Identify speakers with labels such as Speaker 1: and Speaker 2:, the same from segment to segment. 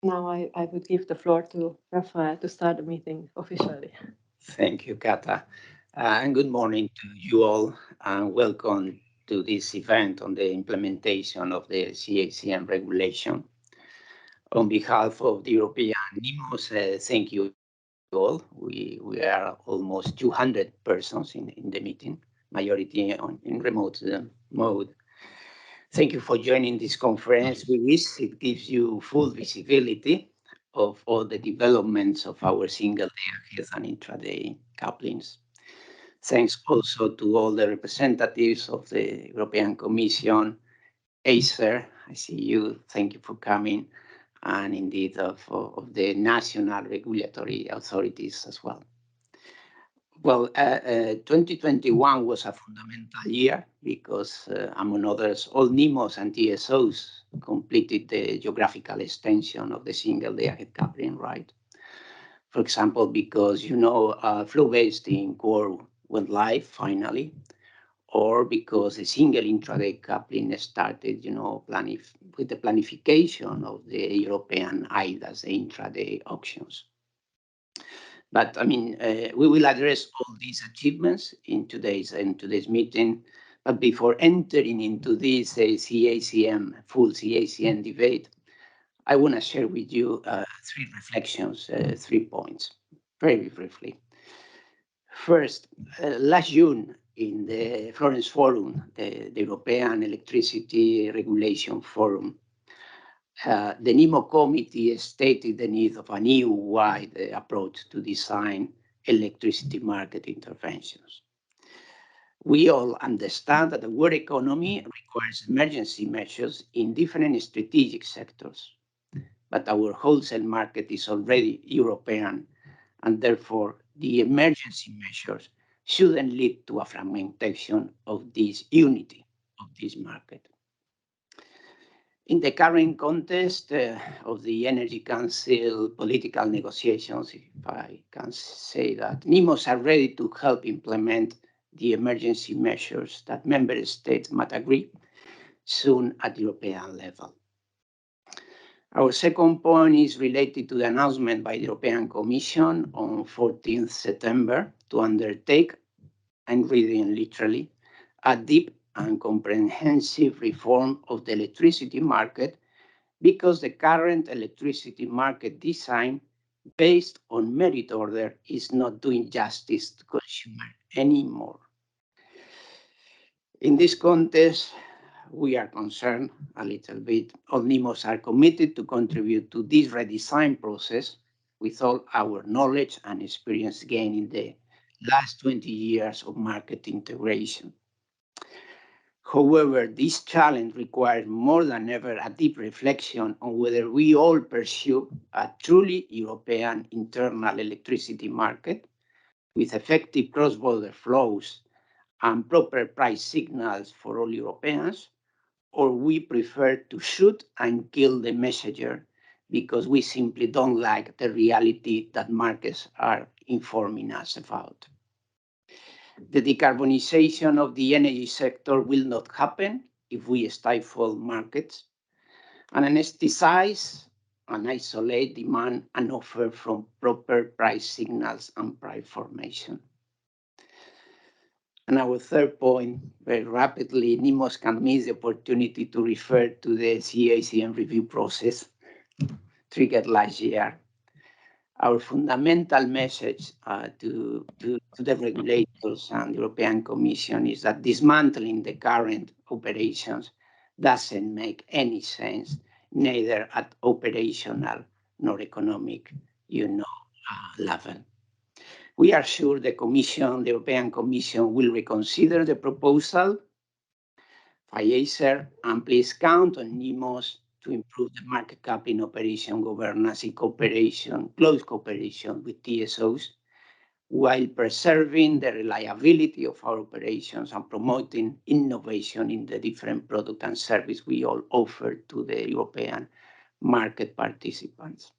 Speaker 1: Now I would give the floor to Rafael to start the meeting officially.
Speaker 2: Thank you, Kata. And good morning to you all, and welcome to this event on the implementation of the CACM regulation. On behalf of the European NEMOs, thank you all. We are almost 200 persons in the meeting, majority in remote mode. Thank you for joining this conference. We wish it gives you full visibility of all the developments of our single-day health and intraday couplings. Thanks also to all the representatives of the European Commission, ACER, I see you, thank you for coming, and indeed of the national regulatory authorities as well. Well, 2021 was a fundamental year because, among others, all NEMOs and TSOs completed the geographical extension of the single-day ahead coupling, right? For example, because, flow-based in core went live finally, or because a single intraday coupling started, with the planification of the European IDAs, the intraday auctions. But I mean, we will address all these achievements in today's meeting. But before entering into this full CACM debate, I want to share with you three reflections, 3 points, very briefly. First, last June in the Florence Forum, the European Electricity Regulation Forum, the NEMO Committee stated the need of an EU-wide approach to design electricity market interventions. We all understand that the world economy requires emergency measures in different strategic sectors, but our wholesale market is already European, and therefore the emergency measures shouldn't lead to a fragmentation of this unity of this market. In the current context of the Energy Council political negotiations, if I can say that, NEMOs are ready to help implement the emergency measures that member states might agree soon at European level. Our second point is related to the announcement by the European Commission on 14th September to undertake, I'm reading literally, a deep and comprehensive reform of the electricity market because the current electricity market design based on merit order is not doing justice to consumer anymore. In this context, we are concerned a little bit. All NEMOs are committed to contribute to this redesign process with all our knowledge and experience gained in the last 20 years of market integration. However, this challenge requires more than ever a deep reflection on whether we all pursue a truly European internal electricity market with effective cross-border flows and proper price signals for all Europeans, or we prefer to shoot and kill the messenger because we simply don't like the reality that markets are informing us about. The decarbonization of the energy sector will not happen if we stifle markets and anesthetize and isolate demand and offer from proper price signals and price formation. And our third point, very rapidly, NEMOs can miss the opportunity to refer to the CACM review process triggered last year. Our fundamental message to the regulators and the European Commission is that dismantling the current operations doesn't make any sense, neither at operational nor economic, level. We are sure the European Commission will reconsider the proposal by ACER, and please count on NEMOs to improve the market coupling operation governance in close cooperation with TSOs, while preserving the reliability of our operations and promoting innovation in the different product and service we all offer to the European market participants.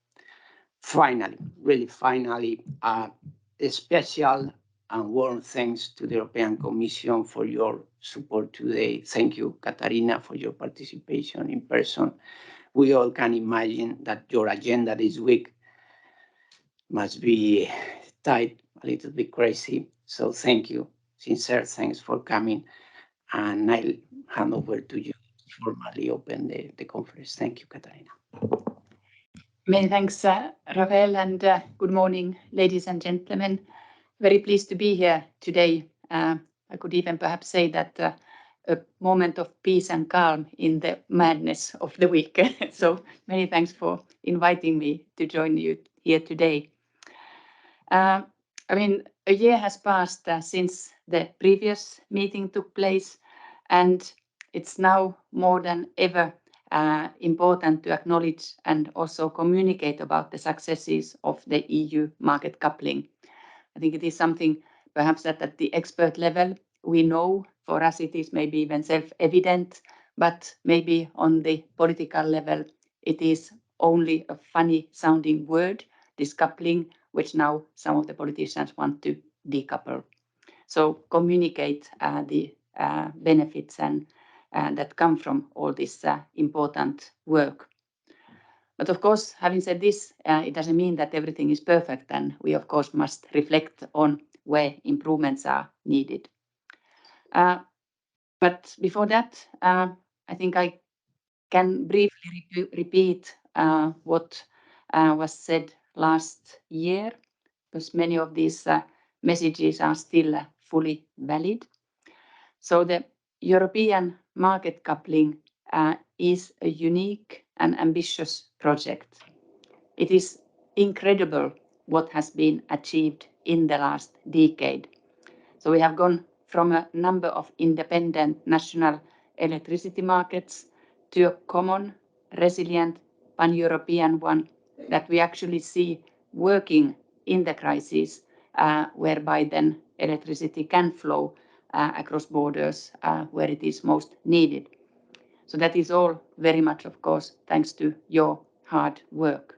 Speaker 2: Finally, really finally, a special and warm thanks to the European Commission for your support today. Thank you, Catharina, for your participation in person. we all can imagine that your agenda this week must be tight, a little bit crazy. So thank you, sincere thanks for coming. And I'll hand over to you to formally open the conference. Thank you, Catharina.
Speaker 3: Many thanks, Rafael, and good morning, ladies and gentlemen. Very pleased to be here today. I could even perhaps say that a moment of peace and calm in the madness of the week. So many thanks for inviting me to join you here today. I mean, a year has passed since the previous meeting took place, and it's now more than ever important to acknowledge and also communicate about the successes of the EU market coupling. I think it is something perhaps that at the expert level we know. For us it is maybe even self-evident, but maybe on the political level it is only a funny sounding word, this coupling, which now some of the politicians want to decouple. So communicate the benefits and that come from all this important work. But of course, having said this, it doesn't mean that everything is perfect, and we of course must reflect on where improvements are needed. But before that, I think I can briefly repeat what was said last year, because many of these messages are still fully valid. So the European market coupling is a unique and ambitious project. It is incredible what has been achieved in the last decade. So we have gone from a number of independent national electricity markets to a common, resilient, pan-European one that we actually see working in the crisis, whereby then electricity can flow across borders where it is most needed. So that is all very much, of course, thanks to your hard work.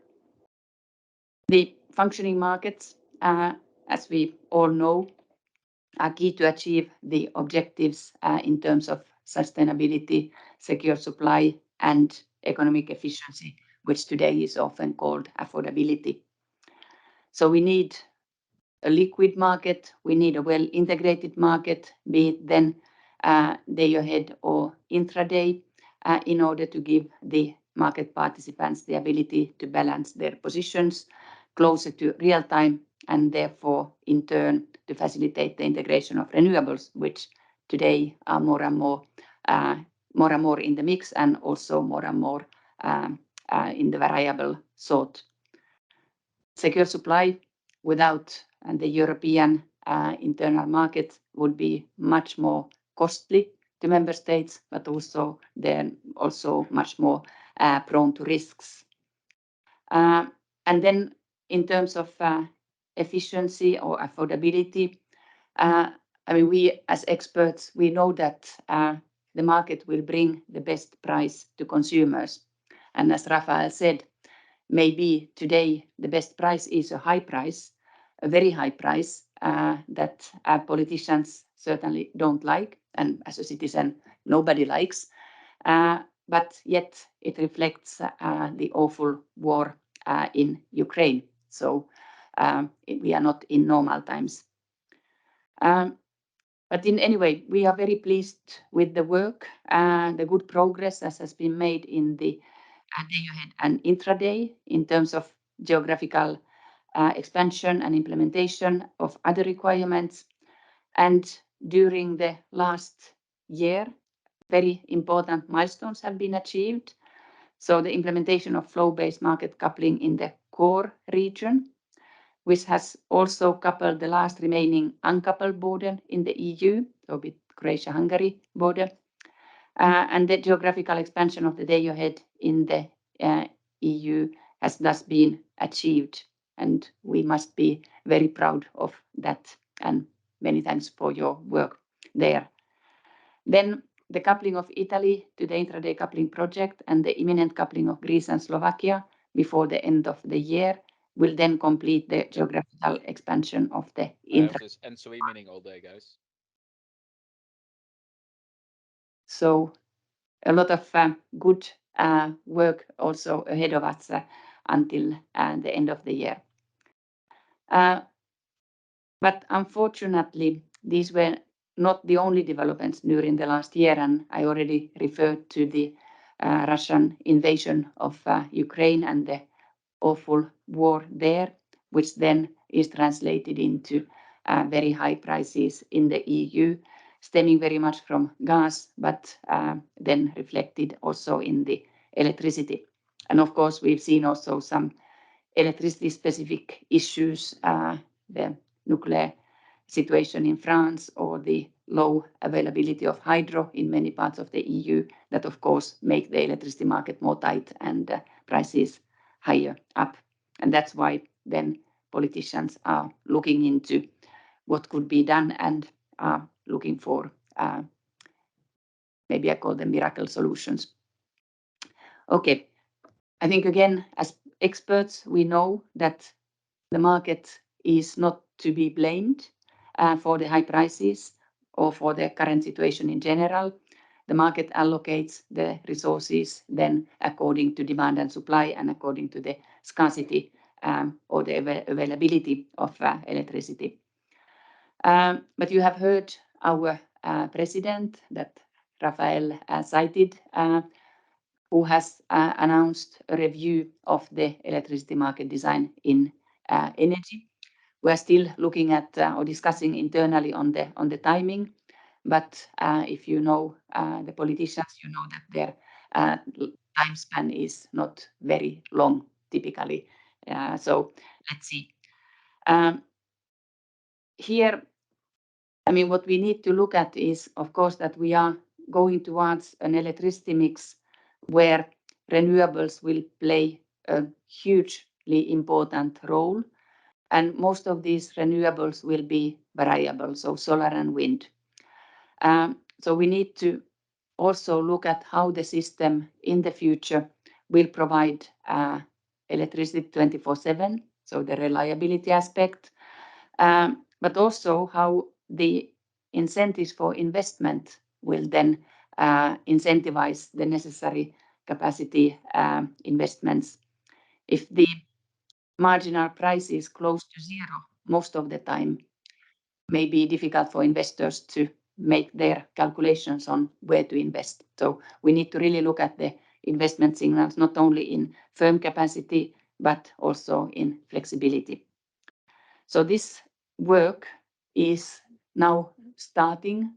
Speaker 3: The functioning markets, as we all know, are key to achieve the objectives in terms of sustainability, secure supply, and economic efficiency, which today is often called affordability. So we need a liquid market, we need a well-integrated market, be it then day ahead or intraday, in order to give the market participants the ability to balance their positions closer to real time, and therefore, in turn, to facilitate the integration of renewables, which today are more and more in the mix, and also more and more in the variable sort. Secure supply without the European internal market would be much more costly to member states, but also much more prone to risks. And then in terms of efficiency or affordability, I mean, we as experts, we know that the market will bring the best price to consumers. And as Rafael said, maybe today the best price is a high price, a very high price that politicians certainly don't like, and as a citizen, nobody likes. But yet it reflects the awful war in Ukraine. So we are not in normal times. But in any way, we are very pleased with the work, the good progress that has been made in the day ahead and intraday in terms of geographical expansion and implementation of other requirements. And during the last year, very important milestones have been achieved. So the implementation of flow-based market coupling in the core region, which has also coupled the last remaining uncoupled border in the EU, so with Croatia-Hungary border, and the geographical expansion of the day ahead in the EU has thus been achieved, and we must be very proud of that, and many thanks for your work there. Then the coupling of Italy to the intraday coupling project and the imminent coupling of Greece and Slovakia before the end of the year will then complete the geographical expansion of the
Speaker 4: This ENTSO-E meeting all day, guys.
Speaker 3: So a lot of good work also ahead of us until the end of the year. But unfortunately, these were not the only developments during the last year, and I already referred to the Russian invasion of Ukraine and the awful war there, which then is translated into very high prices in the EU, stemming very much from gas, but then reflected also in the electricity. And of course, we've seen also some electricity-specific issues, the nuclear situation in France or the low availability of hydro in many parts of the EU that, of course, make the electricity market more tight and prices higher up. And that's why then politicians are looking into what could be done and are looking for, maybe I call them miracle solutions. Okay, I think again, as experts, we know that the market is not to be blamed for the high prices or for the current situation in general. The market allocates the resources then according to demand and supply and according to the scarcity or the availability of electricity. But you have heard our president that Rafael cited, who has announced a review of the electricity market design in energy. We're still looking at or discussing internally on the timing, but if you know the politicians, you know that their time span is not very long typically. So let's see. Here, I mean, what we need to look at is, of course, that we are going towards an electricity mix where renewables will play a hugely important role. And most of these renewables will be variable, so solar and wind. So we need to also look at how the system in the future will provide electricity 24/7, so the reliability aspect, but also how the incentives for investment will then incentivize the necessary capacity investments. If the marginal price is close to zero most of the time, may be difficult for investors to make their calculations on where to invest. So we need to really look at the investment signals, not only in firm capacity, but also in flexibility. So this work is now starting,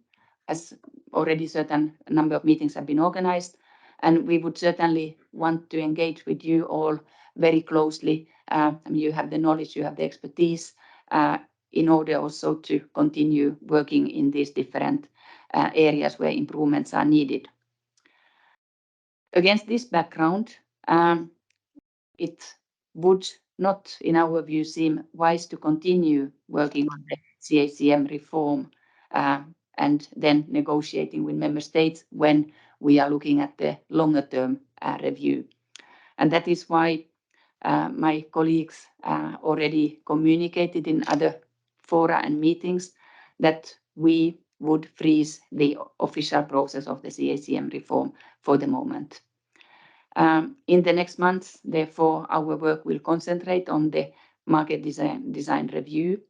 Speaker 3: as already certain number of meetings have been organized, and we would certainly want to engage with you all very closely. I mean, you have the knowledge, you have the expertise, in order also to continue working in these different areas where improvements are needed. Against this background, it would not, in our view, seem wise to continue working on the CACM reform and then negotiating with member states when we are looking at the longer term review. And that is why my colleagues already communicated in other fora and meetings that we would freeze the official process of the CACM reform for the moment. In the next months, therefore, our work will concentrate on the market design review.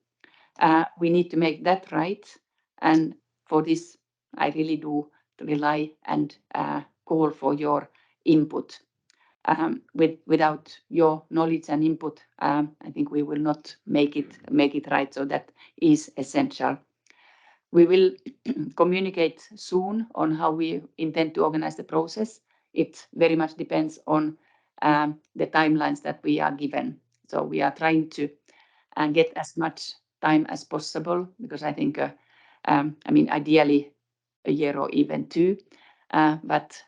Speaker 3: We need to make that right. And for this, I really do rely and call for your input. Without your knowledge and input, I think we will not make it right. So that is essential. We will communicate soon on how we intend to organize the process. It very much depends on the timelines that we are given. So we are trying to get as much time as possible, because I think, I mean, ideally a year or even two, but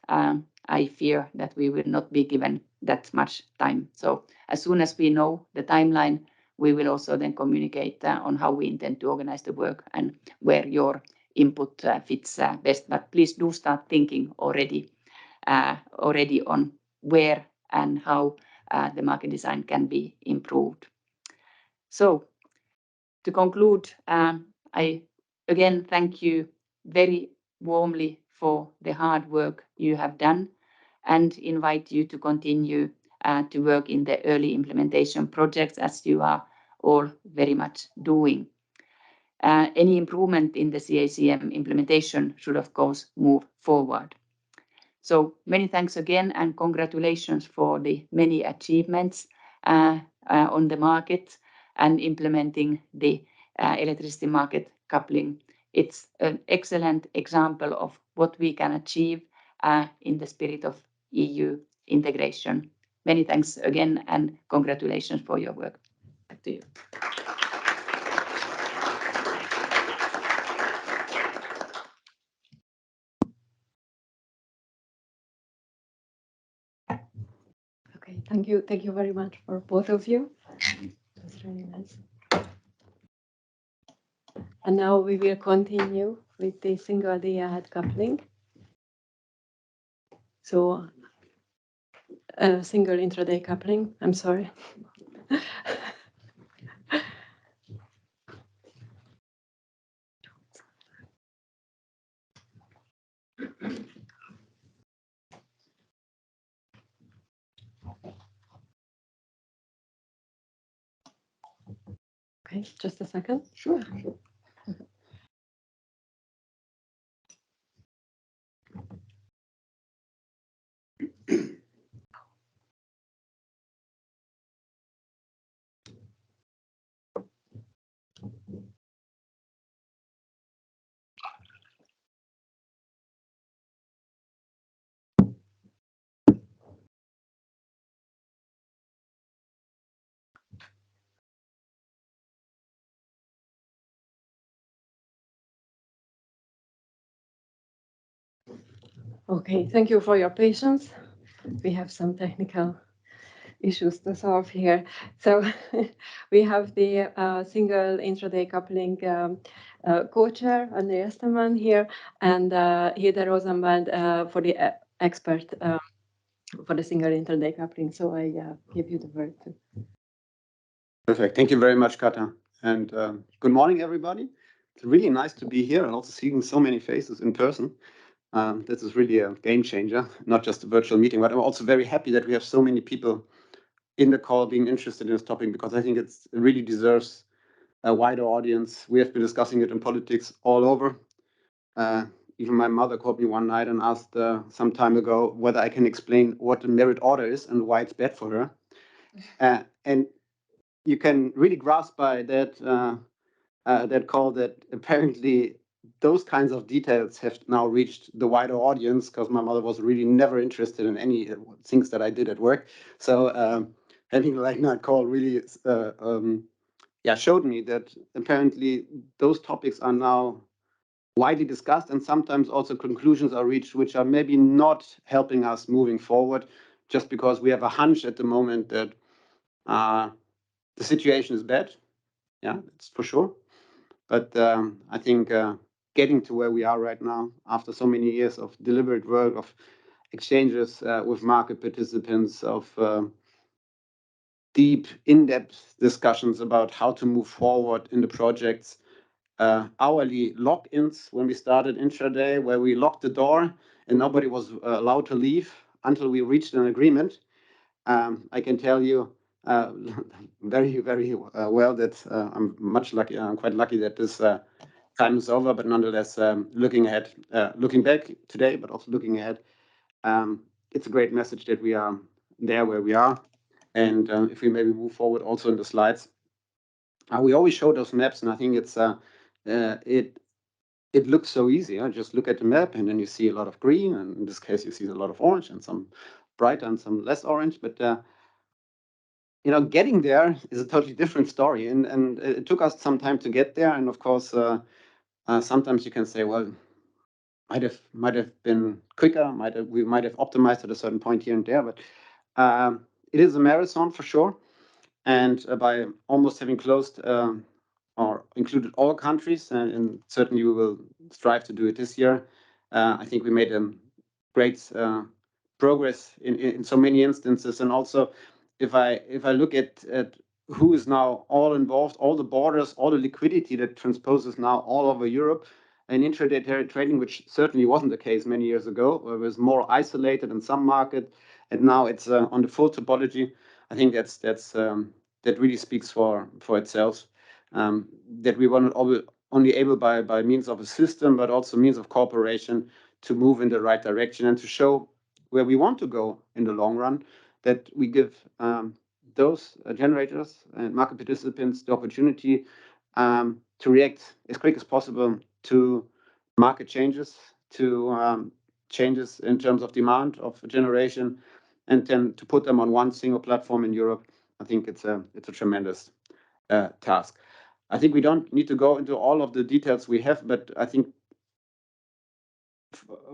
Speaker 3: I fear that we will not be given that much time. So as soon as we know the timeline, we will also then communicate on how we intend to organize the work and where your input fits best. But please do start thinking already on where and how the market design can be improved. So to conclude, I again thank you very warmly for the hard work you have done. and invite you to continue to work in the early implementation projects as you are all very much doing. Any improvement in the CACM implementation should, of course, move forward. So many thanks again and congratulations for the many achievements on the market and implementing the electricity market coupling. It's an excellent example of what we can achieve in the spirit of EU integration. Many thanks again and congratulations for your work. Back to you.
Speaker 1: Okay, thank you. Thank you very much for both of you. That's really nice. And now we will continue with the single day-ahead coupling. So, single intraday coupling, I'm sorry. Okay, just a second.
Speaker 2: Sure.
Speaker 1: Okay, thank you for your patience. We have some technical issues to solve here. So we have the single intraday coupling co-chair, André Estermann here, and Hilda Rosenwald for the expert for the single intraday coupling. So I give you the word.
Speaker 5: Perfect. Thank you very much, Kata. And good morning, everybody. It's really nice to be here and also seeing so many faces in person. This is really a game changer, not just a virtual meeting, but I'm also very happy that we have so many people in the call being interested in this topic, because I think it really deserves a wider audience. We have been discussing it in politics all over. Even my mother called me one night and asked some time ago whether I can explain what the merit order is and why it's bad for her. And you can really grasp by that that call that apparently those kinds of details have now reached the wider audience, because my mother was really never interested in any things that I did at work. So having a late night call really showed me that apparently those topics are now widely discussed, and sometimes also conclusions are reached which are maybe not helping us moving forward, just because we have a hunch at the moment that the situation is bad. Yeah, it's for sure. But I think getting to where we are right now, after so many years of deliberate work, of exchanges with market participants, of deep, in-depth discussions about how to move forward in the projects, hourly lock-ins when we started intraday, where we locked the door and nobody was allowed to leave until we reached an agreement. I can tell you very, very well that I'm quite lucky that this time is over, but nonetheless, looking ahead, looking back today, but also looking ahead, it's a great message that we are there where we are. And if we maybe move forward also in the slides, we always show those maps, and I think it's it looks so easy. Just look at the map, and then you see a lot of green, and in this case, you see a lot of orange and some brighter and some less orange. But getting there is a totally different story, and it took us some time to get there. And of course, sometimes you can say, well, might have been quicker. We might have optimized at a certain point here and there, but it is a marathon for sure. And by almost having closed or included all countries, and certainly we will strive to do it this year, I think we made a great progress in so many instances. And also, if I look at who is now all involved, all the borders, all the liquidity that transposes now all over Europe, in intraday trading, which certainly wasn't the case many years ago, where it was more isolated in some market, and now it's on the full topology. I think that really speaks for itself. That we were not only able by means of a system, but also means of cooperation to move in the right direction and to show where we want to go in the long run, that we give those generators and market participants the opportunity to react as quick as possible to market changes, to changes in terms of demand of generation, and then to put them on one single platform in Europe. I think it's a tremendous task. I think we don't need to go into all of the details we have, but I think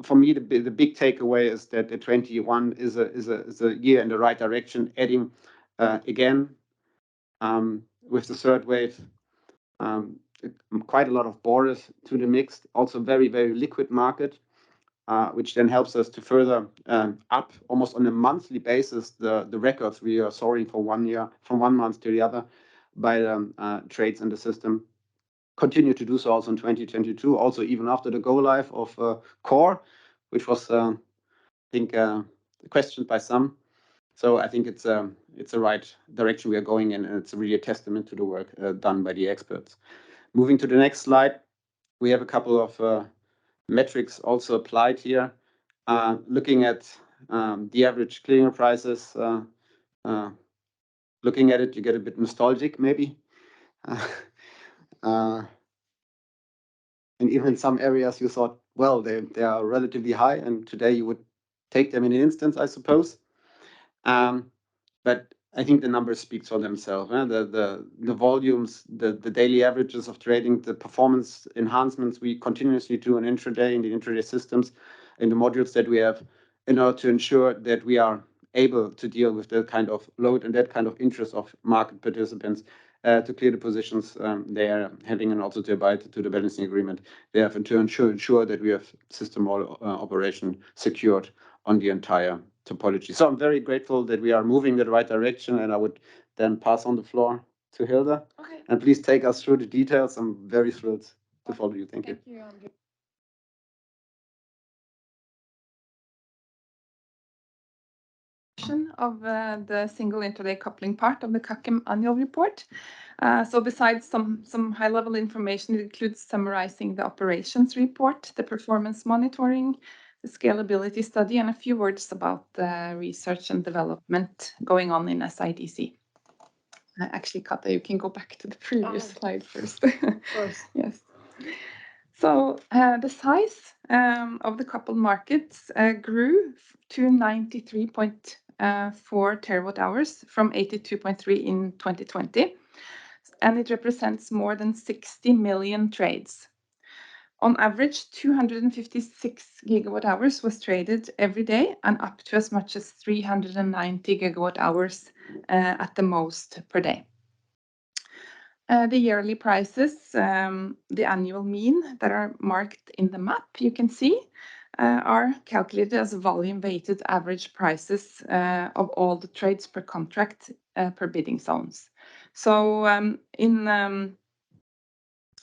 Speaker 5: for me the big takeaway is that the 21 is a year in the right direction, adding again with the third wave quite a lot of borders to the mix, also very liquid market, which then helps us to further up almost on a monthly basis the records we are soaring for 1 year, from 1 month to the other, by the trades in the system. Continue to do so also in 2022, also even after the go live of Core, which was I think questioned by some. So I think it's the right direction we are going in, and it's really a testament to the work done by the experts. Moving to the next slide, we have a couple of metrics also applied here. Looking at the average clearing prices, looking at it, you get a bit nostalgic maybe. And even in some areas you thought, well, they are relatively high, and today you would take them in an instance, I suppose. But I think the numbers speak for themselves. The volumes, the daily averages of trading, the performance enhancements we continuously do in intraday, in the intraday systems, in the modules that we have, in order to ensure that we are able to deal with that kind of load and that kind of interest of market participants to clear the positions they are having, and also to abide to the balancing agreement they have, and to ensure that we have system operation secured on the entire topology. So I'm very grateful that we are moving in the right direction, and I would then pass on the floor to Hilda.
Speaker 1: Okay.
Speaker 5: And please take us through the details. I'm very thrilled to follow you. Thank you.
Speaker 6: Of the single intraday coupling part of the CACM Annual Report. So besides some high-level information, it includes summarizing the operations report, the performance monitoring, the scalability study, and a few words about the research and development going on in SIDC. Actually, Kata, you can go back to the previous slide first.
Speaker 1: Of course.
Speaker 6: Yes. So the size of the coupled markets grew to 93.4 terawatt hours from 82.3 in 2020, and it represents more than 60 million trades. On average, 256 gigawatt hours was traded every day, and up to as much as 390 gigawatt hours at the most per day. The yearly prices, the annual mean that are marked in the map, you can see, are calculated as volume-weighted average prices of all the trades per contract per bidding zones. So in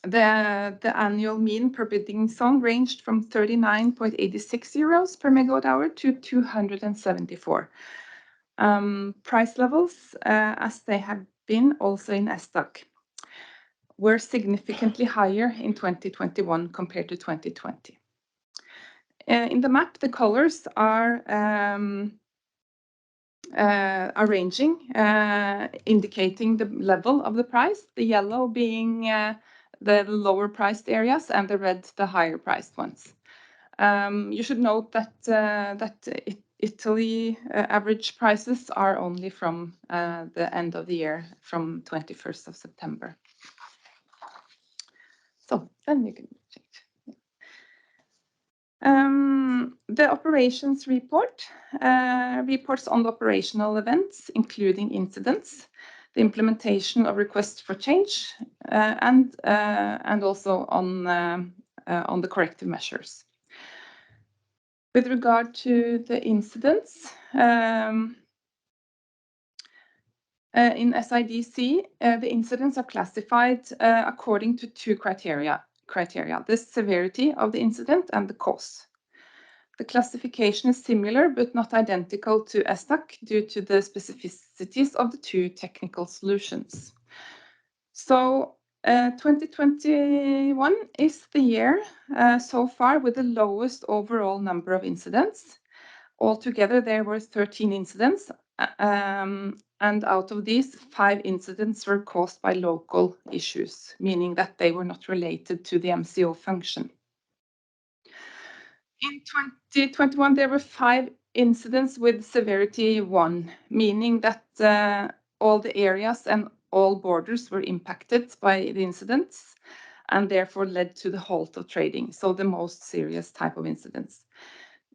Speaker 6: the annual mean per bidding zone ranged from 39.86 euros per megawatt hour to 274. Price levels, as they have been also in SDAC, were significantly higher in 2021 compared to 2020. In the map, the colors are arranging, indicating the level of the price, the yellow being the lower priced areas and the red the higher priced ones. You should note that Italy average prices are only from the end of the year, from 21st of September. So then you can change. The operations report reports on the operational events, including incidents, the implementation of requests for change, and also on the corrective measures. With regard to the incidents, in SIDC, the incidents are classified according to two criteria: criteria: the severity of the incident and the cause. The classification is similar but not identical to SDAC due to the specificities of the two technical solutions. So 2021 is the year so far with the lowest overall number of incidents. Altogether, there were 13 incidents, and out of these, 5 incidents were caused by local issues, meaning that they were not related to the MCO function. In 2021, there were 5 incidents with severity 1, meaning that all the areas and all borders were impacted by the incidents and therefore led to the halt of trading, so the most serious type of incidents.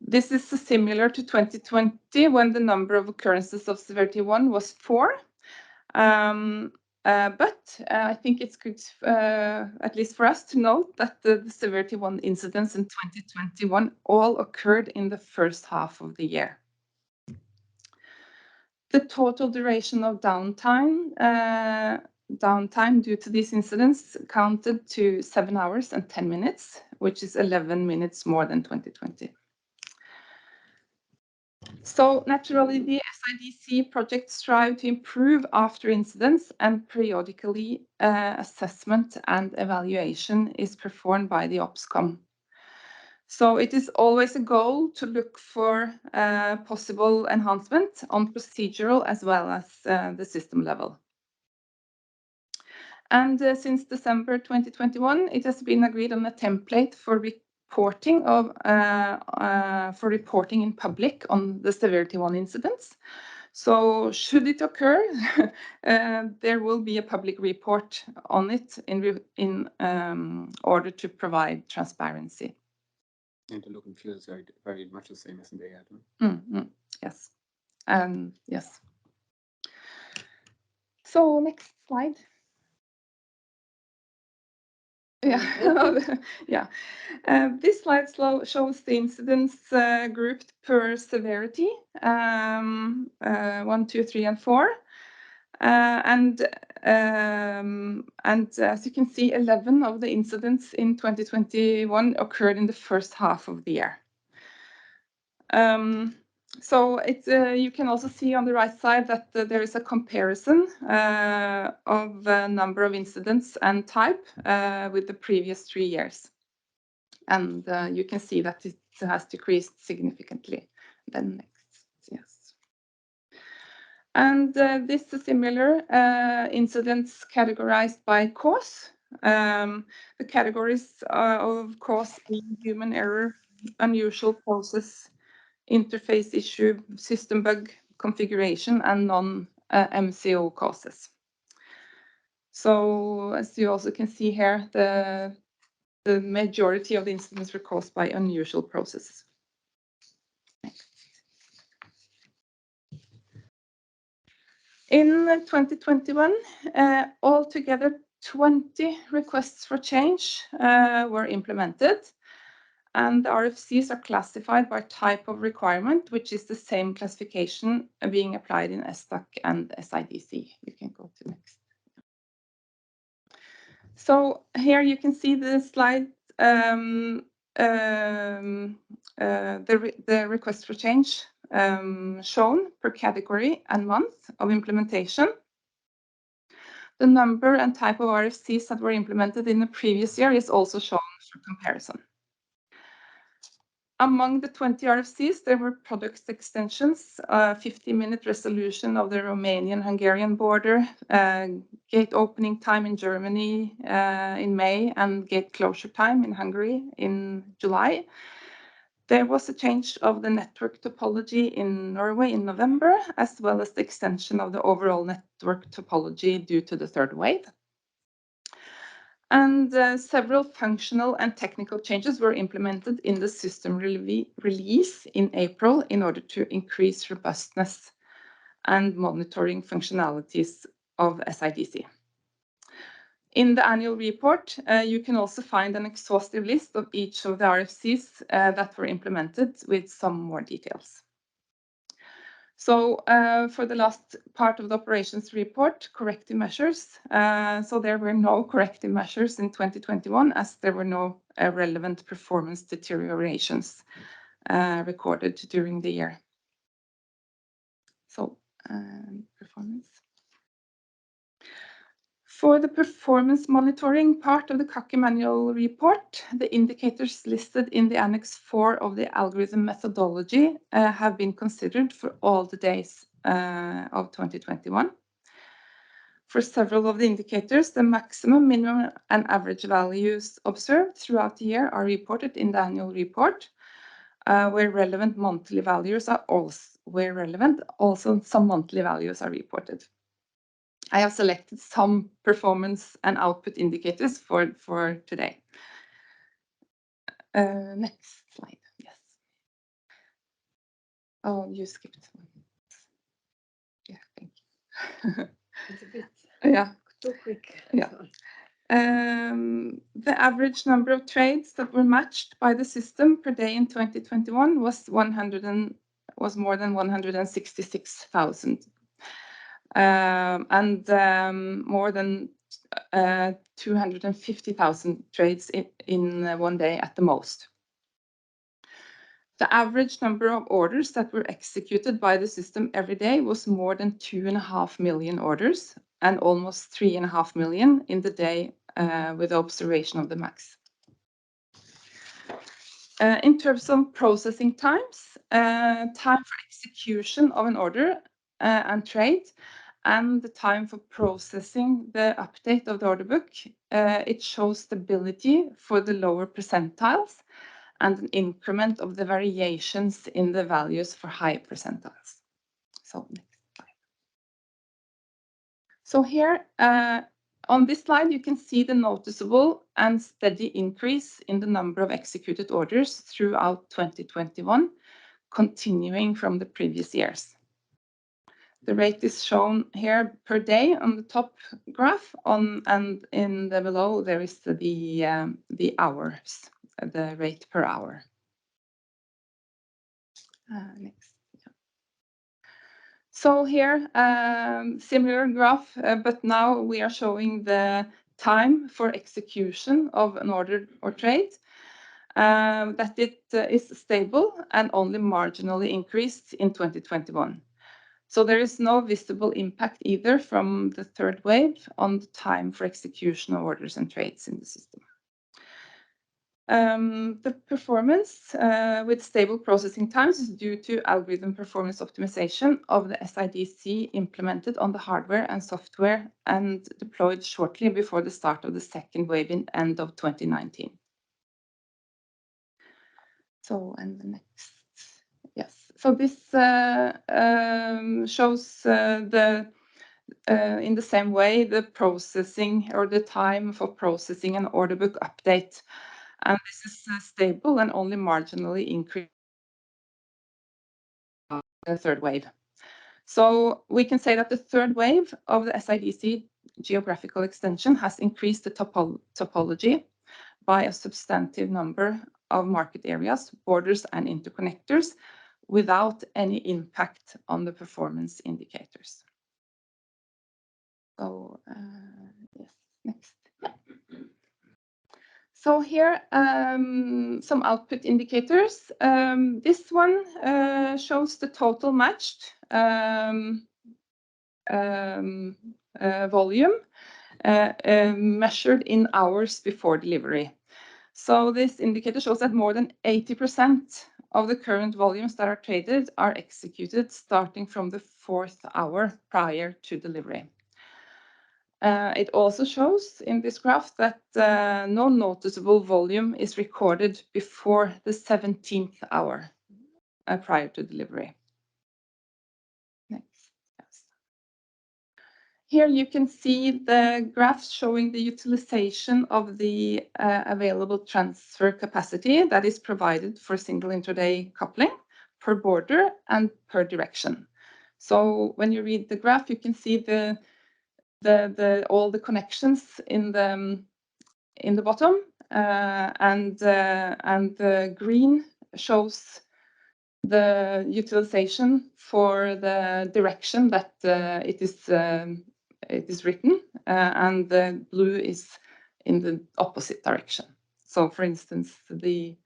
Speaker 6: This is similar to 2020 when the number of occurrences of severity 1 was 4. But I think it's good, at least for us, to note that the severity 1 incidents in 2021 all occurred in the first half of the year. The total duration of downtime due to these incidents counted to 7 hours and 10 minutes, which is 11 minutes more than 2020. So naturally, the SIDC project strive to improve after incidents, and periodically assessment and evaluation is performed by the OPSCOM. So it is always a goal to look for possible enhancement on procedural as well as the system level. And since December 2021, it has been agreed on a template for reporting in public on the severity 1 incidents. So should it occur, there will be a public report on it in order to provide transparency.
Speaker 5: And the look and feel is very much the same as in the ad.
Speaker 6: Yes. Yes. So next slide. Yeah, yeah. This slide shows the incidents grouped per severity, 1, 2, 3, and 4. And as you can see, 11 of the incidents in 2021 occurred in the first half of the year. So you can also see on the right side that there is a comparison of number of incidents and type with the previous 3 years. And you can see that it has decreased significantly. Then next, yes. And this is similar incidents categorized by cause. The categories of cause being human error, unusual process, interface issue, system bug, configuration, and non-MCO causes. So as you also can see here, the majority of the incidents were caused by unusual processes. Next. In 2021, altogether 20 requests for change were implemented. And the RFCs are classified by type of requirement, which is the same classification being applied in SDAC and SIDC. You can go to next. So here you can see the slide, the request for change shown per category and month of implementation. The number and type of RFCs that were implemented in the previous year is also shown for comparison. Among the 20 RFCs, there were product extensions, 50-minute resolution of the Romanian-Hungarian border, gate opening time in Germany in May, and gate closure time in Hungary in July. There was a change of the network topology in Norway in November, as well as the extension of the overall network topology due to the third wave. And several functional and technical changes were implemented in the system release in April in order to increase robustness and monitoring functionalities of SIDC. In the annual report, you can also find an exhaustive list of each of the RFCs that were implemented with some more details. So for the last part of the operations report, corrective measures. So there were no corrective measures in 2021 as there were no relevant performance deteriorations recorded during the year. So performance. For the performance monitoring part of the CACM Annual Report, the indicators listed in the Annex 4 of the algorithm methodology have been considered for all the days of 2021. For several of the indicators, the maximum, minimum, and average values observed throughout the year are reported in the annual report, where relevant monthly values are also some monthly values are reported. I have selected some performance and output indicators for today. Next slide, yes. Oh, you skipped one. Yeah, thank you.
Speaker 1: It's a bit
Speaker 6: Yeah.
Speaker 1: too quick.
Speaker 6: Yeah. The average number of trades that were matched by the system per day in 2021 was more than 166,000. And more than 250,000 trades in one day at the most. The average number of orders that were executed by the system every day was more than 2.5 million orders and almost 3.5 million in the day with the observation of the max. In terms of processing times, time for execution of an order and trade, and the time for processing the update of the order book, it shows stability for the lower percentiles and an increment of the variations in the values for high percentiles. So next slide. So here on this slide, you can see the noticeable and steady increase in the number of executed orders throughout 2021, continuing from the previous years. The rate is shown here per day on the top graph, and in the below there is the hours, the rate per hour. Next. Yeah. So here, similar graph, but now we are showing the time for execution of an order or trade, that it is stable and only marginally increased in 2021. So there is no visible impact either from the third wave on the time for execution of orders and trades in the system. The performance with stable processing times is due to algorithm performance optimization of the SIDC implemented on the hardware and software and deployed shortly before the start of the second wave in end of 2019. So, and the next, yes. So this shows in the same way the processing or the time for processing an order book update. And this is stable and only marginally increased the third wave. So we can say that the third wave of the SIDC geographical extension has increased the topology by a substantive number of market areas, borders, and interconnectors without any impact on the performance indicators. So yes, next. So here, some output indicators. This one shows the total matched volume measured in hours before delivery. So this indicator shows that more than 80% of the current volumes that are traded are executed starting from the 4th hour prior to delivery. It also shows in this graph that no noticeable volume is recorded before the 17th hour prior to delivery. Next. Yes. Here you can see the graphs showing the utilization of the available transfer capacity that is provided for single intraday coupling per border and per direction. So when you read the graph, you can see all the connections in the bottom, and the green shows the utilization for the direction that it is written, and the blue is in the opposite direction. So, for instance, the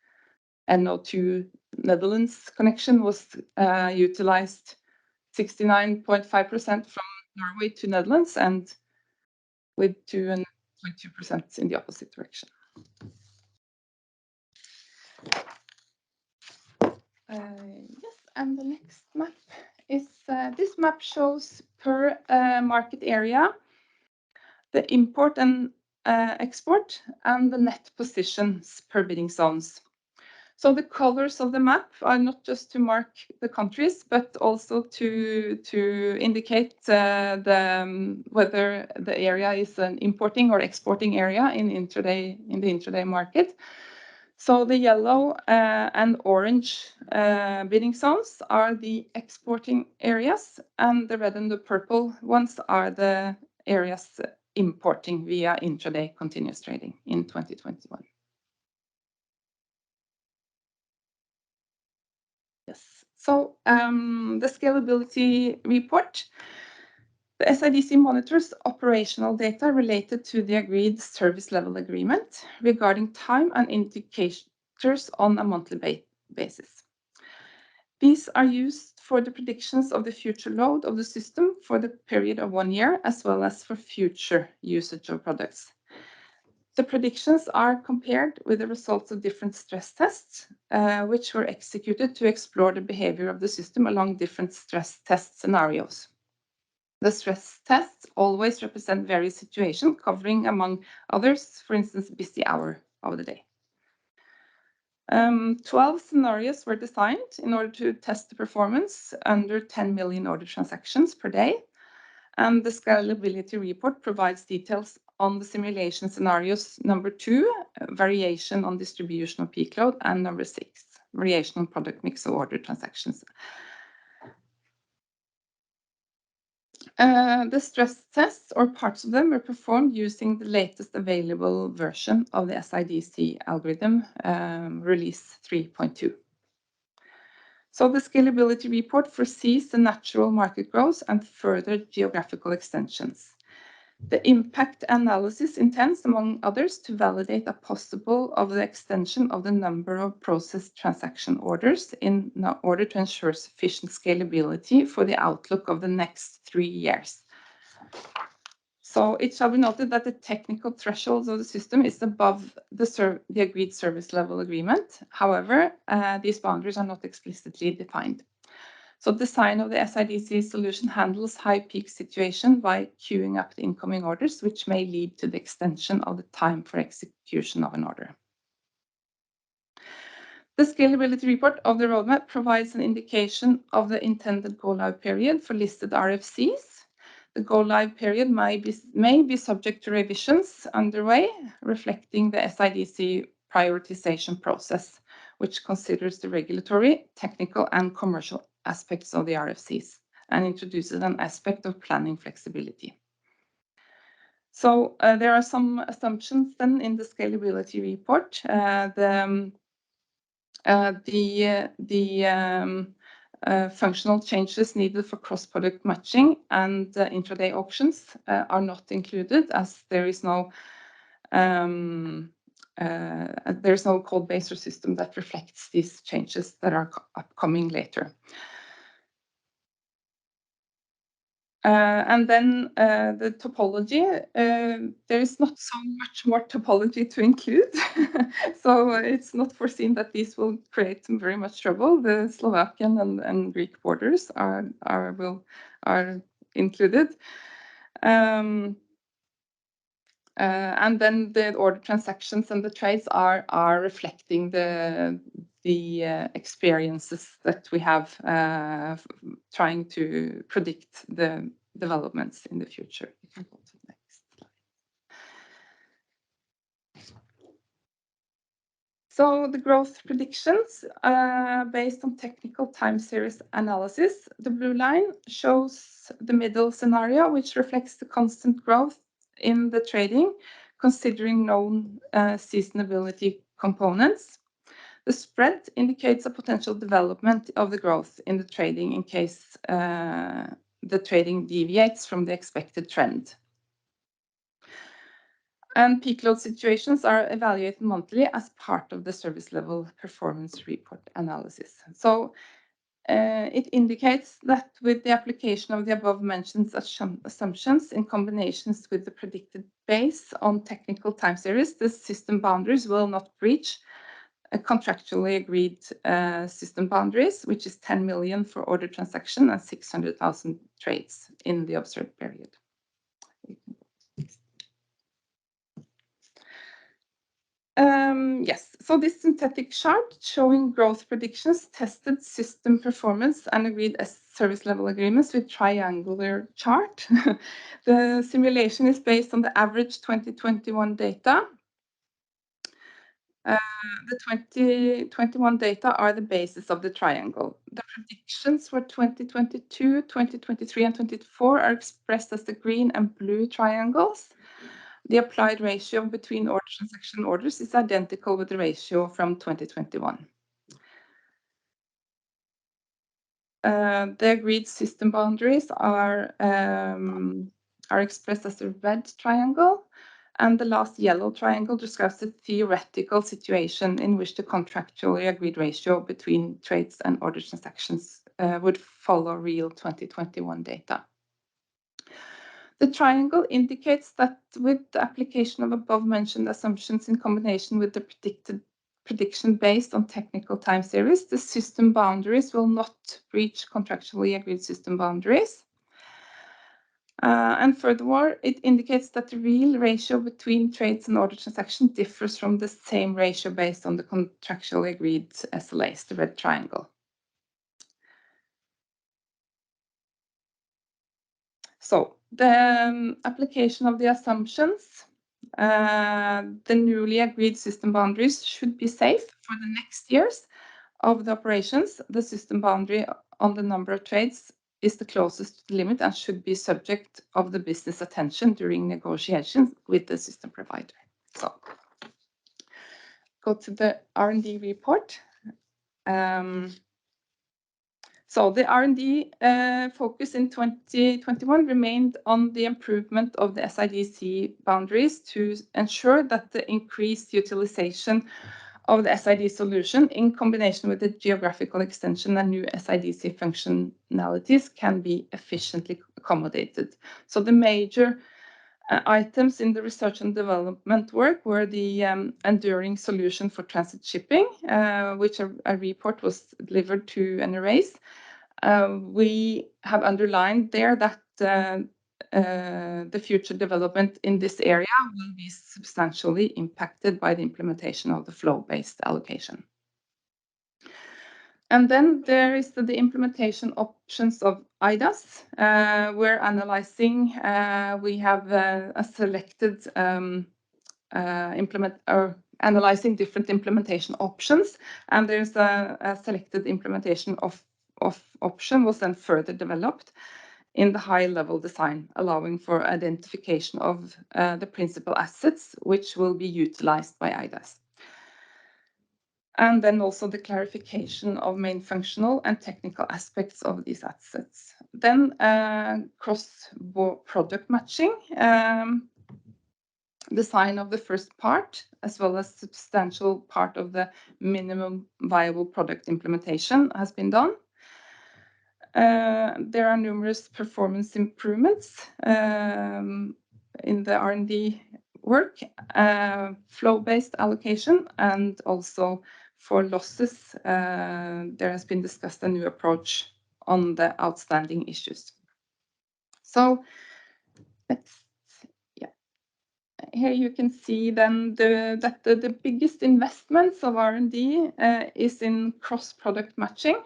Speaker 6: NO2 Netherlands connection was utilized 69.5% from Norway to Netherlands, and with 2.2% in the opposite direction. Yes, and the next map is this map shows per market area the import and export and the net positions per bidding zones. So the colors of the map are not just to mark the countries, but also to indicate whether the area is an importing or exporting area in the intraday market. So the yellow and orange bidding zones are the exporting areas, and the red and the purple ones are the areas importing via intraday continuous trading in 2021. Yes. So the scalability report. The SIDC monitors operational data related to the agreed service level agreement regarding time and indicators on a monthly basis. These are used for the predictions of the future load of the system for the period of 1 year, as well as for future usage of products. The predictions are compared with the results of different stress tests, which were executed to explore the behavior of the system along different stress test scenarios. The stress tests always represent various situations, covering, among others, for instance, busy hour of the day. 12 scenarios were designed in order to test the performance under 10 million order transactions per day. And the scalability report provides details on the simulation scenarios number 2, variation on distribution of peak load, and number 6, variation on product mix of order transactions. The stress tests, or parts of them, were performed using the latest available version of the SIDC algorithm, release 3.2. So the scalability report foresees the natural market growth and further geographical extensions. The impact analysis intends, among others, to validate a possible of the extension of the number of processed transaction orders in order to ensure sufficient scalability for the outlook of the next 3 years. So it shall be noted that the technical thresholds of the system is above the agreed service level agreement. However, these boundaries are not explicitly defined. So design of the SIDC solution handles high peak situation by queuing up the incoming orders, which may lead to the extension of the time for execution of an order. The scalability report of the roadmap provides an indication of the intended go-live period for listed RFCs. The go-live period may be subject to revisions underway, reflecting the SIDC prioritization process, which considers the regulatory, technical, and commercial aspects of the RFCs and introduces an aspect of planning flexibility. So there are some assumptions then in the scalability report. Functional changes needed for cross-product matching and intraday auctions are not included, as there is no code-based or system that reflects these changes that are upcoming later. And then the topology, there is not so much more topology to include. So it's not foreseen that these will create very much trouble. The Slovakian and Greek borders are included. And then the order transactions and the trades are reflecting the experiences that we have trying to predict the developments in the future. You can go to the next slide. So the growth predictions based on technical time series analysis. The blue line shows the middle scenario, which reflects the constant growth in the trading, considering known seasonality components. The spread indicates a potential development of the growth in the trading in case the trading deviates from the expected trend. And peak load situations are evaluated monthly as part of the service level performance report analysis. So it indicates that with the application of the above mentioned assumptions in combinations with the predicted base on technical time series, the system boundaries will not breach a contractually agreed system boundaries, which is 10 million for order transaction and 600,000 trades in the observed period. Yes, so this synthetic chart showing growth predictions, tested system performance, and agreed as service level agreements with triangular chart. The simulation is based on the average 2021 data. The 2021 data are the basis of the triangle. The predictions for 2022, 2023, and 2024 are expressed as the green and blue triangles. The applied ratio between order transaction orders is identical with the ratio from 2021. The agreed system boundaries are expressed as a red triangle, and the last yellow triangle describes the theoretical situation in which the contractually agreed ratio between trades and order transactions would follow real 2021 data. The triangle indicates that with the application of above mentioned assumptions in combination with the prediction based on technical time series, the system boundaries will not breach contractually agreed system boundaries. And furthermore, it indicates that the real ratio between trades and order transactions differs from the same ratio based on the contractually agreed SLAs, the red triangle. So the application of the assumptions, the newly agreed system boundaries should be safe for the next years of the operations. The system boundary on the number of trades is the closest to the limit and should be subject of the business attention during negotiations with the system provider. So go to the R&D report. So the R&D focus in 2021 remained on the improvement of the SIDC boundaries to ensure that the increased utilization of the SID solution in combination with the geographical extension and new SIDC functionalities can be efficiently accommodated. So the major items in the research and development work were the enduring solution for transit shipping, which a report was delivered to NRAs. We have underlined there that the future development in this area will be substantially impacted by the implementation of the flow-based allocation. And then there is the implementation options of IDAS. We're analyzing, we have a selected analyzing different implementation options, and there's a selected implementation of option was then further developed in the high-level design, allowing for identification of the principal assets which will be utilized by IDAS. And then also the clarification of main functional and technical aspects of these assets. Then cross-product matching, design of the first part, as well as substantial part of the minimum viable product implementation has been done. There are numerous performance improvements in the R&D work, flow-based allocation, and also for losses, there has been discussed a new approach on the outstanding issues. So here you can see then that the biggest investments of R&D is in cross-product matching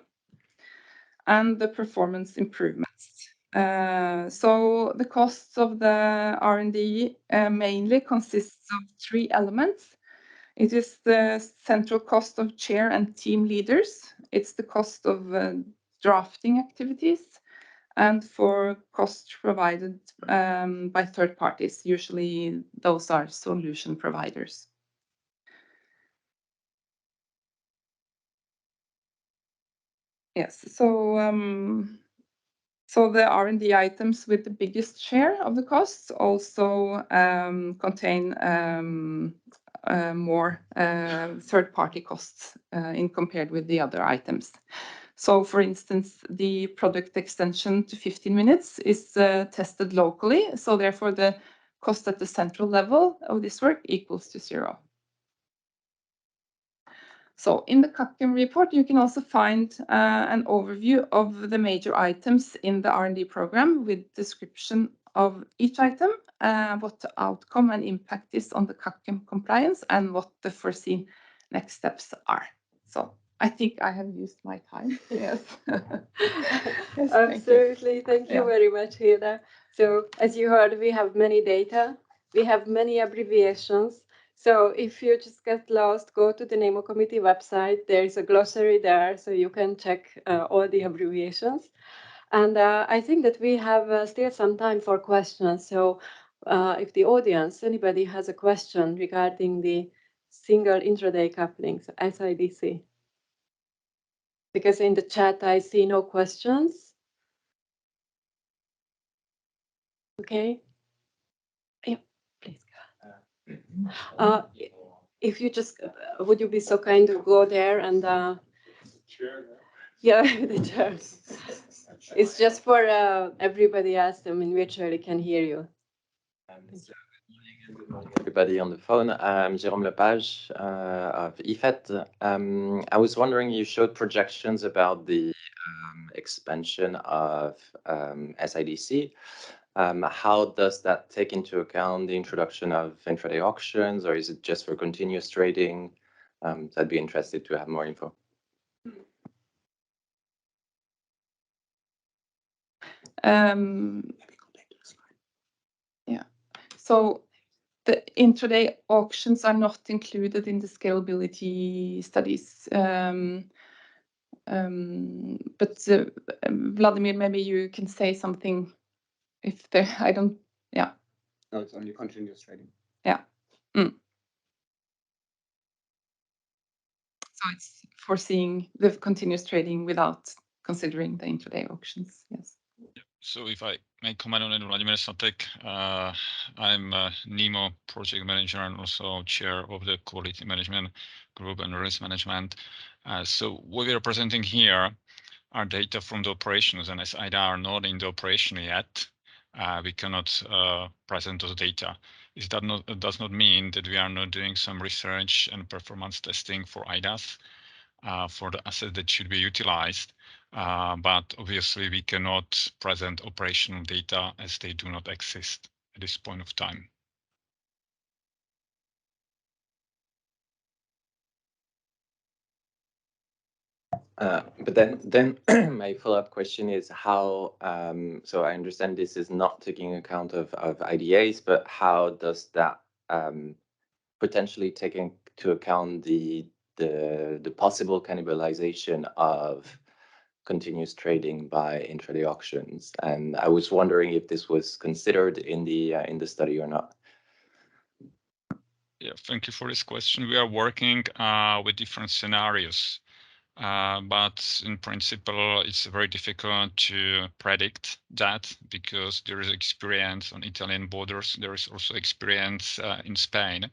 Speaker 6: and the performance improvements. So the costs of the R&D mainly consists of 3 elements. It is the central cost of chair and team leaders. It's the cost of drafting activities, and for costs provided by third parties. Usually those are solution providers. Yes. So the R&D items with the biggest share of the costs also contain more third-party costs in compared with the other items. So, for instance, the product extension to 15 minutes is tested locally. So therefore, the cost at the central level of this work equals to 0. So in the CACM report, you can also find an overview of the major items in the R&D program with description of each item, what the outcome and impact is on the CACM compliance, and what the foreseen next steps are. So I think I have used my time. Yes. Yes,
Speaker 1: Absolutely. Thank you
Speaker 6: Yeah.
Speaker 1: very much, Hilda. So as you heard, we have many data. We have many abbreviations. So if you just get lost, go to the NEMO Committee website. There is a glossary there, so you can check all the abbreviations. And I think that we have still some time for questions. So if the audience, anybody has a question regarding the single intraday couplings, SIDC. Because in the chat, I see no questions. Okay. Yeah, please. If you just, would you be so kind to go there and, yeah, the chair. It's just for everybody else. I mean, virtually can hear you.
Speaker 7: Good morning, everybody on the phone. I'm Jérôme Lepage of EFET. I was wondering, you showed projections about the expansion of SIDC. How does that take into account the introduction of intraday auctions, or is it just for continuous trading? So I'd be interested to have more info.
Speaker 6: Yeah. So the intraday auctions are not included in the scalability studies. But Vladimir, maybe you can say something if there, I don't, yeah.
Speaker 5: No, it's only continuous trading.
Speaker 6: Yeah. So it's foreseeing the continuous trading without considering the intraday auctions, yes.
Speaker 8: So if I may comment on it, Vladimir Satek, I'm a NEMO project manager and also chair of the quality management group and risk management. So what we are presenting here are data from the operations, and as IDA are not in the operation yet, we cannot present those data. It does not mean that we are not doing some research and performance testing for IDAs for the assets that should be utilized. But obviously we cannot present operational data as they do not exist at this point of time.
Speaker 7: But then my follow-up question is how, so I understand this is not taking account of IDAs, but how does that potentially take into account the possible cannibalization of continuous trading by intraday auctions? And I was wondering if this was considered in the study or not.
Speaker 8: Yeah, thank you for this question. We are working with different scenarios. But in principle, it's very difficult to predict that because there is experience on Italian borders. There is also experience in Spain,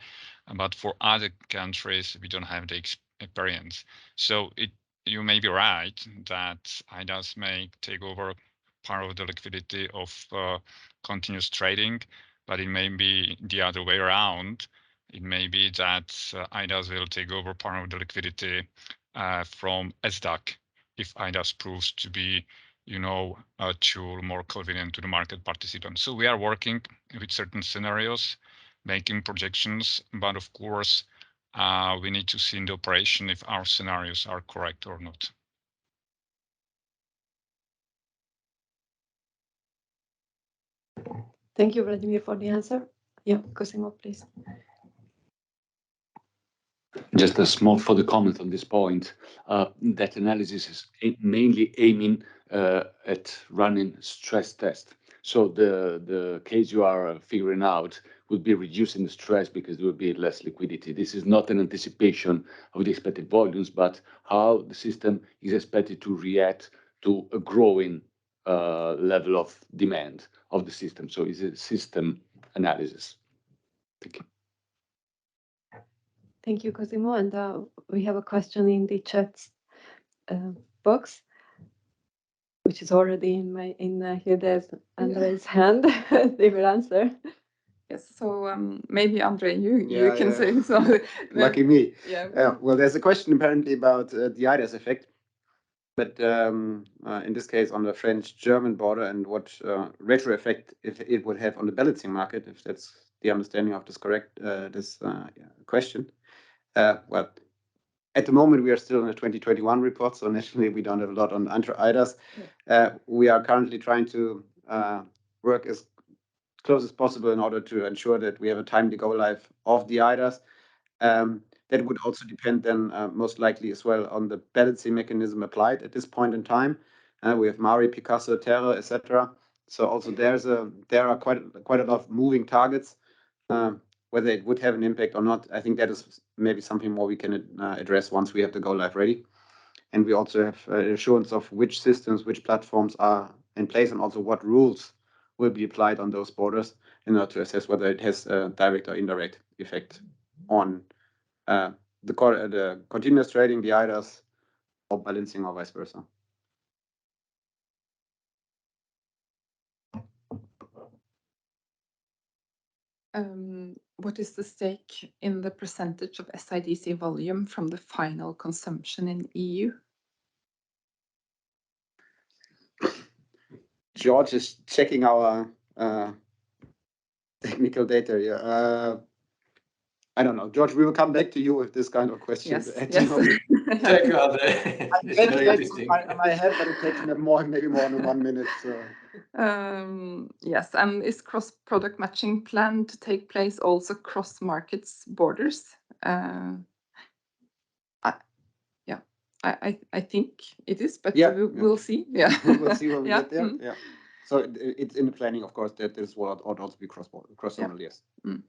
Speaker 8: but for other countries, we don't have the experience. So you may be right that IDAs may take over part of the liquidity of continuous trading, but it may be the other way around. It may be that IDAs will take over part of the liquidity from SDAC if IDAS proves to be, a tool more convenient to the market participants. So we are working with certain scenarios, making projections, but of course, we need to see in the operation if our scenarios are correct or not.
Speaker 1: Thank you, Vladimir, for the answer. Yeah, Cosimo, please.
Speaker 9: Just a small further comment on this point. That analysis is mainly aiming at running stress tests. So the case you are figuring out would be reducing the stress because there would be less liquidity. This is not an anticipation of the expected volumes, but how the system is expected to react to a growing level of demand of the system. So it's a system analysis. Thank you.
Speaker 1: Thank you, Cosimo. And we have a question in the chat box, which is already in here. There's Andre's hand. They will answer.
Speaker 6: Yes, so maybe Andre, you can
Speaker 5: Yeah.
Speaker 6: say so.
Speaker 5: Lucky me.
Speaker 6: Yeah.
Speaker 5: Well, there's a question apparently about the IDAS effect, but in this case on the French-German border and what retro effect if it would have on the balancing market, if that's the understanding of this correct, question. Well, at the moment we are still in a 2021 report, so naturally we don't have a lot on IDAS. We are currently trying to work as close as possible in order to ensure that we have a timely go live of the IDAS. That would also depend then most likely as well on the balancing mechanism applied at this point in time. We have Mari, Picasso, Terra, etc. So also there are quite a lot of moving targets. Whether it would have an impact or not, I think that is maybe something more we can address once we have the go live ready. And we also have assurance of which systems, which platforms are in place, and also what rules will be applied on those borders in order to assess whether it has a direct or indirect effect on the continuous trading, the IDAS, or balancing, or vice versa.
Speaker 6: What is the stake in the percentage of SIDC volume from the final consumption in EU?
Speaker 5: George is checking our technical data here. I don't know. George, we will come back to you with this kind of question.
Speaker 6: Yes.
Speaker 7: Thank you, Andre. It's very interesting.
Speaker 5: I have, but it takes maybe more than 1 minute. So.
Speaker 6: Yes, and is cross-product matching planned to take place also cross markets borders? I think it is, but we'll see. Yeah,
Speaker 5: we'll see when we get there.
Speaker 6: Mm.
Speaker 5: Yeah. So it's in the planning, of course, that this will also be cross-zonal. Yes.
Speaker 6: Mm.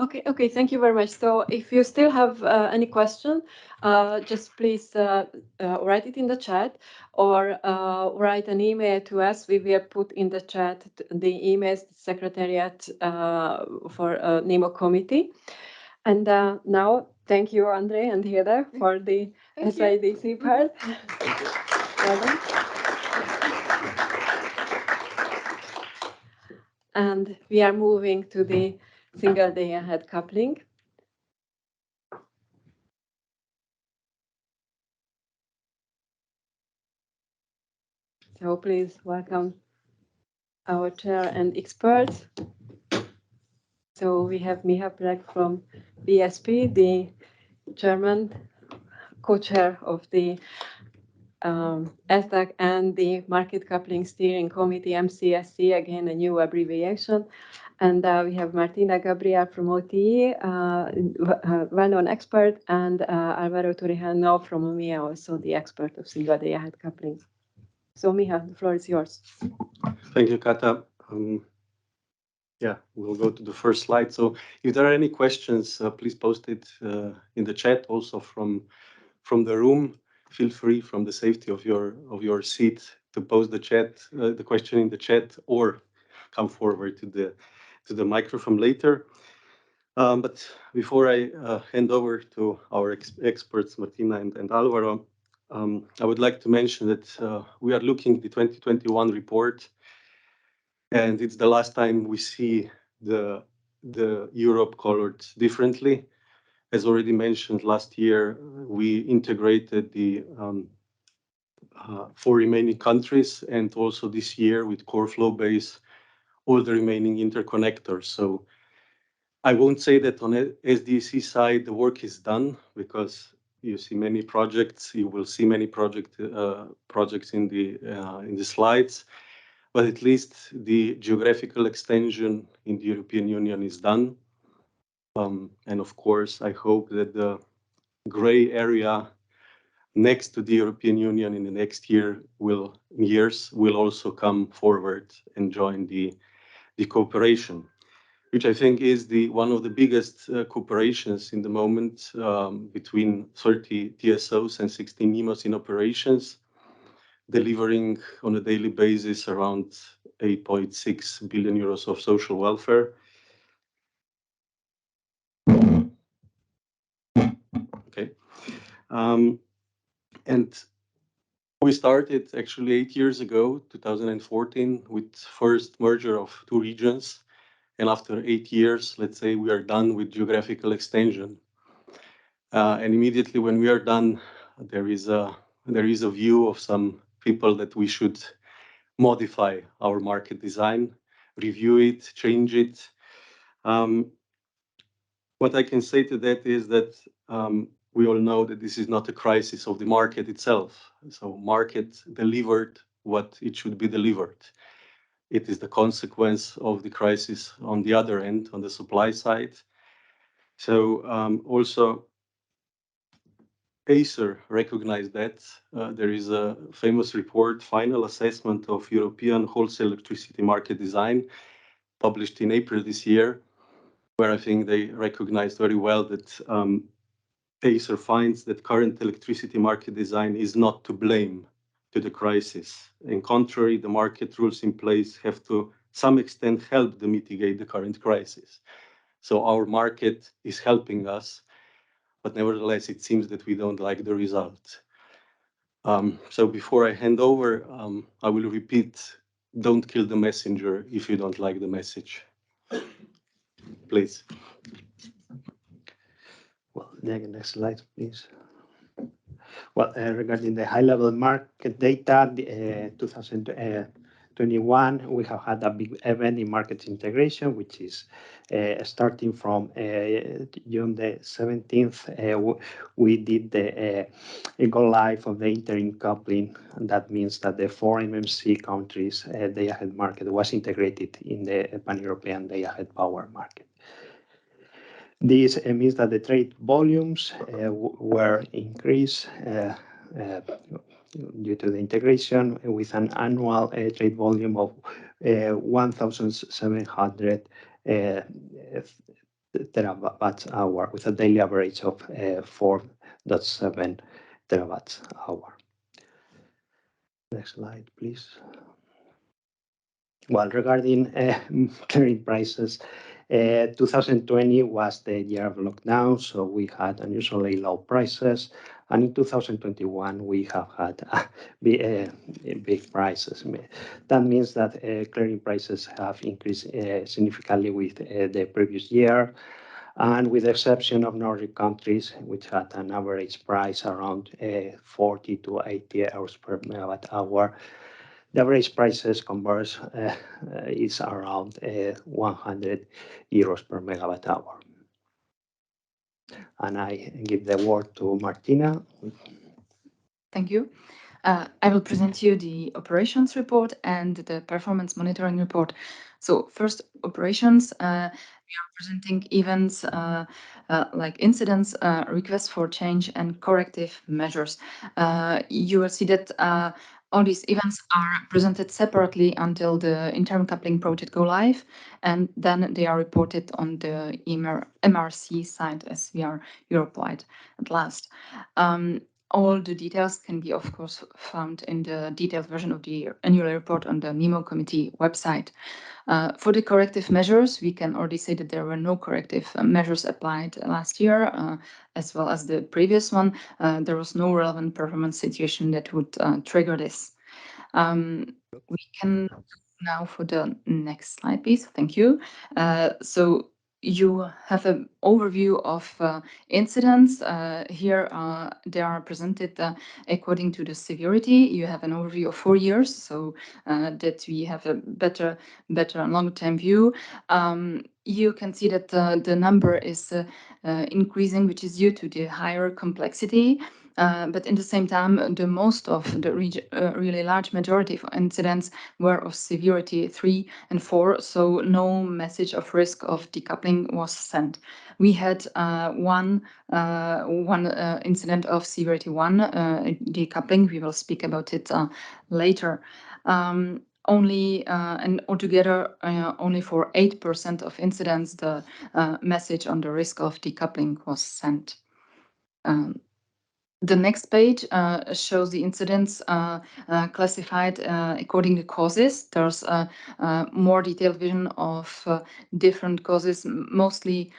Speaker 1: Okay, thank you very much. So if you still have any question, just please write it in the chat or write an email to us. We will put in the chat the emails, the secretariat for NEMO Committee. And now, thank you, Andre and Heather, for the SIDC part. Well done. And we are moving to the single day ahead coupling. So please welcome our chair and experts. So we have Miha Plek from BSP, the German co-chair of the SDAC and the Market Coupling Steering Committee, MCSC, again a new abbreviation. And we have Martina Gabriel from OTE, well-known expert, and Alvaro Torrijano from UMIA, also the expert of single day ahead coupling. So Miha, the floor is yours.
Speaker 10: Thank you, Kata. Yeah, we'll go to the first slide. So if there are any questions, please post it in the chat. Also from the room, feel free from the safety of your seat to post the question in the chat, or come forward to the microphone later. But before I hand over to our experts, Martina and Alvaro, I would like to mention that we are looking at the 2021 report, and it's the last time we see the Europe colored differently. As already mentioned, last year we integrated the 4 remaining countries, and also this year with core flow base, all the remaining interconnectors. So I won't say that on SDAC side the work is done, because you see many projects. You will see many projects in the slides, but at least the geographical extension in the European Union is done. And of course, I hope that the gray area next to the European Union in the next years will also come forward and join the cooperation, which I think is one of the biggest cooperations in the moment between 30 TSOs and 16 NEMOs in operations, delivering on a daily basis around 8.6 billion euros of social welfare. Okay. And we started actually 8 years ago, 2014, with first merger of 2 regions. And after 8 years, let's say we are done with geographical extension. And immediately when we are done, there is a view of some people that we should modify our market design, review it, change it. What I can say to that is that we all know that this is not a crisis of the market itself. So market delivered what it should be delivered. It is the consequence of the crisis on the other end, on the supply side. So also Acer recognized that. There is a famous report, Final Assessment of European Wholesale Electricity Market Design, published in April this year, where I think they recognized very well that Acer finds that current electricity market design is not to blame to the crisis. In contrary, the market rules in place have to some extent help to mitigate the current crisis. So our market is helping us, but nevertheless, it seems that we don't like the result. So before I hand over, I will repeat, don't kill the messenger if you don't like the message. Please.
Speaker 11: Well, next slide, please. Well, regarding the high-level market data, 2021, we have had a big event in market integration, which is starting from June the 17th. We did the go live of the interim coupling, and that means that the 4 MMC countries' day-ahead market was integrated in the pan-European day-ahead power market. This means that the trade volumes were increased due to the integration with an annual trade volume of 1,700 terawatt hour with a daily average of 4.7 terawatt hour. Next slide, please. Well, regarding clearing prices, 2020 was the year of lockdown, so we had unusually low prices. And in 2021, we have had big prices. That means that clearing prices have increased significantly with the previous year. And with the exception of Nordic countries, which had an average price around 40 to 80 euros per megawatt hour, the average prices converse is around 100 euros per megawatt hour. And I give the word to Martina.
Speaker 3: Thank you. I will present you the operations report and the performance monitoring report. So first, operations. We are presenting events like incidents, requests for change, and corrective measures. You will see that all these events are presented separately until the interim coupling project go live, and then they are reported on the MRC side as we are Europe-wide at last. All the details can be, of course, found in the detailed version of the annual report on the NEMO Committee website. For the corrective measures, we can already say that there were no corrective measures applied last year, as well as the previous one. There was no relevant performance situation that would trigger this. We can now for the next slide, please. Thank you. So you have an overview of incidents. Here they are presented according to the severity. You have an overview of 4 years, so that we have a better long-term view. You can see that the number is increasing, which is due to the higher complexity.
Speaker 6: But in the same time, the most of the really large majority of incidents were of severity 3 and 4, so no message of risk of decoupling was sent. We had one incident of severity 1 decoupling. We will speak about it later. Only and altogether, only for 8% of incidents, the message on the risk of decoupling was sent. The next page shows the incidents classified according to causes. There's a more detailed vision of different causes, mostly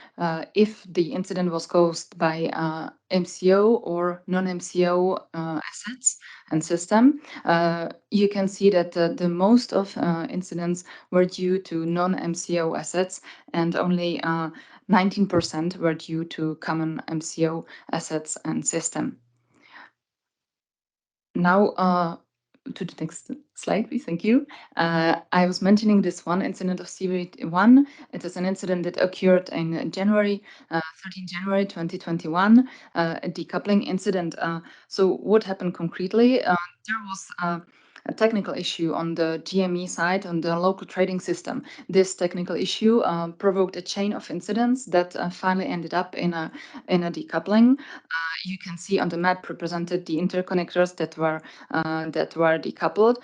Speaker 6: if the incident was caused by MCO or non-MCO assets and system. You can see that the most of incidents were due to non-MCO assets, and only 19% were due to common MCO assets and system. Now, to the next slide, please. Thank you. I was mentioning this one incident of severity 1. It is an incident that occurred in January, 13 January 2021, a decoupling incident. So what happened concretely? There was a technical issue on the GME side, on the local trading system. This technical issue provoked a chain of incidents that finally ended up in a decoupling. You can see on the map represented the interconnectors that were decoupled,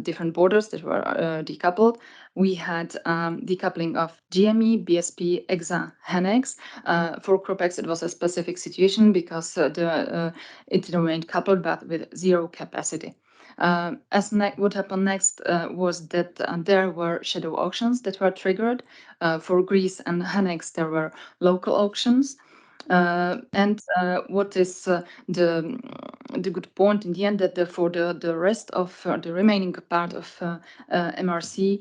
Speaker 6: different borders that were decoupled. We had decoupling of GME, BSP, EXA, HENEX. For CROPEX, it was a specific situation because it remained coupled but with zero capacity. What happened next was that there were shadow auctions that were triggered. For Greece and HENEX, there were local auctions. And what is the good point in the end, that for the rest of the remaining part of MRC,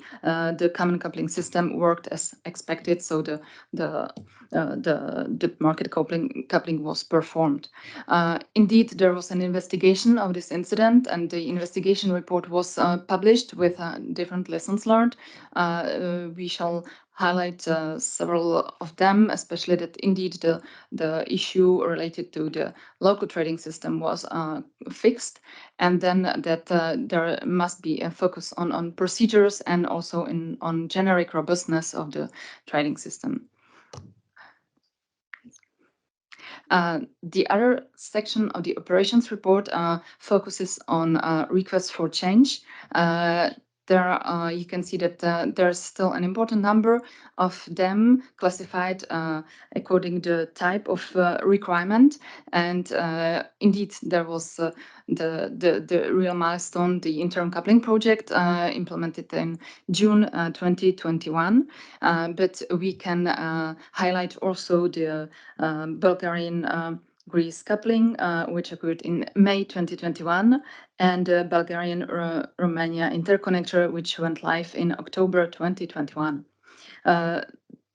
Speaker 6: the common coupling system worked as expected, so the market coupling was performed. Indeed, there was an investigation of this incident, and the investigation report was published with different lessons learned. We shall highlight several of them, especially that indeed the issue related to the local trading system was fixed, and then that there must be a focus on procedures and also on generic robustness of the trading system. The other section of the operations report focuses on requests for change. There you can see that there's still an important number of them classified according to the type of requirement. And indeed, there was the real milestone, the interim coupling project implemented in June 2021. But we can highlight also the Bulgarian Greece coupling, which occurred in May 2021, and Bulgarian-Romania interconnector, which went live in October 2021.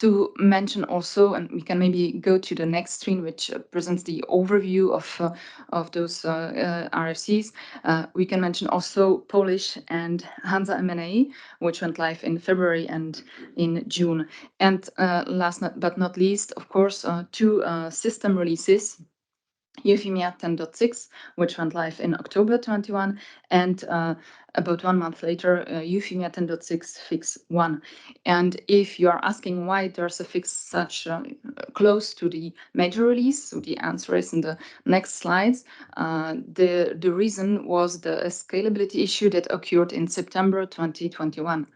Speaker 6: To mention also, and we can maybe go to the next screen, which presents the overview of those RFCs. We can mention also Polish and Hansa M&A, which went live in February and in June. And last but not least, of course, two system releases. Euphemia 10.6, which went live in October 21, and about 1 month later, Euphemia 10.6 Fix 1. And if you are asking why there's a fix such close to the major release, so the answer is in the next slides. The reason was the scalability issue that occurred in September 2021.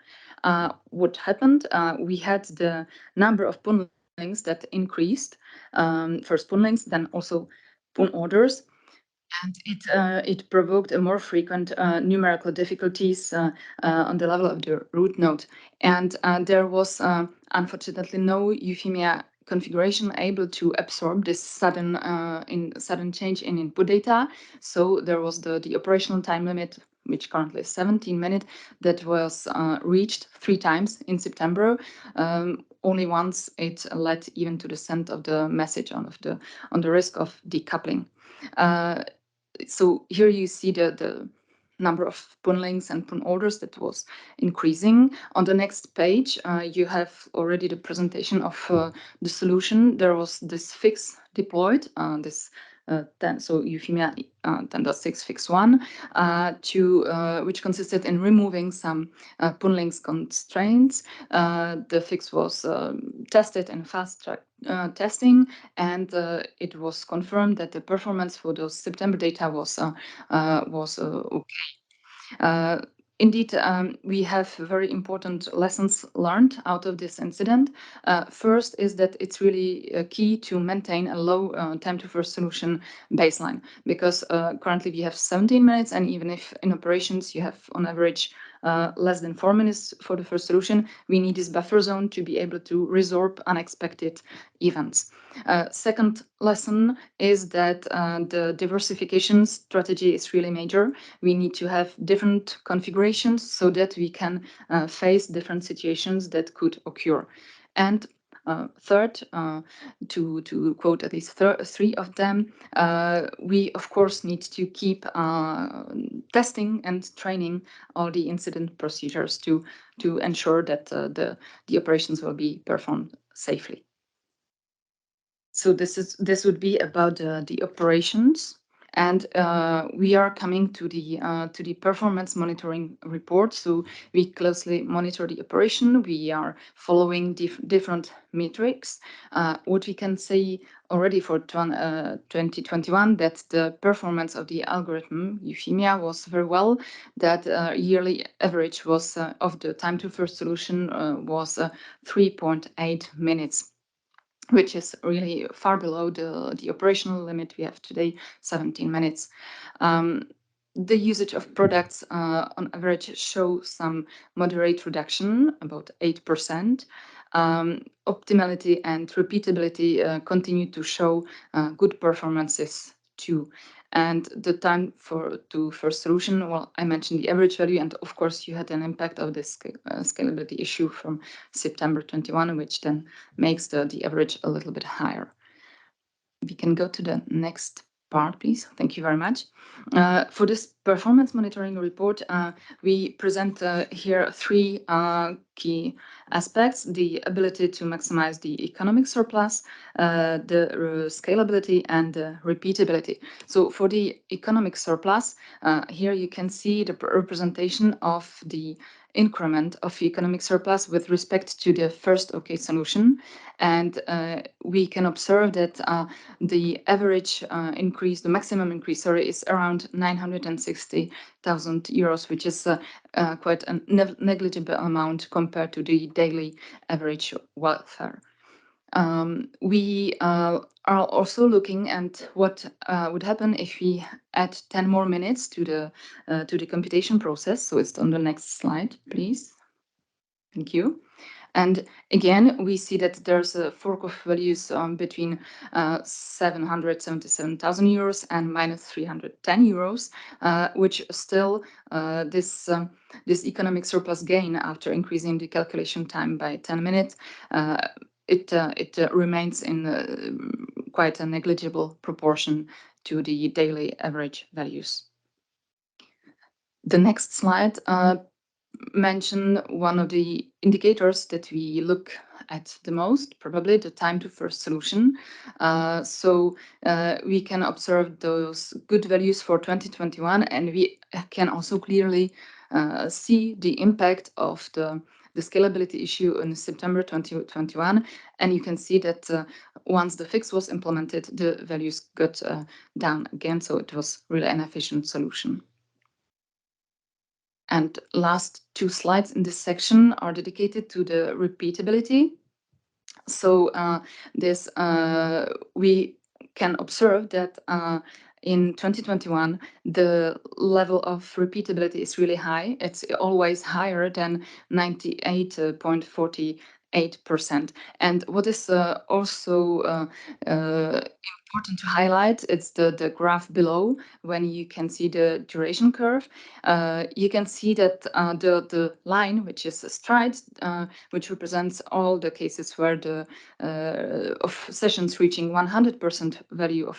Speaker 6: What happened? We had the number of bundlings that increased, first bundlings, then also PUN orders, and it provoked a more frequent numerical difficulties on the level of the root node. And there was unfortunately no Euphemia configuration able to absorb this sudden change in input data. So there was the operational time limit, which currently is 17 minutes, that was reached 3 times in September. Only once it led even to the send of the message on the risk of decoupling. So here you see the number of bundlings and PUN orders that was increasing. On the next page, you have already the presentation of the solution. There was this fix deployed, this so euphemia 10.6 fix 1, which consisted in removing some Punling's constraints. The fix was tested in fast track testing, and it was confirmed that the performance for those September data was okay. Indeed, we have very important lessons learned out of this incident. First is that it's really key to maintain a low time to first solution baseline, because currently we have 17 minutes, and even if in operations you have on average less than 4 minutes for the first solution, we need this buffer zone to be able to resorb unexpected events. Second lesson is that the diversification strategy is really major. We need to have different configurations so that we can face different situations that could occur. And third, to quote at least three of them, we of course need to keep testing and training all the incident procedures to ensure that the operations will be performed safely. So this would be about the operations. And we are coming to the performance monitoring report. So we closely monitor the operation. We are following different metrics. What we can say already for 2021, that the performance of the algorithm euphemia was very well. That yearly average was of the time to first solution was 3.8 minutes. Which is really far below the operational limit we have today, 17 minutes. The usage of products on average show some moderate reduction, about 8%. Optimality and repeatability continue to show good performances too. And the time to first solution, well, I mentioned the average value, and of course you had an impact of this scalability issue from September 21, which then makes the average a little bit higher. We can go to the next part, please. Thank you very much. For this performance monitoring report, we present here three key aspects: the ability to maximize the economic surplus, the scalability, and the repeatability. So for the economic surplus, here you can see the representation of the increment of economic surplus with respect to the first OK solution. And we can observe that the average increase, the maximum increase, sorry, is around 960,000 euros, which is quite a negligible amount compared to the daily average welfare. We are also looking at what would happen if we add 10 more minutes to the computation process. So it's on the next slide, please. Thank you. And again, we see that there's a fork of values between 777,000 euros and minus 310 euros, which still this economic surplus gain after increasing the calculation time by 10 minutes, it remains in quite a negligible proportion to the daily average values. The next slide mention one of the indicators that we look at the most, probably the time to first solution. So we can observe those good values for 2021, and we can also clearly see the impact of the scalability issue in September 2021. And you can see that once the fix was implemented, the values got down again. So it was really an efficient solution. And last two slides in this section are dedicated to the repeatability. So we can observe that in 2021, the level of repeatability is really high. It's always higher than 98.48%. And what is also important to highlight, it's the graph below. When you can see the duration curve, you can see that the line, which is a stride, which represents all the cases where of sessions reaching 100% value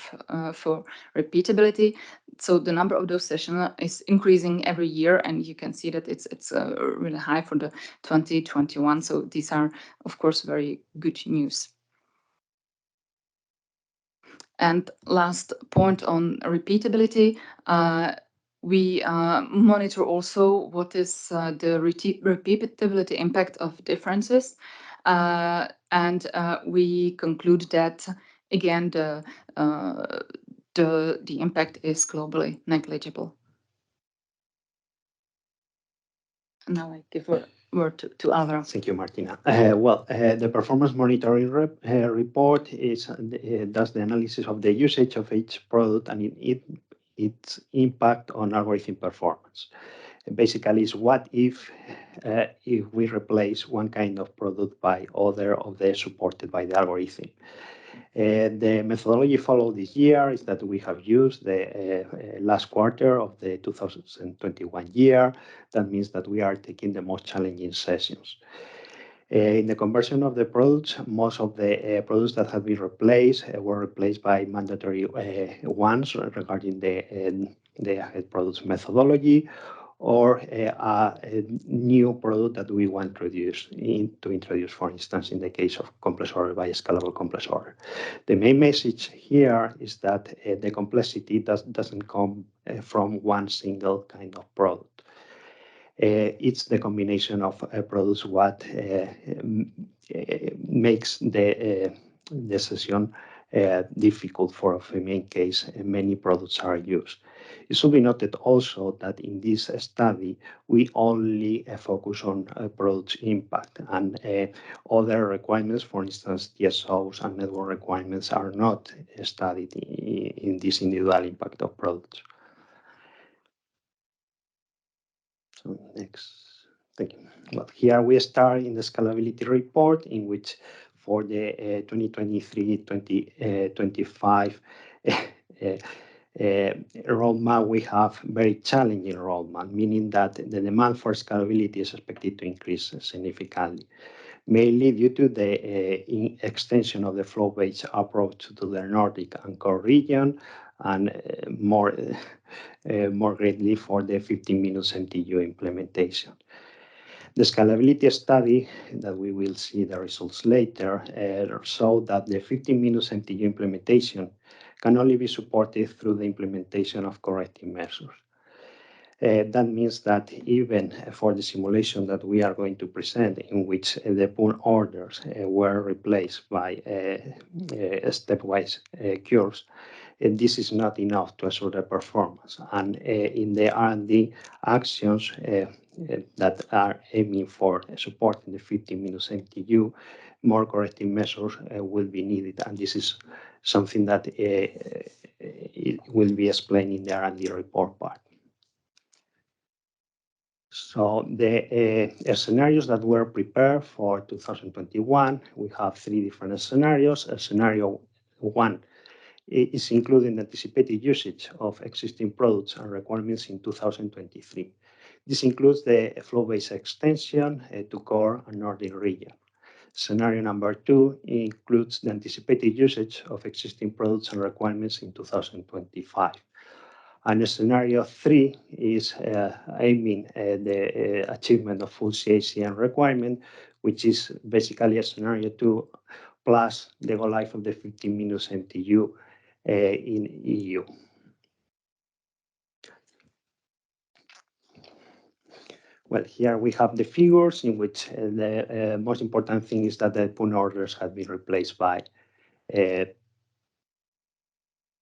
Speaker 6: for repeatability. So the number of those sessions is increasing every year, and you can see that it's really high for the 2021. So these are, of course, very good news. And last point on repeatability, we monitor also what is the repeatability impact of differences. And we conclude that, again, the impact is globally negligible. And now I give word to Alvaro.
Speaker 11: Thank you, Martina. The performance monitoring report does the analysis of the usage of each product and its impact on algorithm performance. Basically, is what if we replace one kind of product by other of the supported by the algorithm. The methodology followed this year is that we have used the last quarter of the 2021 year. That means that we are taking the most challenging sessions. In the conversion of the products, most of the products that have been replaced were replaced by mandatory ones regarding the products methodology, or a new product that we want to introduce, for instance, in the case of complex order by scalable complex order. The main message here is that the complexity doesn't come from one single kind of product. It's the combination of products what makes the session difficult for a main case. Many products are used. It should be noted also that in this study, we only focus on products impact, and other requirements, for instance, TSOs and network requirements, are not studied in this individual impact of products. So next, thank you. Well, here we start in the scalability report, in which for the 2023-2025 roadmap, we have very challenging roadmap, meaning that the demand for scalability is expected to increase significantly, mainly due to the extension of the flow-based approach to the Nordic and core region, and more greatly for the 15-minute MTU implementation. The scalability study that we will see the results later show that the 15-minute MTU implementation can only be supported through the implementation of corrective measures. That means that even for the simulation that we are going to present, in which the pull orders were replaced by stepwise curves, this is not enough to assure the performance. And in the R&D actions that are aiming for supporting the 15-minute MTU, more corrective measures will be needed. And this is something that it will be explained in the R&D report part. So the scenarios that were prepared for 2021, we have 3 different scenarios. Scenario 1 is including the anticipated usage of existing products and requirements in 2023. This includes the flow-based extension to core and Nordic region. Scenario number 2 includes the anticipated usage of existing products and requirements in 2025. And scenario 3 is aiming at the achievement of full CACM requirement, which is basically a scenario 2 plus the go live of the 15-minute MTU in EU. Well, here we have the figures in which the most important thing is that the pull orders have been replaced by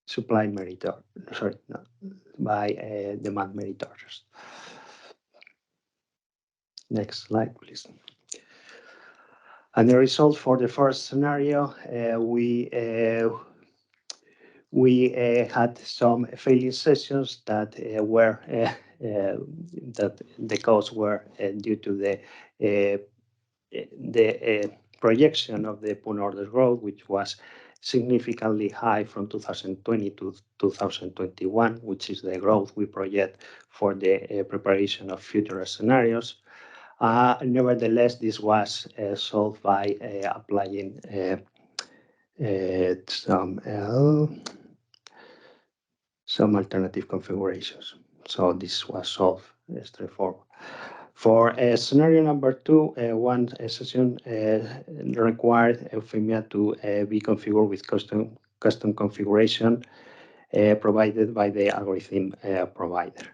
Speaker 11: supply merit orders, by demand merit orders. Next slide, please. And the result for the first scenario, we had some failing sessions that were that the cause were due to the projection of the pull order growth, which was significantly high from 2020 to 2021, which is the growth we project for the preparation of future scenarios. Nevertheless, this was solved by applying some alternative configurations. So this was solved straightforward. For scenario number 2, one session required Eufemia to be configured with custom configuration provided by the algorithm provider.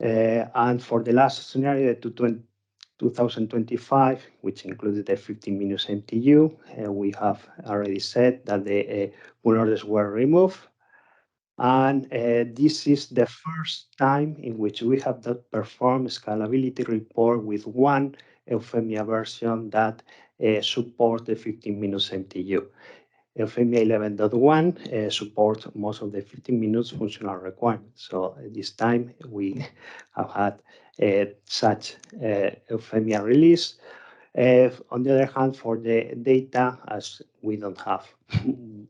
Speaker 11: And for the last scenario, 2025, which included the 15 minutes MTU, we have already said that the pull orders were removed. And this is the first time in which we have performed scalability report with one Eufemia version that supports the 15 minutes MTU. Eufemia 11.1 supports most of the 15 minutes functional requirements. So this time we have had such Eufemia release. On the other hand, for the data, as we don't have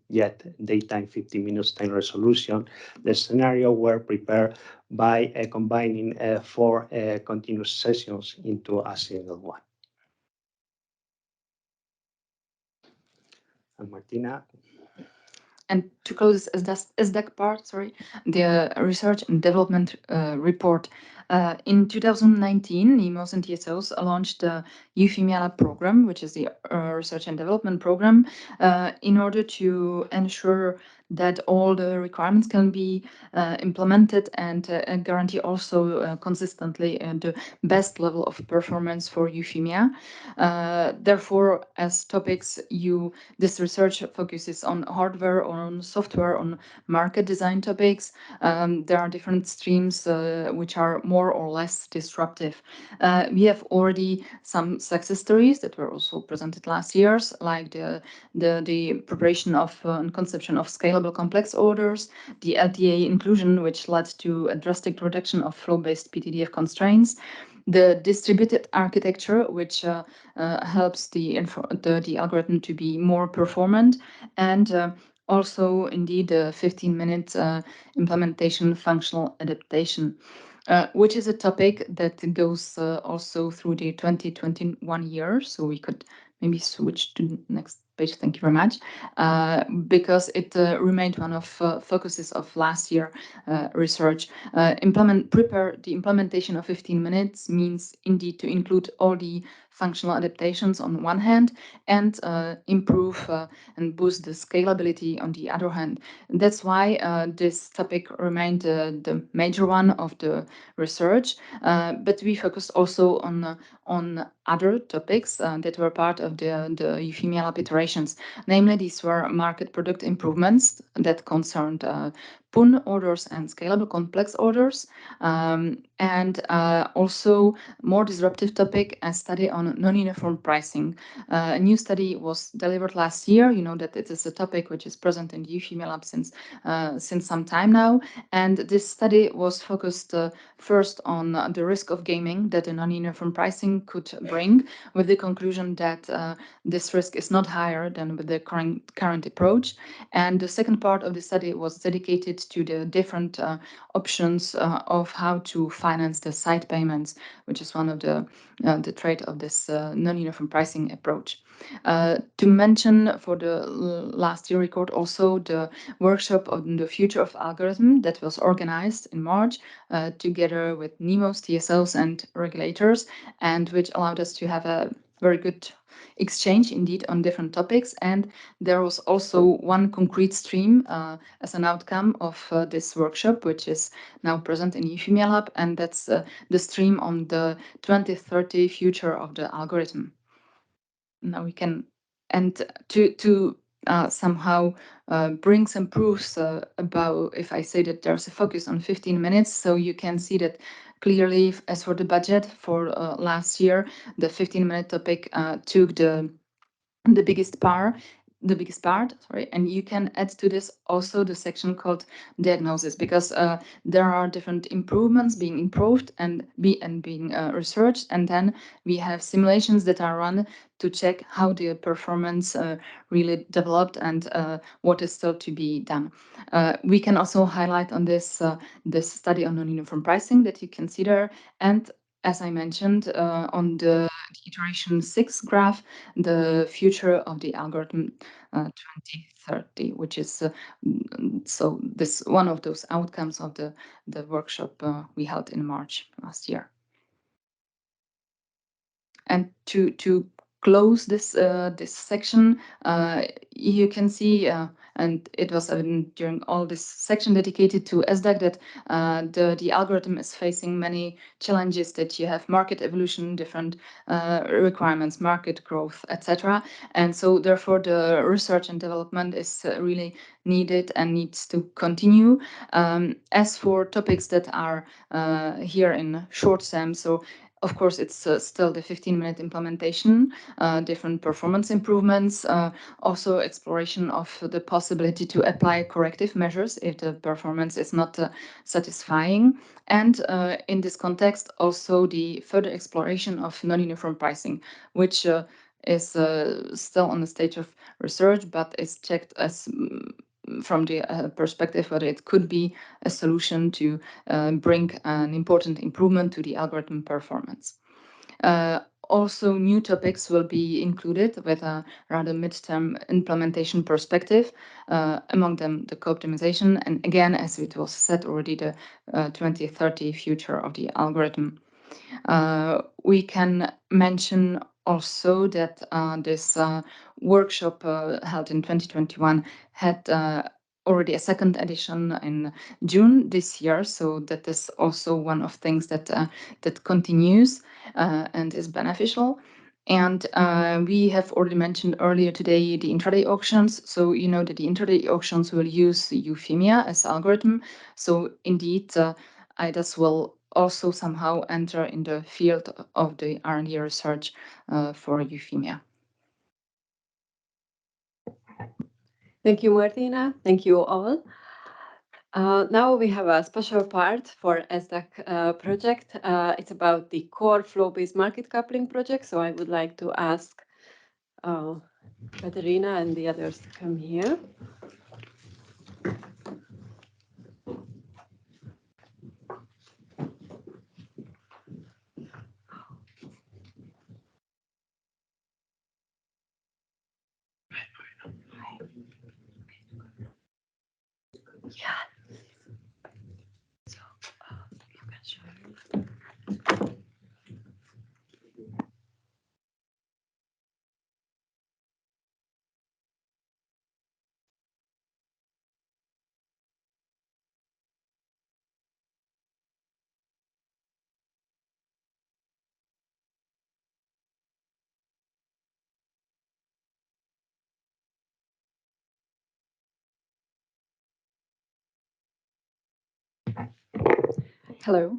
Speaker 11: yet data in 15 minutes time resolution, the scenario were prepared by combining 4 continuous sessions into a single one. And Martina.
Speaker 3: And to close this SDAC part, the research and development report. In 2019, NEMOs and TSOs launched the Eufemia Lab program, which is the research and development program, in order to ensure that all the requirements can be implemented and guarantee also consistently the best level of performance for Eufemia. Therefore, as topics, this research focuses on hardware, on software, on market design topics. There are different streams which are more or less disruptive. We have already some success stories that were also presented last year, like the preparation of and conception of scalable complex orders, the LTA inclusion, which led to a drastic reduction of flow-based PTDF constraints, the distributed architecture, which helps the algorithm to be more performant, and also indeed the 15-minute implementation functional adaptation, which is a topic that goes also through the 2021 year. So we could maybe switch to the next page. Thank you very much. Because it remained one of focuses of last year research. Prepare the implementation of 15 minutes means indeed to include all the functional adaptations on one hand and improve and boost the scalability on the other hand. And that's why this topic remained the major one of the research, but we focused also on other topics that were part of the Eufemia Lab iterations. Namely, these were market product improvements that concerned PUN orders and scalable complex orders, and also more disruptive topic, a study on non-uniform pricing. A new study was delivered last year. You know that it is a topic which is present in the Eufemia Lab since some time now, and this study was focused first on the risk of gaming that a non-uniform pricing could bring, with the conclusion that this risk is not higher than with the current approach. And the second part of the study was dedicated to the different options of how to finance the side payments, which is one of the trait of this non-uniform pricing approach. To mention for the last year record also the workshop on the future of algorithm that was organized in March together with NEMOs, TSOs and regulators, and which allowed us to have a very good exchange indeed on different topics. And there was also one concrete stream as an outcome of this workshop, which is now present in Eufemia Lab, and that's the stream on the 2030 future of the algorithm. Now we can, and to somehow bring some proofs about, if I say that there's a focus on 15 minutes, so you can see that clearly as for the budget for last year, the 15-minute topic took the biggest part, and you can add to this also the section called diagnosis, because there are different improvements being improved and being researched, and then we have simulations that are run to check how the performance really developed and what is still to be done. We can also highlight on this this study on non-uniform pricing that you can see there, and as I mentioned on the iteration 6 graph, the future of the algorithm 2030, which is so this one of those outcomes of the workshop we held in March last year. And to close this this section, you can see, and it was during all this section dedicated to SDAC, that the algorithm is facing many challenges, that you have market evolution, different requirements, market growth, etc. And so therefore the research and development is really needed and needs to continue. As for topics that are here in short SEM, so of course, it's still the 15-minute implementation, different performance improvements, also exploration of the possibility to apply corrective measures if the performance is not satisfying. And in this context, also the further exploration of non-uniform pricing, which is still on the stage of research, but is checked as from the perspective whether it could be a solution to bring an important improvement to the algorithm performance. Also, new topics will be included with a rather midterm implementation perspective, among them the co-optimization, and again, as it was said already, the 2030 future of the algorithm. We can mention also that this workshop held in 2021 had already a second edition in June this year, so that is also one of things that that continues and is beneficial. And we have already mentioned earlier today the intraday auctions. So you know that the intraday auctions will use Euphemia as algorithm. So indeed, IDAS will also somehow enter in the field of the R&D research for Euphemia.
Speaker 1: Thank you, Martina. Thank you all. Now we have a special part for SDAC project. It's about the core flow-based market coupling project. So I would like to ask Catharina and the others to come here. Yeah. So you can show you.
Speaker 12: Hello.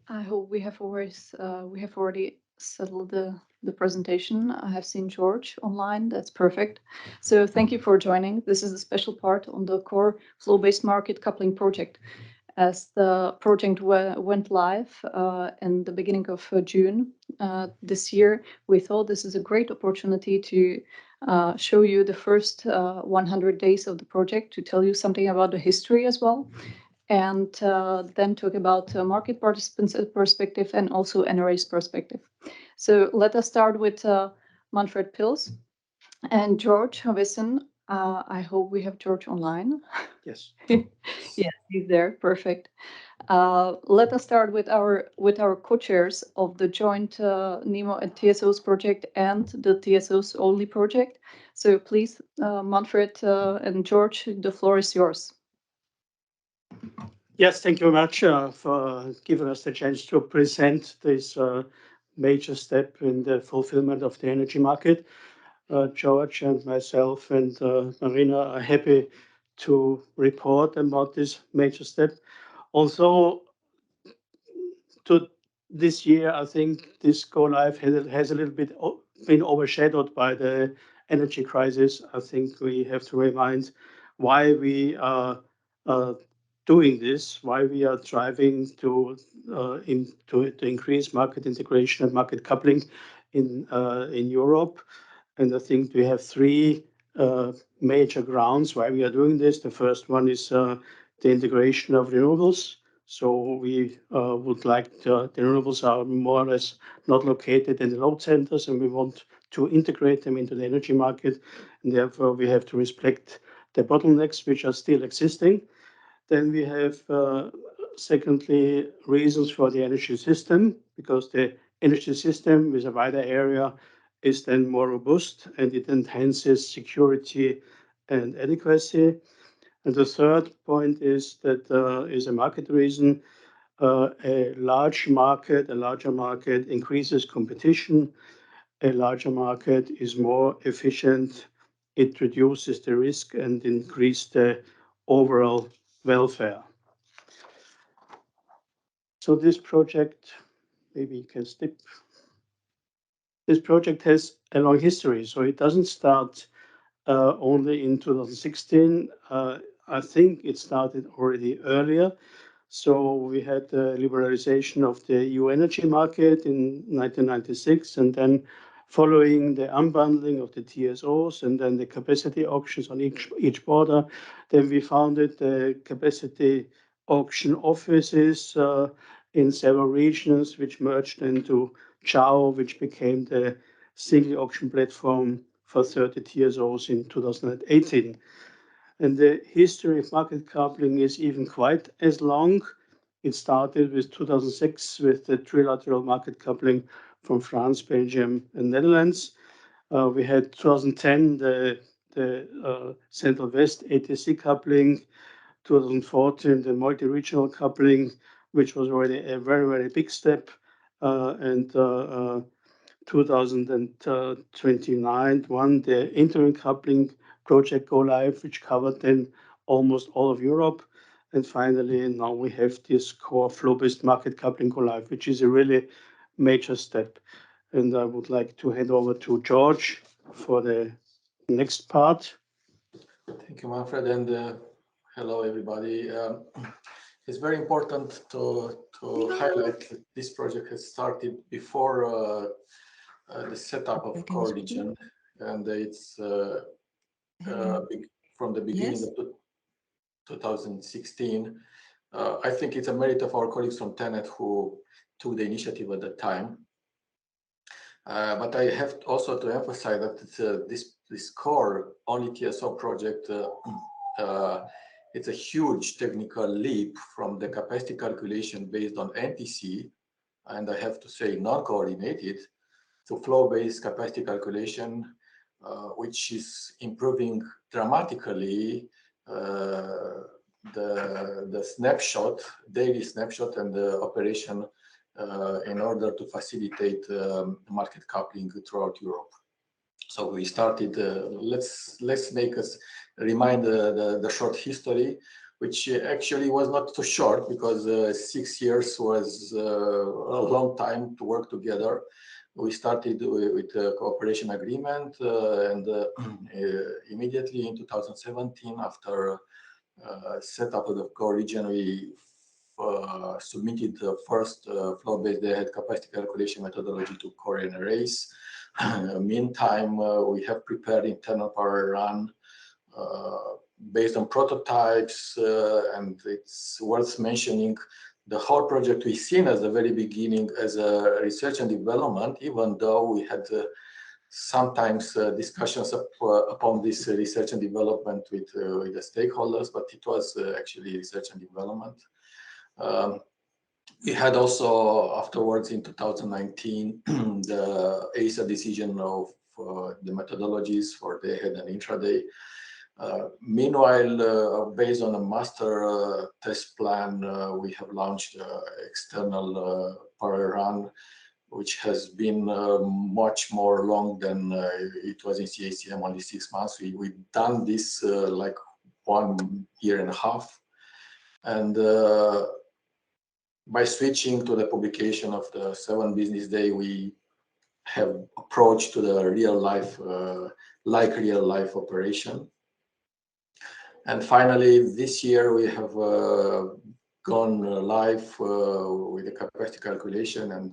Speaker 12: I hope we have already settled the presentation. I have seen George online. That's perfect. So thank you for joining. This is a special part on the core flow-based market coupling project. As the project went live in the beginning of June this year, we thought this is a great opportunity to show you the first 100 days of the project, to tell you something about the history as well, and then talk about market participants' perspective and also NRA's perspective. So let us start with Manfred Pils and George Wissen. I hope we have George online.
Speaker 11: Yes.
Speaker 12: Yes, he's there. Perfect. Let us start with our co-chairs of the joint NEMO and TSOs project and the TSOs only project. So please, Manfred and George, the floor is yours.
Speaker 11: Yes, thank you very much for giving us the chance to present this major step in the fulfillment of the energy market. George and myself and Marina are happy to report about this major step. Also, to this year, I think this go live has a little bit been overshadowed by the energy crisis. I think we have to remind why we are doing this, why we are driving to increase market integration and market coupling in Europe. And I think we have three major grounds why we are doing this. The first one is the integration of renewables. So we would like the renewables are more or less not located in the load centers, and we want to integrate them into the energy market. And therefore, we have to respect the bottlenecks which are still existing. Then we have, secondly, reasons for the energy system, because the energy system with a wider area is then more robust and it enhances security and adequacy. And the third point is that is a market reason. A larger market increases competition. A larger market is more efficient. It reduces the risk and increases the overall welfare. So this project, maybe you can skip. This project has a long history, so it doesn't start only in 2016. I think it started already earlier. So we had the liberalization of the EU energy market in 1996, and then following the unbundling of the TSOs and then the capacity auctions on each border, then we founded the capacity auction offices in several regions, which merged into CHAO, which became the single auction platform for 30 TSOs in 2018. And the history of market coupling is even quite as long. It started with 2006 with the trilateral market coupling from France, Belgium, and Netherlands. We had 2010 the Central West ATC coupling, 2014 the multi-regional coupling, which was already a very, very big step, and 2029 the interim coupling project go live, which covered then almost all of Europe. And finally, now we have this core flow-based market coupling go live, which is a really major step. And I would like to hand over to George for the next part.
Speaker 13: Thank you, Manfred, and hello, everybody. It's very important to highlight that this project has started before the setup of core region, and it's from the beginning of 2016. I think it's a merit of our colleagues from TENET who took the initiative at that time. But I have also to emphasize that this core only TSO project, it's a huge technical leap from the capacity calculation based on NTC, and I have to say non-coordinated, to flow-based capacity calculation, which is improving dramatically the snapshot, daily snapshot, and the operation in order to facilitate market coupling throughout Europe. So we started. Let's make us remind the short history, which actually was not too short because 6 years was a long time to work together. We started with a cooperation agreement, and immediately in 2017, after setup of the core region, we submitted the first flow-based day-ahead capacity calculation methodology to core NRAs. Meantime, we have prepared internal power run based on prototypes, and it's worth mentioning the whole project we've seen at the very beginning as a research and development, even though we had sometimes discussions upon this research and development with the stakeholders, but it was actually research and development. We had also afterwards in 2019 the ASA decision of the methodologies for day-ahead and intraday. Meanwhile, based on a master test plan, we have launched external power run, which has been much more long than it was in CACM, only 6 months. We've done this like 1.5 years. And by switching to the publication of the 7 business day, we have approached to the real life, like real life operation. And finally, this year we have gone live with the capacity calculation, and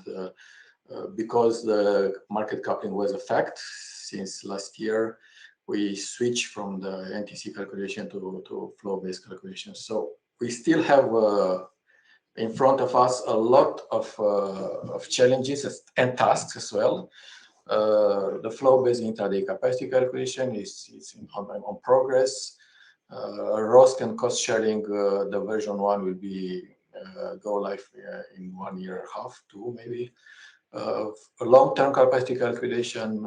Speaker 13: because the market coupling was a fact since last year, we switched from the NTC calculation to flow-based calculation. So we still have in front of us a lot of challenges and tasks as well. The flow-based intraday capacity calculation is on progress. ROSC and cost sharing, the version 1 will be go live in 1.5 years, 2 maybe. long-term capacity calculation,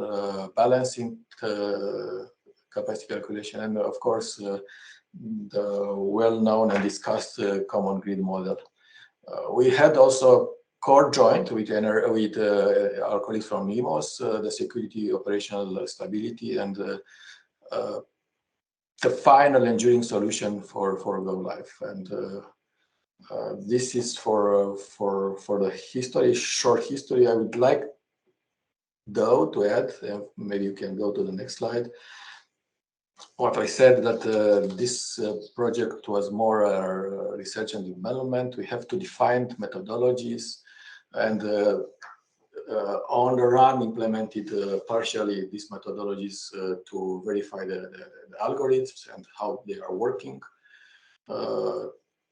Speaker 13: balancing capacity calculation, and of course, the well-known and discussed common grid model. We had also core joint with our colleagues from NEMOS, the security, operational stability, and the final enduring solution for go live. And this is for the history, short history. I would like, though, to add, maybe you can go to the next slide. What I said that this project was more research and development. We have to define methodologies, and on the run implemented partially these methodologies to verify the algorithms and how they are working.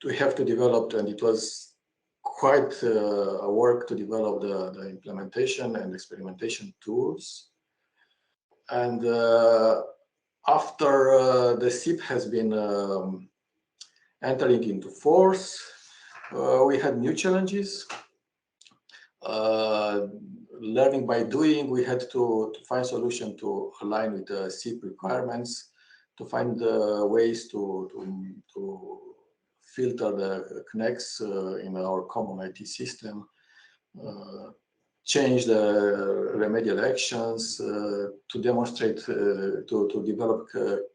Speaker 13: We have to develop, and it was quite a work to develop the implementation and experimentation tools. And after the SIP has been entering into force, we had new challenges. Learning by doing, we had to find solution to align with the SIP requirements, to find ways to filter the connects in our common IT system, change the remedial actions, to demonstrate, to develop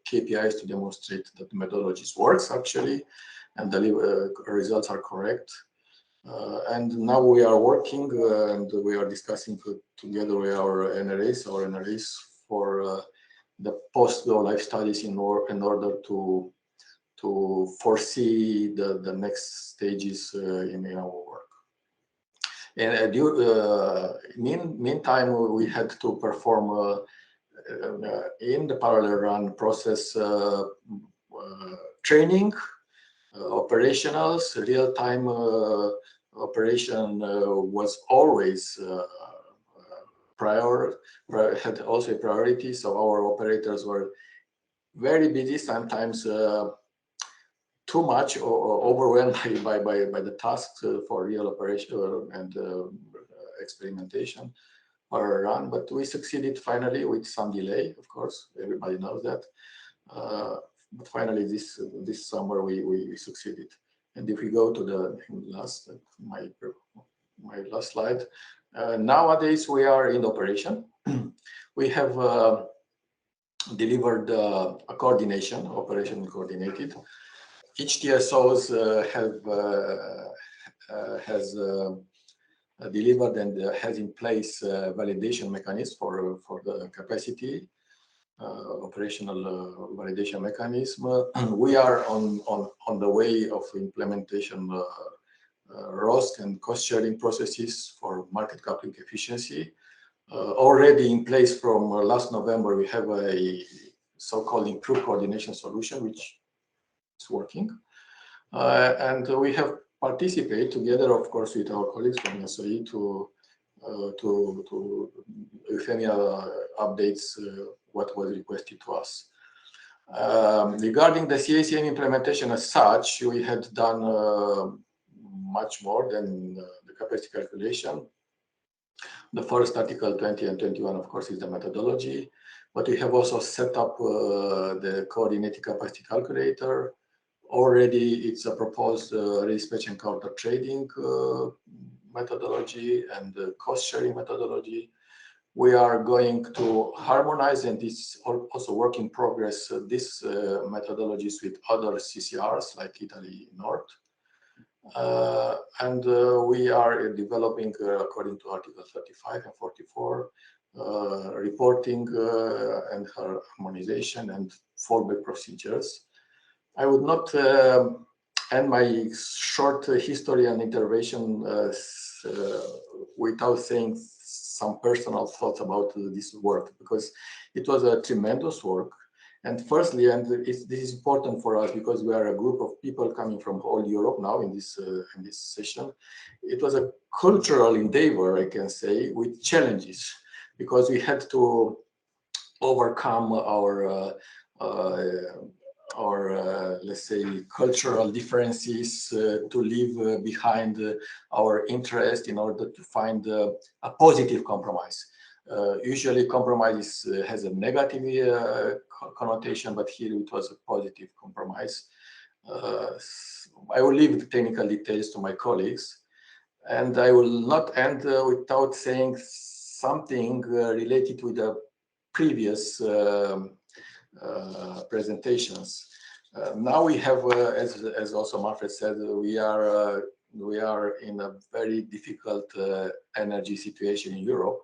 Speaker 13: KPIs to demonstrate that the methodologies works actually, and the results are correct. And now we are working and we are discussing together with our NRAs for the post-go live studies in order to foresee the next stages in our work. And meantime, we had to perform in the parallel run process training, operationals, real-time operation was always had also a priority. So our operators were very busy, sometimes too much or overwhelmed by the tasks for real operation and experimentation or run. But we succeeded finally with some delay, of course, everybody knows that. But finally, this summer we succeeded. And if we go to the last, my last slide, nowadays we are in operation. We have delivered a coordination, operation coordinated. Each TSOs has delivered and has in place validation mechanism for the capacity. Operational validation mechanism. We are on the way of implementation ROSC and cost sharing processes for market coupling efficiency. Already in place from last November, we have a so-called improved coordination solution, which is working. And we have participated together, of course, with our colleagues from ENTSO-E to if any other updates what was requested to us. Regarding the CACM implementation as such, we had done much more than the capacity calculation. The first Article 20 and 21, of course, is the methodology, but we have also set up the coordinated capacity calculator. Already, it's a proposed redispatch and counter trading methodology and cost sharing methodology. We are going to harmonize, and this also work in progress, these methodologies with other CCRs like Italy North. And we are developing, according to Article 35 and 44, reporting and harmonization and fallback procedures. I would not end my short history and intervention without saying some personal thoughts about this work, because it was a tremendous work. And firstly, and this is important for us because we are a group of people coming from all Europe now in this session. It was a cultural endeavor, I can say, with challenges, because we had to overcome our let's say cultural differences to leave behind our interest in order to find a positive compromise. Usually compromise has a negative connotation, but here it was a positive compromise. I will leave the technical details to my colleagues, and I will not end without saying something related with the previous presentations. Now we have, as also Manfred said, we are in a very difficult energy situation in Europe,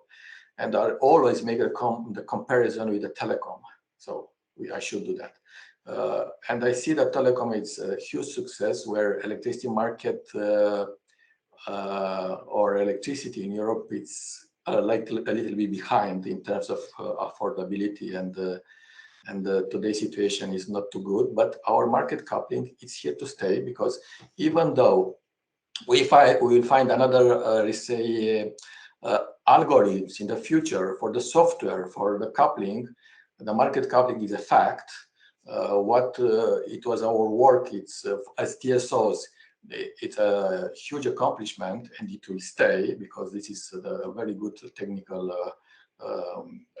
Speaker 13: and I always make the comparison with the telecom. So I should do that. And I see that telecom is a huge success, where electricity market or electricity in Europe, it's like a little bit behind in terms of affordability, and today's situation is not too good. But our market coupling is here to stay, because even though we will find another, let's say, algorithms in the future for the software, for the coupling, the market coupling is a fact. What it was our work, it's as TSOs, it's a huge accomplishment, and it will stay, because this is a very good technical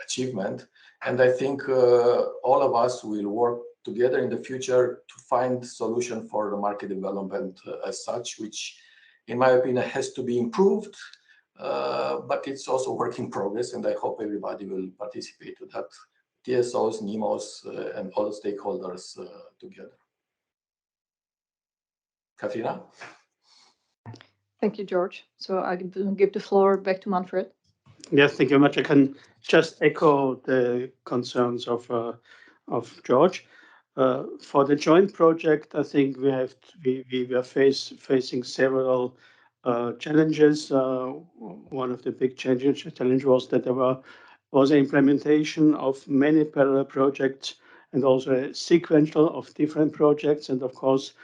Speaker 13: achievement. And I think all of us will work together in the future to find solution for the market development as such, which in my opinion has to be improved, but it's also work in progress, and I hope everybody will participate to that, TSOs, NEMOs, and all stakeholders together. Catharina?
Speaker 12: Thank you, George. So I give the floor back to Manfred.
Speaker 11: Yes, thank you very much. I can just echo the concerns of George. For the joint project, I think we were facing several challenges. One of the big challenge was that there was an implementation of many parallel projects, and also a sequential of different projects. And of course,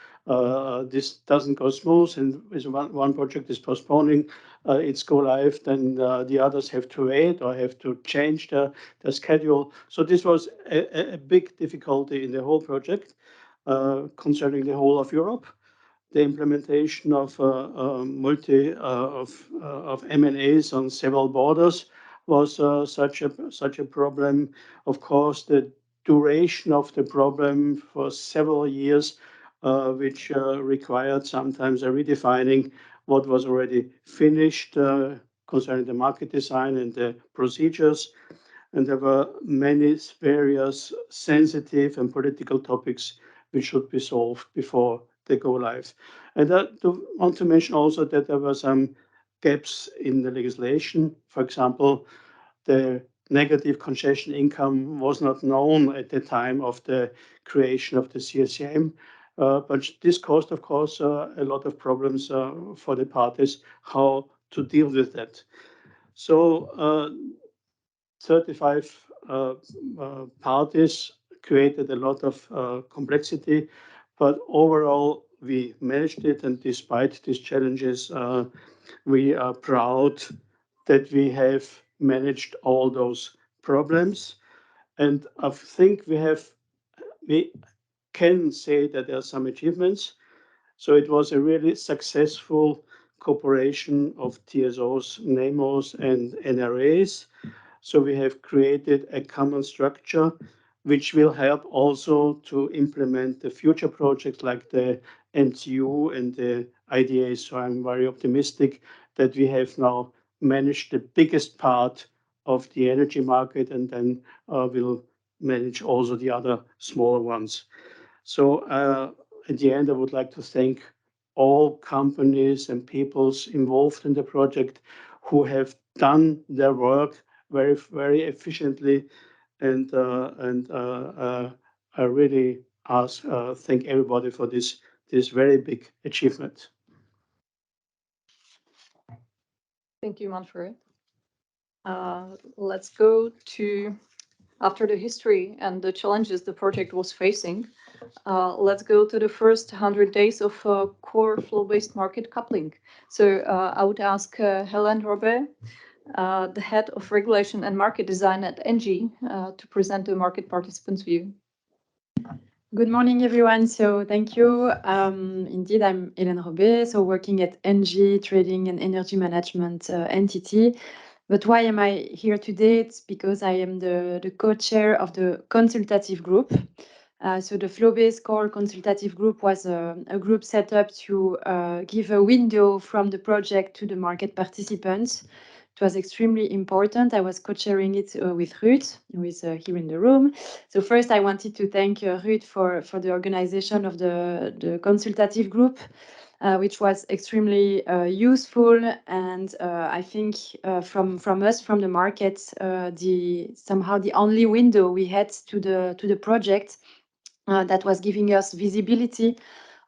Speaker 11: this doesn't go smooth, and if one project is postponing its go live, then the others have to wait or have to change their schedule. So this was a big difficulty in the whole project concerning the whole of Europe. The implementation of M&As on several borders was such a problem. Of course, the duration of the problem for several years, which required sometimes a redefining what was already finished concerning the market design and the procedures. And there were many various sensitive and political topics which should be solved before they go live. And I want to mention also that there were some gaps in the legislation. For example, the negative concession income was not known at the time of the creation of the CACM. But this caused, of course, a lot of problems for the parties, how to deal with that. So 35 parties created a lot of complexity, but overall we managed it. And despite these challenges, we are proud that we have managed all those problems. And I think we can say that there are some achievements. So it was a really successful cooperation of TSOs, NEMOs, and NRAs. So we have created a common structure which will help also to implement the future projects like the ENTSO-E and the IDA. So I'm very optimistic that we have now managed the biggest part of the energy market, and then we'll manage also the other smaller ones. So at the end, I would like to thank all companies and peoples involved in the project who have done their work very, very efficiently. And I really thank everybody for this very big achievement.
Speaker 12: Thank you, Manfred. Let's go to, after the history and the challenges the project was facing, let's go to the first 100 days of core flow-based market coupling. So I would ask Hélène Robert, the head of regulation and market design at ENGIE, to present the market participants' view.
Speaker 14: Good morning, everyone. So thank you. Indeed, I'm Hélène Robet, so working at NG Trading and Energy Management entity. But why am I here today? It's because I am the co-chair of the consultative group. So the flow-based core consultative group was a group set up to give a window from the project to the market participants. It was extremely important. I was co-chairing it with Ruud, who is here in the room. So first, I wanted to thank Ruud for the organization of the consultative group, which was extremely useful. And I think from us, from the market, somehow the only window we had to the project that was giving us visibility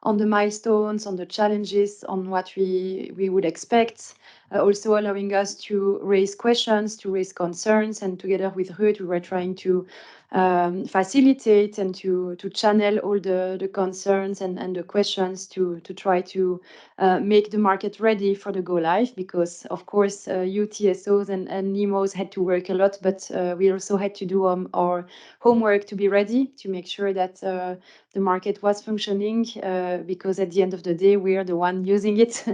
Speaker 14: on the milestones, on the challenges, on what we would expect, also allowing us to raise questions, to raise concerns, and together with Ruud, we were trying to facilitate and to channel all the concerns and the questions to try to make the market ready for the go live, because of course UTSOs and NEMOs had to work a lot, but we also had to do our homework to be ready, to make sure that the market was functioning, because at the end of the day, we are the one using it.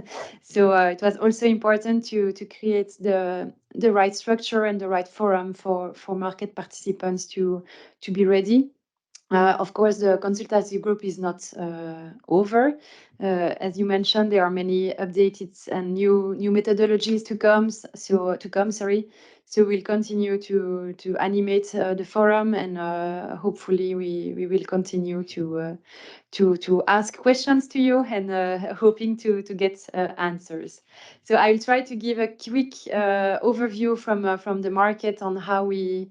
Speaker 14: So it was also important to create the right structure and the right forum for market participants to be ready. Of course, the consultative group is not over. As you mentioned, there are many updated and new methodologies to come. So we'll continue to animate the forum, and hopefully we will continue to ask questions to you, and hoping to get answers. So I'll try to give a quick overview from the market on how we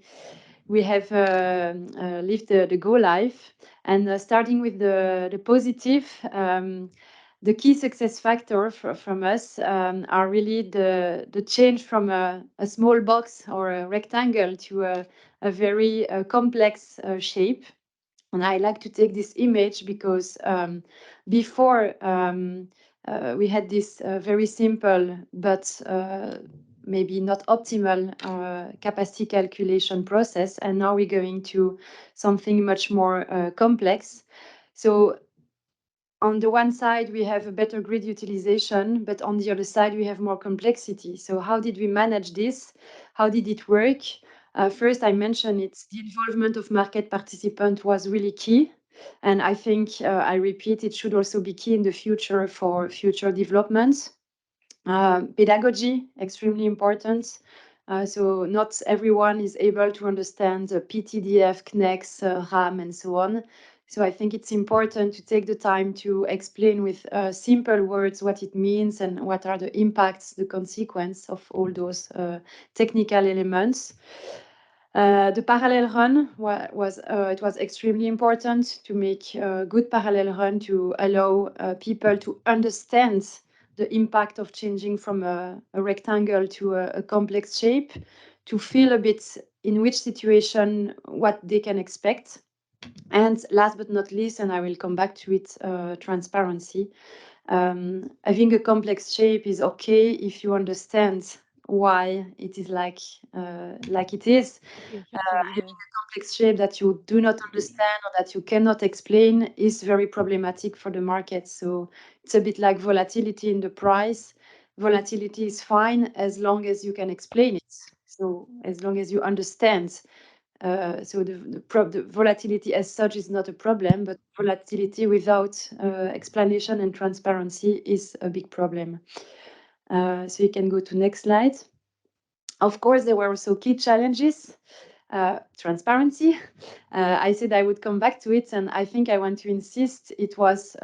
Speaker 14: have lived the go live, and starting with the positive. The key success factor from us are really the change from a small box or a rectangle to a very complex shape. And I like to take this image because before we had this very simple but maybe not optimal capacity calculation process, and now we're going to something much more complex. So on the one side, we have a better grid utilization, but on the other side, we have more complexity. So how did we manage this? How did it work? First, I mentioned it's the involvement of market participants was really key. And I think, I repeat, it should also be key in the future for future developments. Pedagogy, extremely important. So not everyone is able to understand PTDF, CNEX, RAM, and so on. So I think it's important to take the time to explain with simple words what it means and what are the impacts, the consequence of all those technical elements. The parallel run it was extremely important to make a good parallel run to allow people to understand the impact of changing from a rectangle to a complex shape, to feel a bit in which situation what they can expect. And last but not least, and I will come back to it, transparency. I think a complex shape is okay if you understand why it is like it is. Having a complex shape that you do not understand or that you cannot explain is very problematic for the market. So it's a bit like volatility in the price. Volatility is fine as long as you can explain it. So as long as you understand. So the volatility as such is not a problem, but volatility without explanation and transparency is a big problem. So you can go to next slide. Of course, there were also key challenges. Transparency. I said I would come back to it, and I think I want to insist it was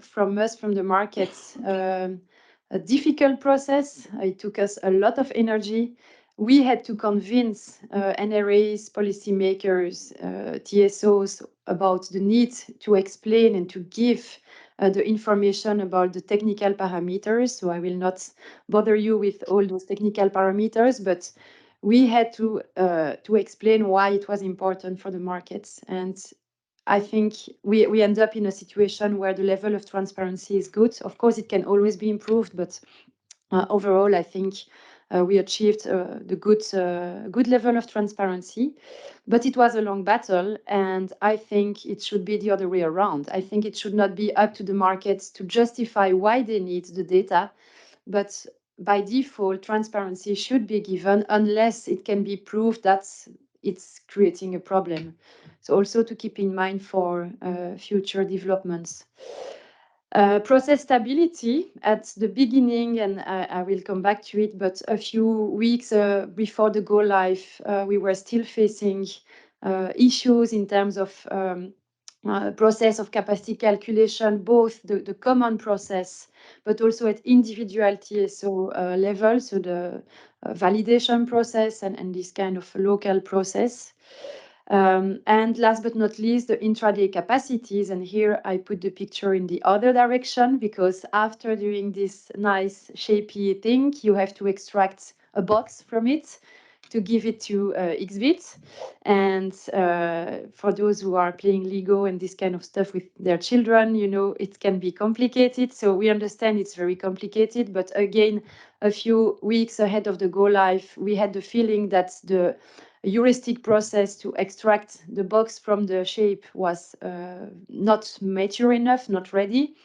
Speaker 14: from us, from the markets, a difficult process. It took us a lot of energy. We had to convince NRAs, policymakers, TSOs about the need to explain and to give the information about the technical parameters. So I will not bother you with all those technical parameters, but we had to explain why it was important for the markets. And I think we end up in a situation where the level of transparency is good. Of course, it can always be improved, but overall, I think we achieved the good level of transparency. But it was a long battle, and I think it should be the other way around. I think it should not be up to the markets to justify why they need the data, but by default, transparency should be given unless it can be proved that it's creating a problem. So also to keep in mind for future developments. Process stability at the beginning, and I will come back to it, but a few weeks before the go live, we were still facing issues in terms of process of capacity calculation, both the common process, but also at individual TSO level, so the validation process and this kind of local process. And last but not least, the intraday capacities. And here I put the picture in the other direction, because after doing this nice shapy thing, you have to extract a box from it to give it to XBit. And for those who are playing Lego and this kind of stuff with their children, you know, it can be complicated. So we understand it's very complicated. But again, a few weeks ahead of the go live, we had the feeling that the heuristic process to extract the box from the shape was not mature enough, not ready,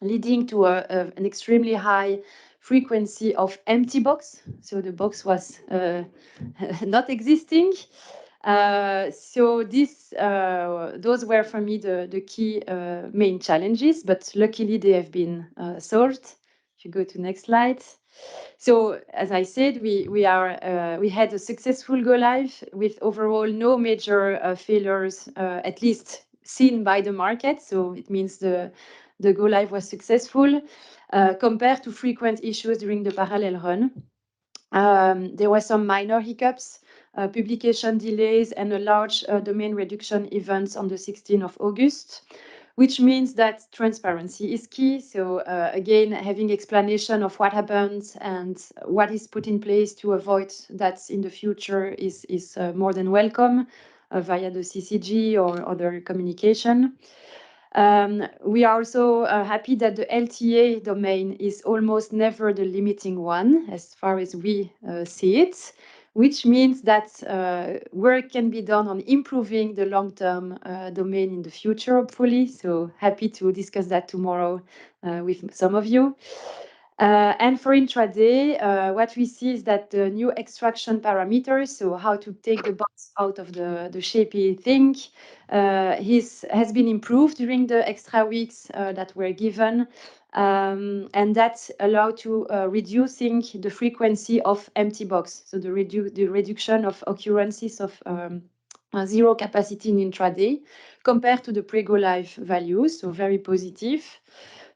Speaker 14: leading to an extremely high frequency of empty box. So the box was not existing. So those were for me the key main challenges, but luckily they have been solved. If you go to next slide. So as I said, we had a successful go live with overall no major failures, at least seen by the market. So it means the go live was successful compared to frequent issues during the parallel run. There were some minor hiccups, publication delays, and a large domain reduction events on the 16th of August. Which means that transparency is key. So again, having explanation of what happened and what is put in place to avoid that in the future is more than welcome via the CCG or other communication. We are also happy that the LTA domain is almost never the limiting one, as far as we see it, which means that work can be done on improving the long-term domain in the future, hopefully. So happy to discuss that tomorrow with some of you. And for intraday, what we see is that the new extraction parameters, so how to take the box out of the shapy thing, has been improved during the extra weeks that were given. And that allowed to reducing the frequency of empty box, so the reduction of occurrences of zero capacity in intraday compared to the pre-go live values, so very positive.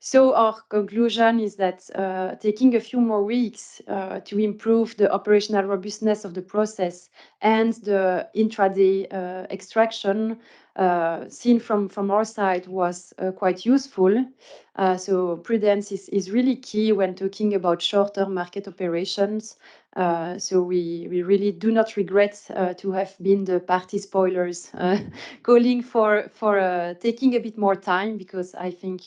Speaker 14: So our conclusion is that taking a few more weeks to improve the operational robustness of the process and the intraday extraction seen from our side was quite useful. So prudence is really key when talking about short-term market operations. So we really do not regret to have been the party spoilers calling for taking a bit more time, because I think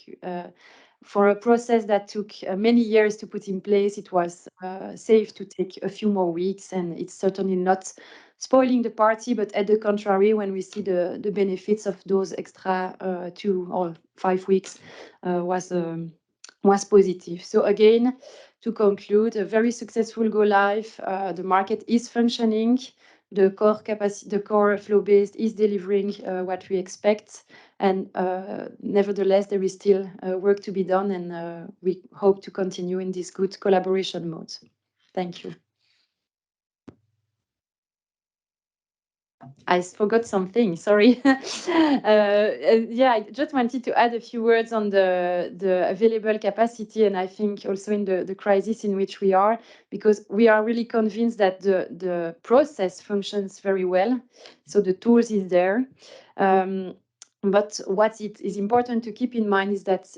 Speaker 14: for a process that took many years to put in place, it was safe to take a few more weeks, and it's certainly not spoiling the party, but at the contrary, when we see the benefits of those extra 2 or 5 weeks was positive. So again, to conclude, a very successful go live. The market is functioning. The core capacity, the core flow-based is delivering what we expect. And nevertheless, there is still work to be done, and we hope to continue in this good collaboration mode. Thank you. I forgot something, sorry. Yeah, I just wanted to add a few words on the available capacity, and I think also in the crisis in which we are, because we are really convinced that the process functions very well. So the tools is there. But what it is important to keep in mind is that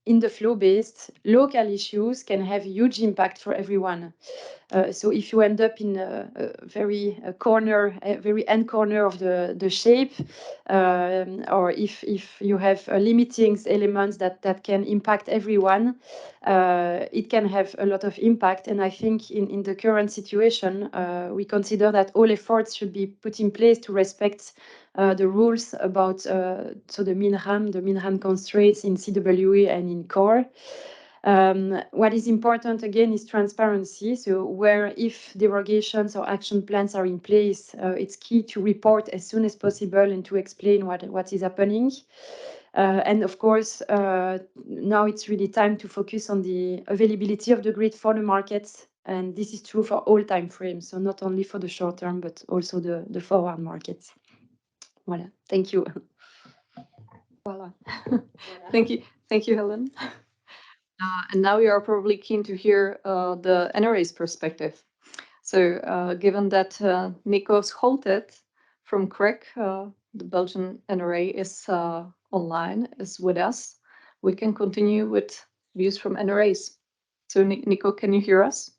Speaker 14: in the flow-based, local issues can have huge impact for everyone. So if you end up in a very end corner of the shape, or if you have limiting elements that can impact everyone, it can have a lot of impact. And I think in the current situation, we consider that all efforts should be put in place to respect the rules about so the min RAM constraints in CWE and in core. What is important again is transparency. So where if derogations or action plans are in place, it's key to report as soon as possible and to explain what is happening. And of course, now it's really time to focus on the availability of the grid for the markets. And this is true for all time frames, so not only for the short term, but also the forward markets. Voilà. Thank you.
Speaker 12: Voilà. Thank you, Helen. And now you are probably keen to hear the NRA's perspective. So given that Nico's halted from CREC, the Belgian NRA is online, is with us, we can continue with views from NRAs. So Nico, can you hear us?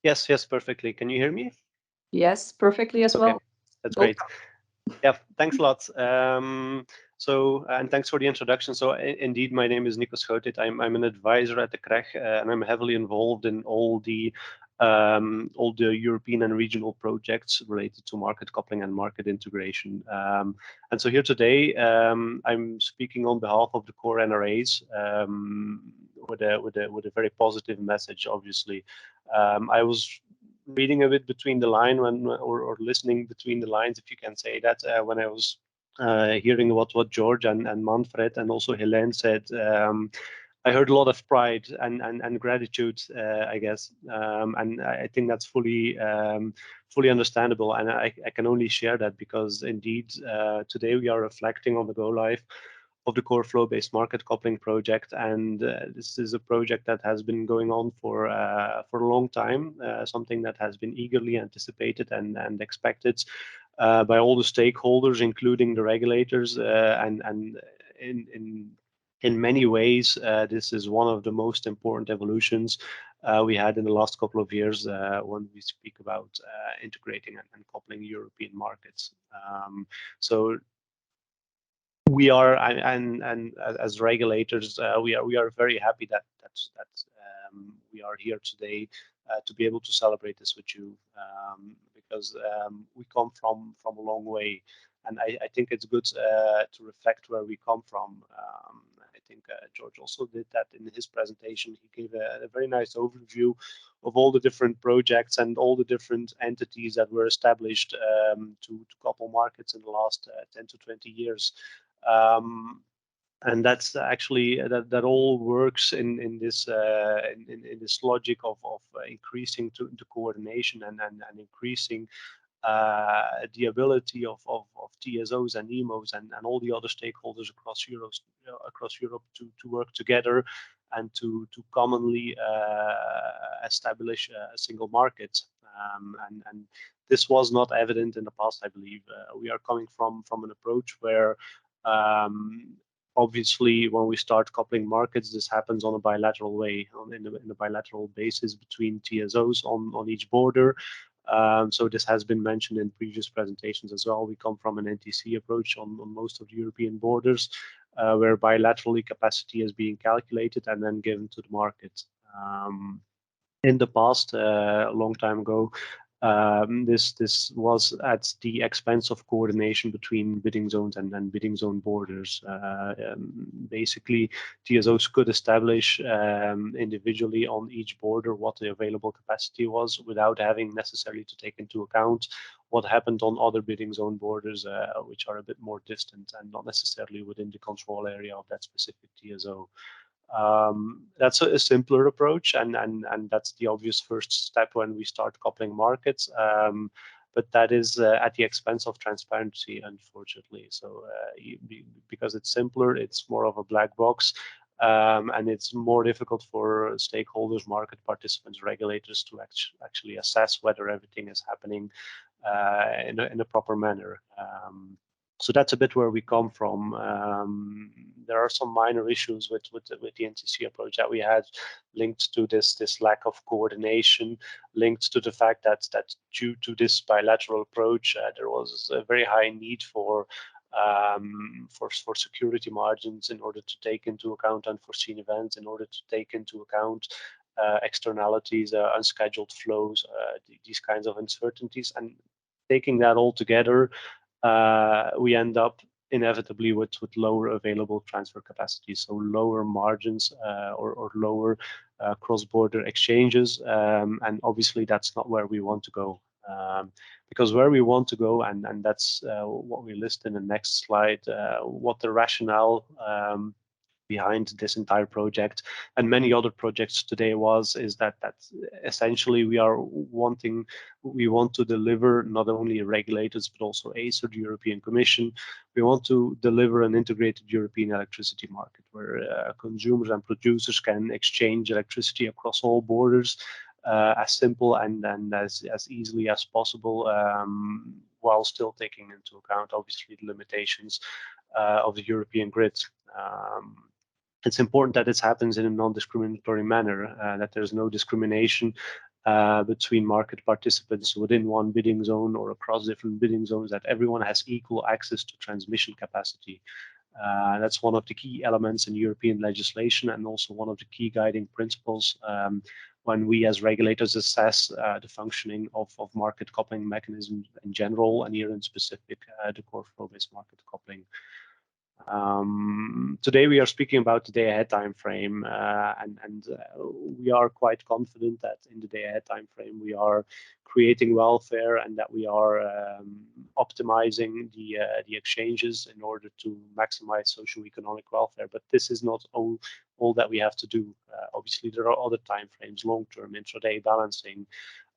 Speaker 10: Yes, perfectly. Can you hear me?
Speaker 12: Yes, perfectly as well.
Speaker 10: That's great. Yeah, thanks a lot. And thanks for the introduction. So indeed, my name is Nico Schouten. I'm an advisor at the CREC, and I'm heavily involved in all the European and regional projects related to market coupling and market integration. And so here today, I'm speaking on behalf of the core NRAs with a very positive message. Obviously, I was reading a bit between the line or listening between the lines, if you can say that, when I was hearing what George and Manfred and also Helene said. I heard a lot of pride and gratitude, I guess, and I think that's fully understandable, and I can only share that because indeed today we are reflecting on the go live of the core flow-based market coupling project, and this is a project that has been going on for a long time, something that has been eagerly anticipated and expected by all the stakeholders, including the regulators, and in many ways, this is one of the most important evolutions we had in the last couple of years when we speak about integrating and coupling European markets. So we are, and as regulators, we are very happy that we are here today to be able to celebrate this with you, because we come from a long way, and I think it's good to reflect where we come from. I think George also did that in his presentation. He gave a very nice overview of all the different projects and all the different entities that were established to couple markets in the last 10 to 20 years. And that's actually that all works in this logic of increasing the coordination and increasing the ability of TSOs and NEMOs and all the other stakeholders across Europe to work together and to commonly establish a single market. And this was not evident in the past, I believe. We are coming from an approach where obviously, when we start coupling markets, this happens on a bilateral way, in a bilateral basis between TSOs on each border. So this has been mentioned in previous presentations as well. We come from an NTC approach on most of the European borders, where bilaterally capacity is being calculated and then given to the market. In the past, a long time ago, this was at the expense of coordination between bidding zones and bidding zone borders. Basically, TSOs could establish individually on each border what the available capacity was without having necessarily to take into account what happened on other bidding zone borders, which are a bit more distant and not necessarily within the control area of that specific TSO. That's a simpler approach, and that's the obvious first step when we start coupling markets. But that is at the expense of transparency, unfortunately. So because it's simpler, it's more of a black box, and it's more difficult for stakeholders, market participants, regulators to actually assess whether everything is happening in a proper manner.
Speaker 11: So that's a bit where we come from. There are some minor issues with the NTC approach that we had, linked to this lack of coordination, linked to the fact that due to this bilateral approach, there was a very high need for security margins in order to take into account unforeseen events, in order to take into account externalities, unscheduled flows, these kinds of uncertainties. And taking that all together, we end up inevitably with lower available transfer capacity, so lower margins or lower cross-border exchanges, and obviously that's not where we want to go. Because where we want to go, and that's what we list in the next slide, what the rationale behind this entire project and many other projects today is that essentially we want to deliver not only regulators but also ACER, the European Commission. We want to deliver an integrated European electricity market where consumers and producers can exchange electricity across all borders as simple and as easily as possible, while still taking into account obviously the limitations of the European grid. It's important that this happens in a non-discriminatory manner, that there's no discrimination between market participants within one bidding zone or across different bidding zones, that everyone has equal access to transmission capacity. That's one of the key elements in European legislation and also one of the key guiding principles when we as regulators assess the functioning of market coupling mechanisms in general, and here in specific the core flow-based market coupling. Today we are speaking about the day-ahead time frame, and we are quite confident that in the day-ahead time frame we are creating welfare and that we are optimizing the exchanges in order to maximize socio-economic welfare. But this is not all that we have to do. Obviously, there are other time frames, long-term intraday balancing.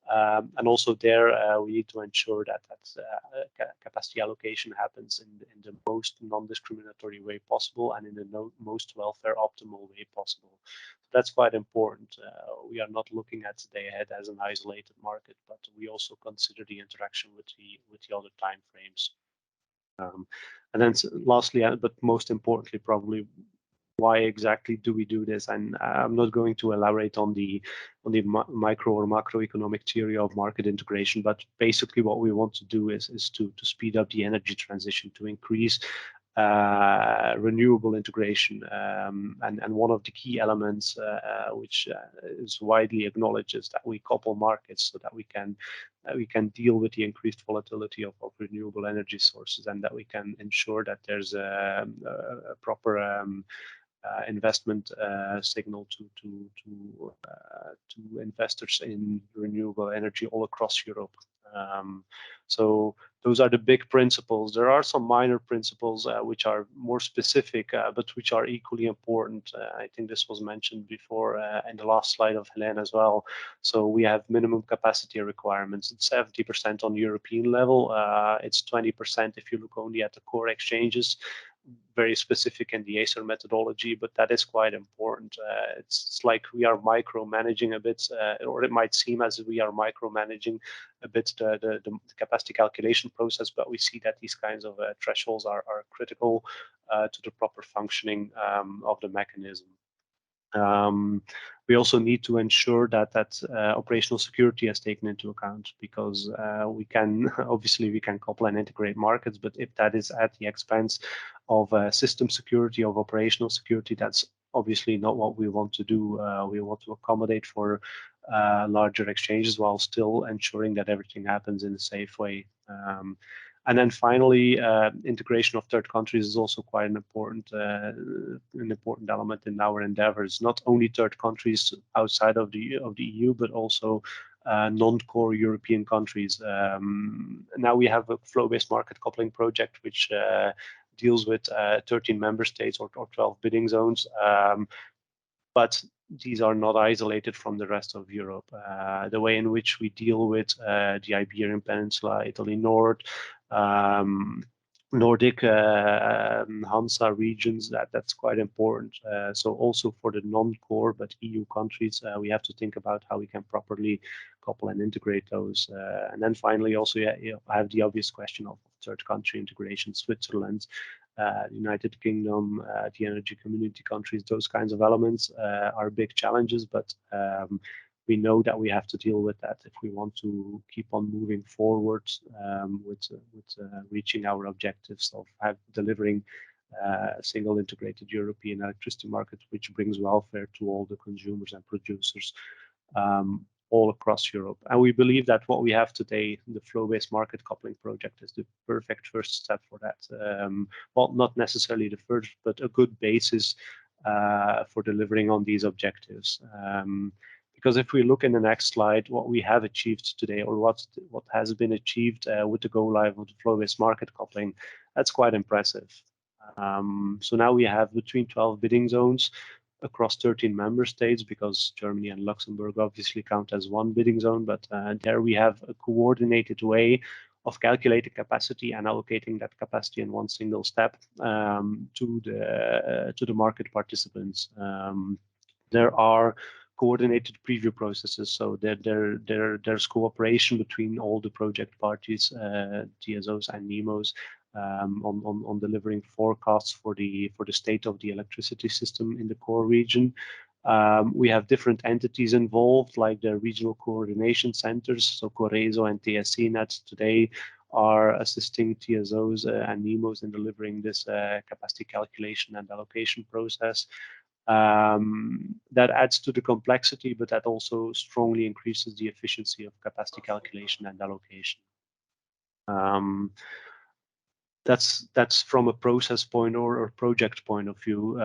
Speaker 11: And also there, we need to ensure that capacity allocation happens in the most non-discriminatory way possible and in the most welfare optimal way possible. So that's quite important. We are not looking at day ahead as an isolated market, but we also consider the interaction with the other time frames. And then lastly, but most importantly, probably, why exactly do we do this? And I'm not going to elaborate on the micro or macroeconomic theory of market integration, but basically what we want to do is to speed up the energy transition, to increase renewable integration, and one of the key elements which is widely acknowledged is that we couple markets so that we can deal with the increased volatility of renewable energy sources, and that we can ensure that there's a proper investment signal to investors in renewable energy all across Europe. So those are the big principles. There are some minor principles which are more specific, but which are equally important. I think this was mentioned before in the last slide of Helene as well. So we have minimum capacity requirements. It's 70% on European level. It's 20% if you look only at the core exchanges. Very specific in the ACER methodology, but that is quite important. It's like we are micromanaging a bit, or it might seem as if we are micromanaging a bit the capacity calculation process, but we see that these kinds of thresholds are critical to the proper functioning of the mechanism. We also need to ensure that operational security is taken into account, because we can couple and integrate markets, but if that is at the expense of system security, of operational security, that's obviously not what we want to do. We want to accommodate for larger exchanges while still ensuring that everything happens in a safe way. And then finally, integration of third countries is also quite an important element in our endeavors. Not only third countries outside of the EU, but also non-core European countries. Now we have a flow-based market coupling project which deals with 13 member states or 12 bidding zones. But these are not isolated from the rest of Europe. The way in which we deal with the Iberian Peninsula, Italy North,
Speaker 10: Nordic Hansa regions, that's quite important. So also for the non-core but EU countries, we have to think about how we can properly couple and integrate those. And then finally, also, I have the obvious question of third country integration, Switzerland, United Kingdom, the energy community countries, those kinds of elements are big challenges, but we know that we have to deal with that if we want to keep on moving forward with reaching our objectives of delivering a single integrated European electricity market, which brings welfare to all the consumers and producers all across Europe. And we believe that what we have today, the flow-based market coupling project, is the perfect first step for that. Well, not necessarily the first, but a good basis for delivering on these objectives. Because if we look in the next slide, what we have achieved today, or what has been achieved with the go live of the flow-based market coupling, that's quite impressive. So now we have between 12 bidding zones across 13 member states, because Germany and Luxembourg obviously count as one bidding zone, but there we have a coordinated way of calculating capacity and allocating that capacity in one single step to the market participants. There are coordinated preview processes, so there's cooperation between all the project parties, TSOs and NEMOs, on delivering forecasts for the state of the electricity system in the core region. We have different entities involved, like the regional coordination centers, so Coreso and TSCnet today are assisting TSOs and NEMOs in delivering this capacity calculation and allocation process. That adds to the complexity, but that also strongly increases the efficiency of capacity calculation and allocation. That's from a process point or project point of view.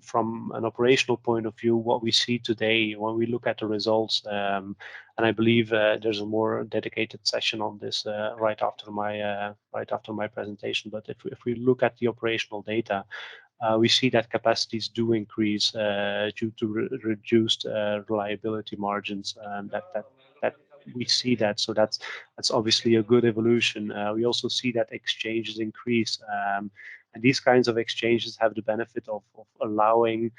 Speaker 10: From an operational point of view, what we see today when we look at the results, and I believe there's a more dedicated session on this right after my presentation. But if we look at the operational data, we see that capacities do increase due to reduced reliability margins, and that we see that. So that's obviously a good evolution. We also see that exchanges increase, and these kinds of exchanges have the benefit of allowing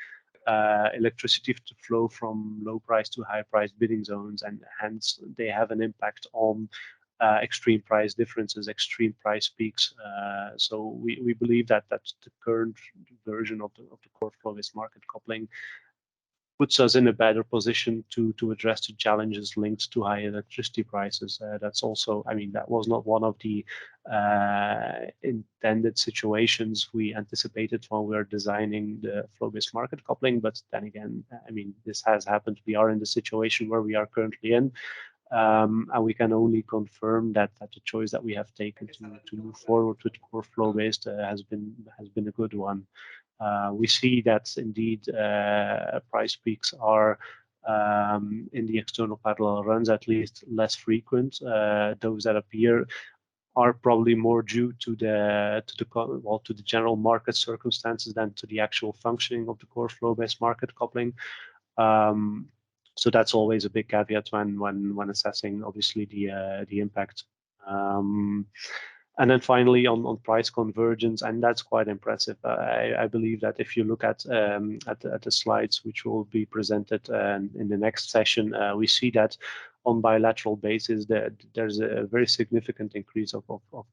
Speaker 10: electricity to flow from low price to high price bidding zones, and hence they have an impact on extreme price differences, extreme price peaks. So we believe that that's the current version of the core flow-based market coupling puts us in a better position to address the challenges linked to high electricity prices. That's also, I mean, that was not one of the intended situations we anticipated when we were designing the flow-based market coupling. But then again, I mean, this has happened. We are in the situation where we are currently in. And we can only confirm that the choice that we have taken to move forward with core flow-based has been a good one. We see that indeed price peaks are in the external parallel runs at least less frequent. Those that appear are probably more due to the general market circumstances than to the actual functioning of the core flow-based market coupling. So that's always a big caveat when assessing, obviously, the impact. And then finally on price convergence, and that's quite impressive. I believe that if you look at the slides which will be presented in the next session, we see that on bilateral basis there's a very significant increase of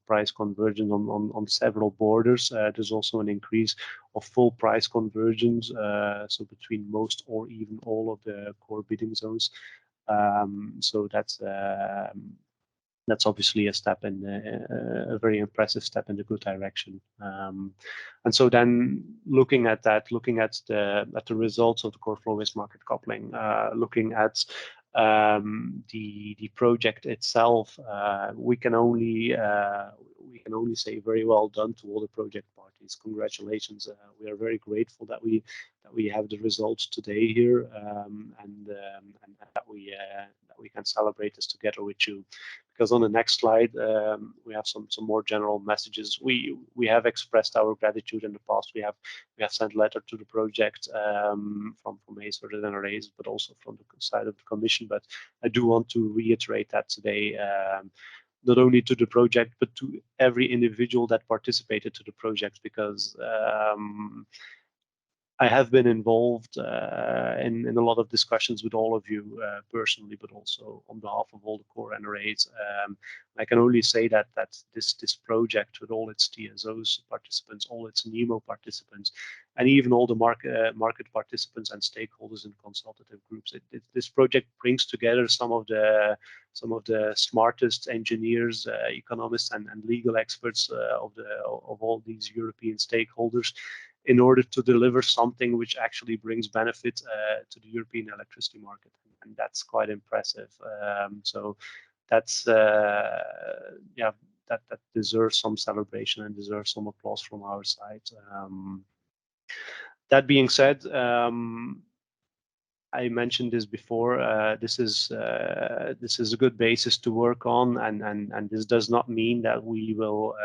Speaker 10: price convergence on several borders. There's also an increase of full price convergence, so between most or even all of the core bidding zones. So that's obviously a step in a very impressive step in the good direction. And so then looking at the results of the core flow-based market coupling, looking at the project itself, we can only say very well done to all the project parties. Congratulations! We are very grateful that we have the results today here, and that we can celebrate this together with you. Because on the next slide, we have some more general messages. We have expressed our gratitude in the past. We have sent letter to the project from ACER and RAISE, but also from the side of the Commission. But I do want to reiterate that today not only to the project, but to every individual that participated to the project, because I have been involved in a lot of discussions with all of you personally, but also on behalf of all the core NRAs. I can only say that this project, with all its TSOs participants, all its NEMO participants, and even all the market participants and stakeholders in consultative groups, this project brings together some of the smartest engineers, economists, and legal experts of all these European stakeholders, in order to deliver something which actually brings benefit to the European electricity market, and that's quite impressive. So that's that deserves some celebration and deserves some applause from our side. That being said, I mentioned this before. This is a good basis to work on, and this does not mean that we will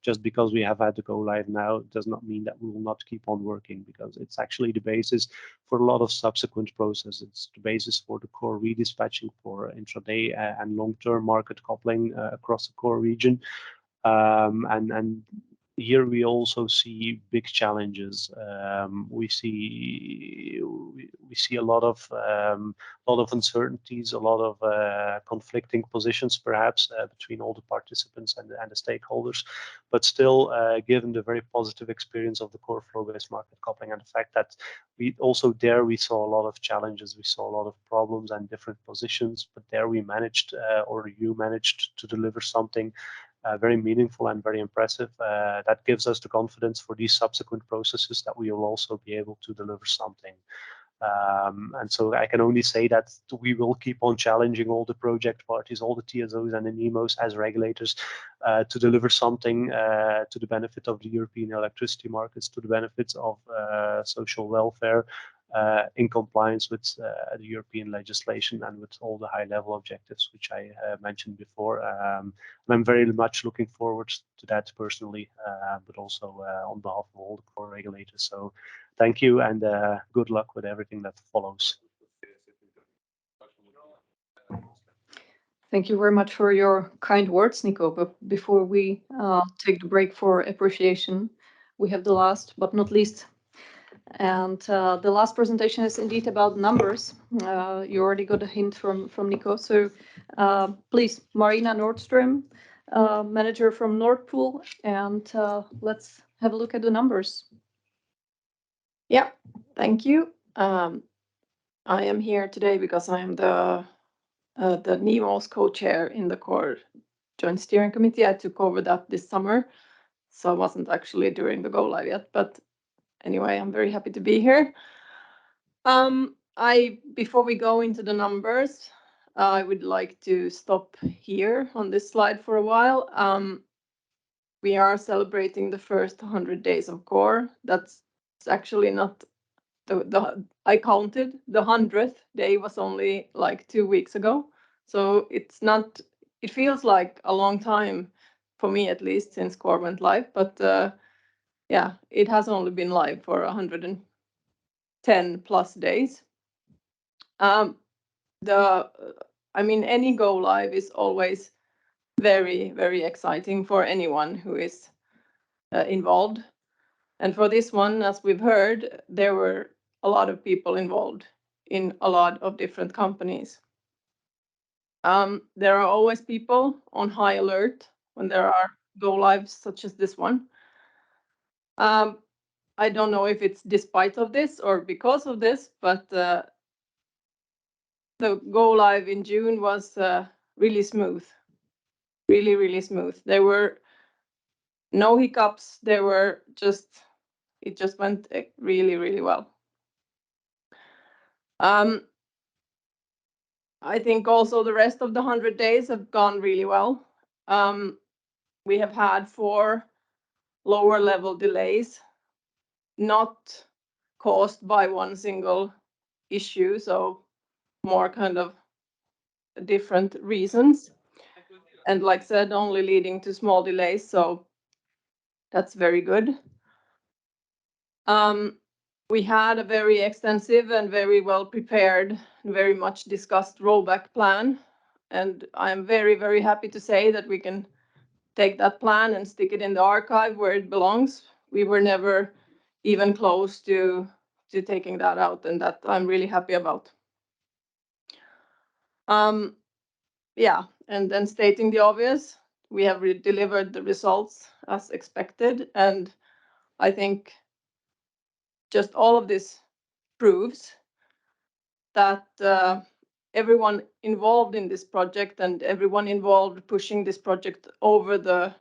Speaker 10: just because we have had to go live now, it does not mean that we will not keep on working, because it's actually the basis for a lot of subsequent processes. It's the basis for the core redispatching, for intraday and long-term market coupling across the core region, and here we also see big challenges. We see a lot of uncertainties, a lot of conflicting positions, perhaps between all the participants and the stakeholders. But still, given the very positive experience of the core flow-based market coupling, and the fact that we saw a lot of challenges, we saw a lot of problems and different positions, but there we managed, or you managed, to deliver something very meaningful and very impressive. That gives us the confidence for these subsequent processes that we will also be able to deliver something. And so I can only say that we will keep on challenging all the project parties, all the TSOs and the NEMOs as regulators, to deliver something to the benefit of the European electricity markets, to the benefits of social welfare, in compliance with the European legislation and with all the high-level objectives which I mentioned before. And I'm very much looking forward to that personally, but also on behalf of all the core regulators. So thank you, and good luck with everything that follows.
Speaker 12: Thank you very much for your kind words, Nico. But before we take the break for appreciation, we have the last but not least. And the last presentation is indeed about numbers. You already got a hint from Nico. So please, Marina Nordström, manager from Nord Pool, and let's have a look at the numbers.
Speaker 15: Yeah, thank you. I am here today because I am the NEMO's co-chair in the core joint steering committee. I took over that this summer, so I wasn't actually during the go live yet, but anyway, I'm very happy to be here. Before we go into the numbers, I would like to stop here on this slide for a while. We are celebrating the first 100 days of core. That's actually not I counted the 100th day was only like 2 weeks ago. So it feels like a long time, for me at least, since core went live, but yeah, it has only been live for 110 plus days. Any go live is always very, very exciting for anyone who is involved. And for this one, as we've heard, there were a lot of people involved in a lot of different companies. There are always people on high alert when there are go lives such as this one. I don't know if it's despite of this or because of this, but the go live in June was really smooth, really, really smooth. There were no hiccups. It just went really, really well. I think also the rest of the 100 days have gone really well. We have had 4 lower level delays, not caused by one single issue, so more kind of different reasons. And like I said, only leading to small delays, so that's very good. We had a very extensive and very well prepared, very much discussed rollback plan and I'm very, very happy to say that we can take that plan and stick it in the archive where it belongs. We were never even close to taking that out, and that I'm really happy about. Yeah, and then stating the obvious, we have delivered the results as expected, and I think just all of this proves that everyone involved in this project and everyone involved pushing this project over the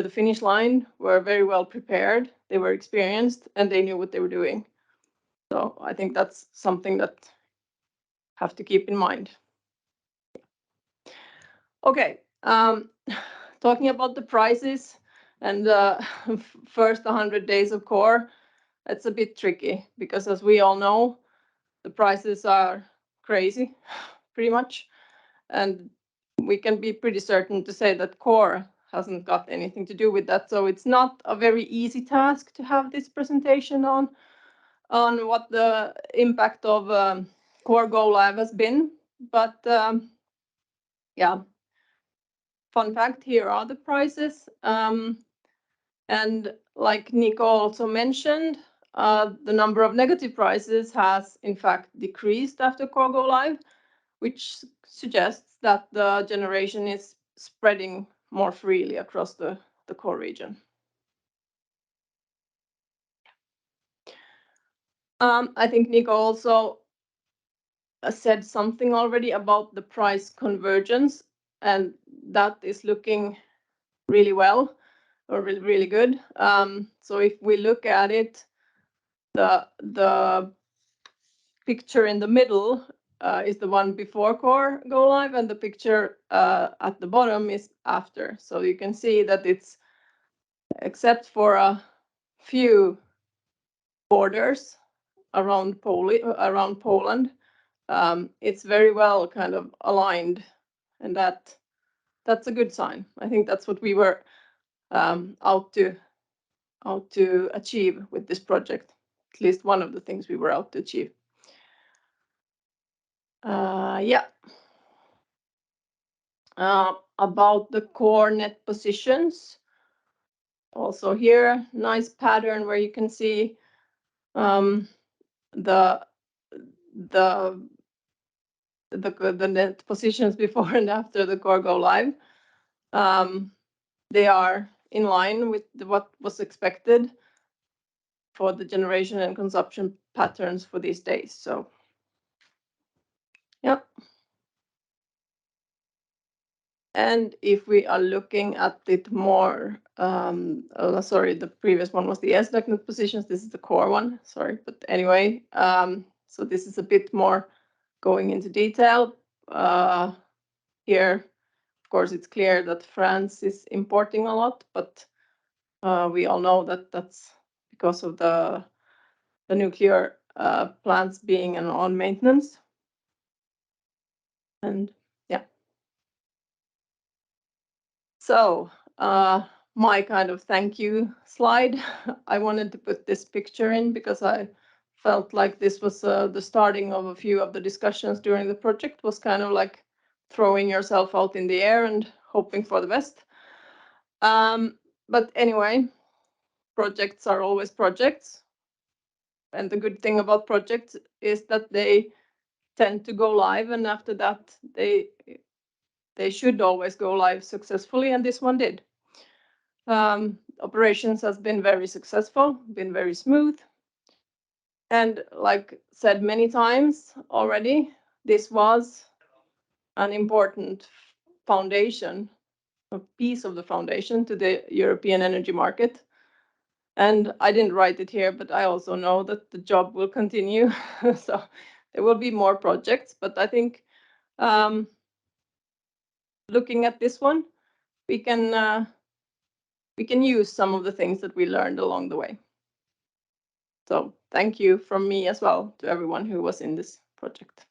Speaker 15: finish line were very well prepared. They were experienced and they knew what they were doing. So I think that's something that have to keep in mind. Okay, talking about the prices and first 100 days of core, it's a bit tricky because, as we all know, the prices are crazy, pretty much, and we can be pretty certain to say that core hasn't got anything to do with that. So it's not a very easy task to have this presentation on what the impact of core go live has been. But yeah, fun fact, here are the prices. And like Nico also mentioned, the number of negative prices has in fact decreased after core go live, which suggests that the generation is spreading more freely across the core region. I think Nico also said something already about the price convergence, and that is looking really well, or really good. So if we look at it, the picture in the middle is the one before core go live, and the picture at the bottom is after. So you can see that it's, except for a few borders around Poland, it's very well kind of aligned, and that's a good sign. I think that's what we were out to achieve with this project. At least one of the things we were out to achieve. Yeah. About the core net positions. Also here, nice pattern where you can see the net positions before and after the core go live. They are in line with what was expected for the generation and consumption patterns for these days. So, yeah. And if we are looking at it more, sorry, the previous one was the SDAC net positions. This is the core one, sorry. But anyway, so this is a bit more going into detail. Here, of course, it's clear that France is importing a lot, but we all know that that's because of the nuclear plants being on maintenance. And yeah. So my kind of thank you slide, I wanted to put this picture in because I felt like this was the starting of a few of the discussions during the project, was kind of like throwing yourself out in the air and hoping for the best. But anyway, projects are always projects. And the good thing about projects is that they tend to go live, and after that, they should always go live successfully, and this one did. Operations has been very successful, been very smooth. And like said many times already, this was an important foundation, a piece of the foundation to the European energy market. And I didn't write it here, but I also know that the job will continue. So there will be more projects, but I think looking at this one, we can use some of the things that we learned along the way. So thank you from me as well to everyone who was in this project.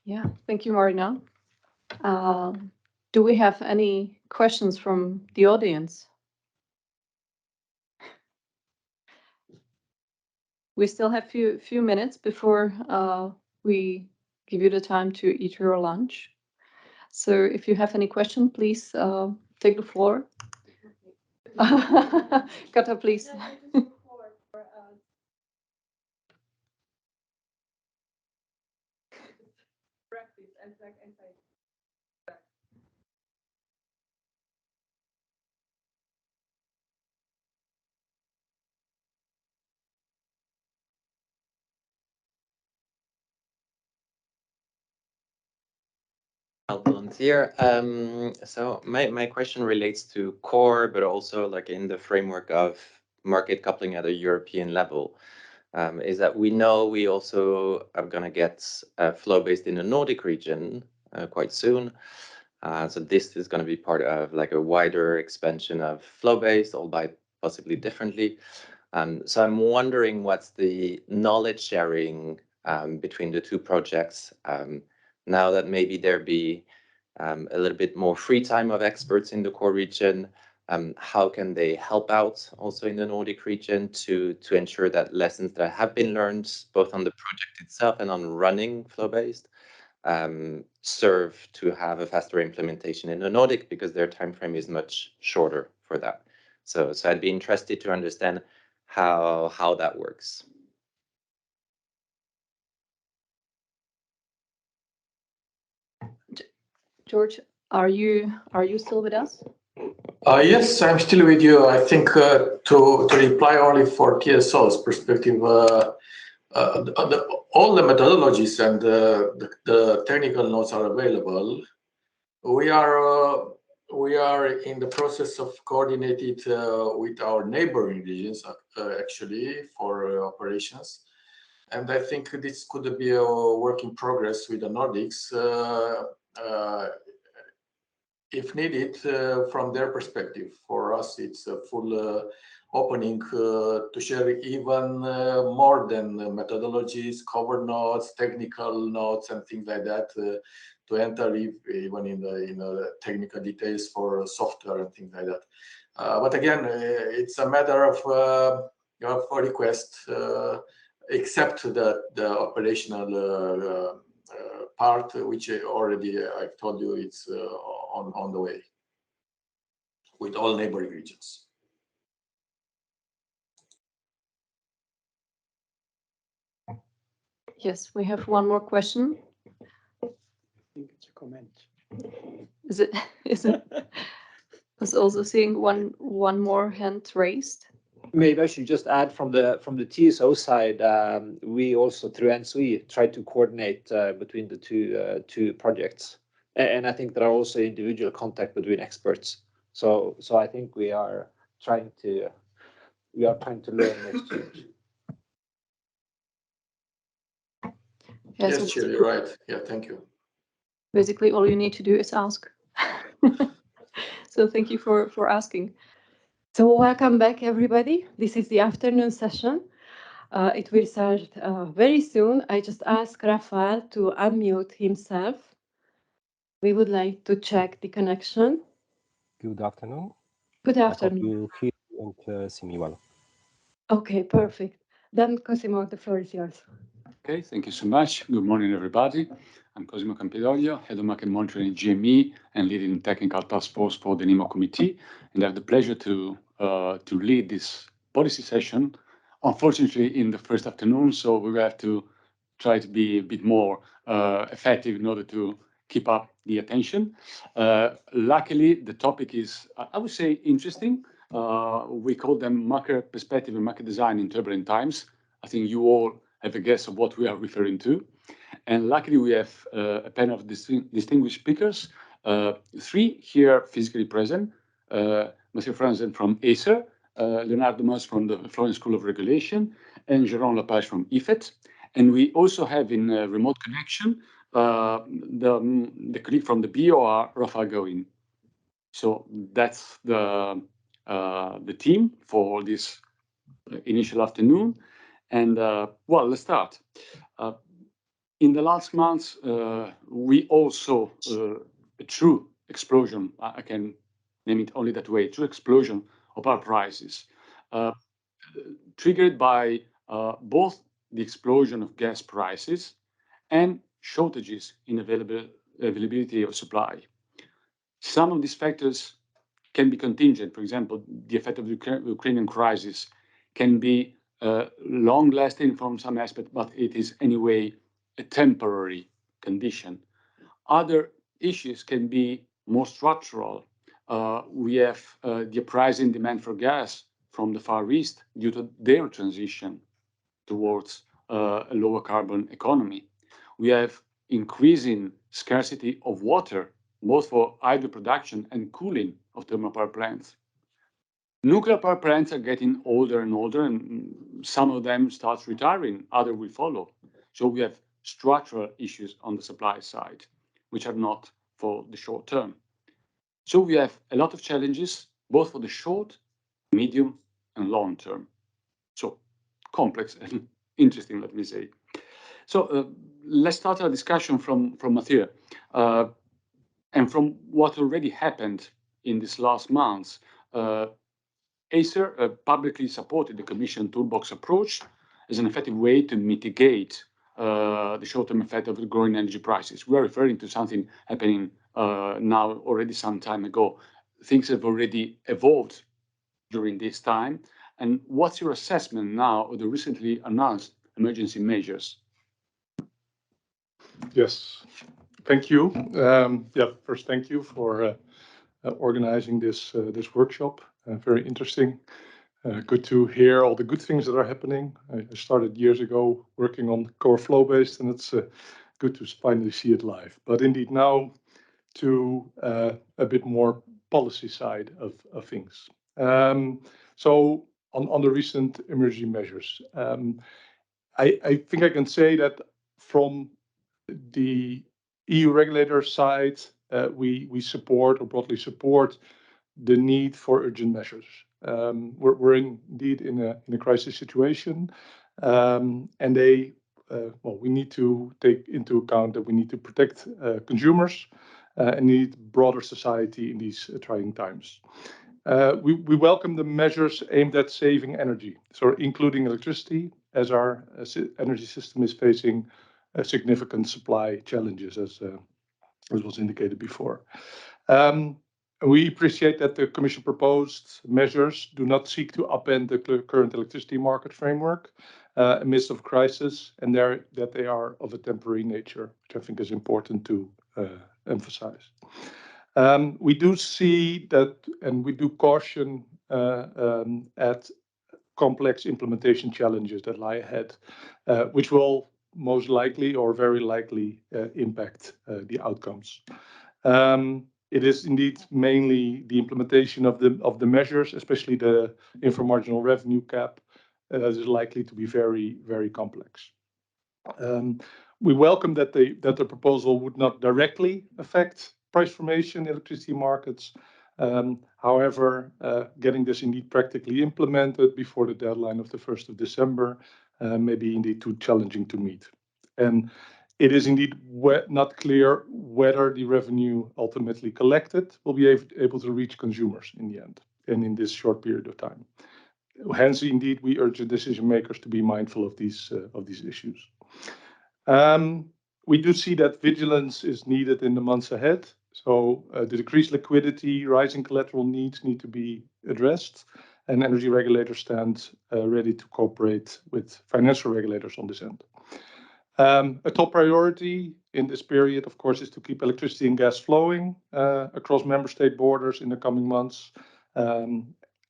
Speaker 12: Yeah, thank you, Marina. Do we have any questions from the audience? We still have few minutes before we give you the time to eat your lunch. So if you have any question, please take the floor. Kata, please.
Speaker 7: I'll volunteer. So my question relates to core, but also like in the framework of market coupling at a European level. Is that we know we also are going to get flow-based in the Nordic region quite soon. So this is going to be part of like a wider expansion of flow-based, albeit possibly differently. So I'm wondering what's the knowledge sharing between the two projects now that maybe there be a little bit more free time of experts in the core region. How can they help out also in the Nordic region to ensure that lessons that have been learned both on the project itself and on running flow-based serve to have a faster implementation in the Nordic, because their time frame is much shorter for that. So I'd be interested to understand how that works.
Speaker 12: George, are you still with us?
Speaker 13: Yes, I'm still with you. I think to reply only for TSO's perspective, all the methodologies and the technical notes are available. We are in the process of coordinating with our neighboring regions actually for operations, and I think this could be a work in progress with the Nordics. If needed, from their perspective. For us, it's a full opening to share even more than methodologies, cover notes, technical notes, and things like that, to enter even in the technical details for software and things like that. But again, it's a matter of a request, except the operational part, which already I've told you it's on the way with all neighboring regions.
Speaker 12: Yes, we have one more question.
Speaker 11: I think it's a comment.
Speaker 12: Is it? I was also seeing one more hand raised.
Speaker 16: Maybe I should just add from the TSO side, we also through ENTSO-E try to coordinate between the two projects, and I think there are also individual contact between experts. So I think we are trying to learn and exchange.
Speaker 13: Yes, Chair, you're right. Yeah, thank you.
Speaker 12: Basically, all you need to do is ask. So thank you for asking.
Speaker 1: So welcome back, everybody. This is the afternoon session. It will start very soon. I just asked Rafael to unmute himself. We would like to check the connection.
Speaker 17: Good afternoon.
Speaker 1: Good afternoon.
Speaker 17: I hope you hear and see me well.
Speaker 1: Okay, perfect. Then, Cosimo, the floor is yours.
Speaker 9: Okay, thank you so much. Good morning, everybody. I'm Cosimo Campidoglio, Head of Market Monitoring at GME and leading Technical Task Force for the NEMO Committee. And I have the pleasure to lead this policy session. Unfortunately, in the first afternoon, so we will have to try to be a bit more effective in order to keep up the attention. Luckily, the topic is, I would say, interesting. We call them market perspective and market design in turbulent times. I think you all have a guess of what we are referring to. And luckily, we have a panel of distinguished speakers, three here physically present, Monsieur Franzen from ACER, Leonardo Mas from the Florence School of Regulation, and Jérôme Lepage from IFET. And we also have in remote connection the colleague from the BOR, Rafael. So that's the team for this initial afternoon. And well, let's start. In the last months, we also a true explosion, I can name it only that way, true explosion of our prices, triggered by both the explosion of gas prices and shortages in availability of supply. Some of these factors can be contingent. For example, the effect of the Ukrainian crisis can be long-lasting from some aspect, but it is anyway a temporary condition. Other issues can be more structural. We have the uprising demand for gas from the Far East due to their transition towards a lower carbon economy. We have increasing scarcity of water, both for hydro production and cooling of thermal power plants. Nuclear power plants are getting older and older, and some of them start retiring, others will follow. So we have structural issues on the supply side, which are not for the short term. So we have a lot of challenges, both for the short, medium, and long term. So complex and interesting, let me say. So let's start our discussion from Mathieu. And from what already happened in this last month, Acer publicly supported the Commission toolbox approach as an effective way to mitigate the short-term effect of the growing energy prices. We are referring to something happening now already some time ago. Things have already evolved during this time. And what's your assessment now of the recently announced emergency measures?
Speaker 18: Yes, thank you. First, thank you for organizing this workshop. Very interesting. Good to hear all the good things that are happening. I started years ago working on core flow-based, and it's good to finally see it live. But indeed, now to a bit more policy side of things. So on the recent emergency measures, I think I can say that from the EU regulator side, we support or broadly support the need for urgent measures. We're indeed in a crisis situation, and we need to take into account that we need to protect consumers and need broader society in these trying times. We welcome the measures aimed at saving energy, so including electricity, as our energy system is facing significant supply challenges, as was indicated before. We appreciate that the Commission proposed measures do not seek to upend the current electricity market framework amidst of crisis, and that they are of a temporary nature, which I think is important to emphasize. We do see that, and we do caution at complex implementation challenges that lie ahead, which will most likely or very likely impact the outcomes. It is indeed mainly the implementation of the measures, especially the inframarginal revenue cap, that is likely to be very, very complex. We welcome that the proposal would not directly affect price formation in electricity markets. However, getting this indeed practically implemented before the deadline of the 1st of December may be indeed too challenging to meet. And it is indeed not clear whether the revenue ultimately collected will be able to reach consumers in the end and in this short period of time. Hence, indeed, we urge the decision makers to be mindful of these issues. We do see that vigilance is needed in the months ahead. So the decreased liquidity, rising collateral needs need to be addressed, and energy regulators stand ready to cooperate with financial regulators on this end. A top priority in this period, of course, is to keep electricity and gas flowing across member state borders in the coming months.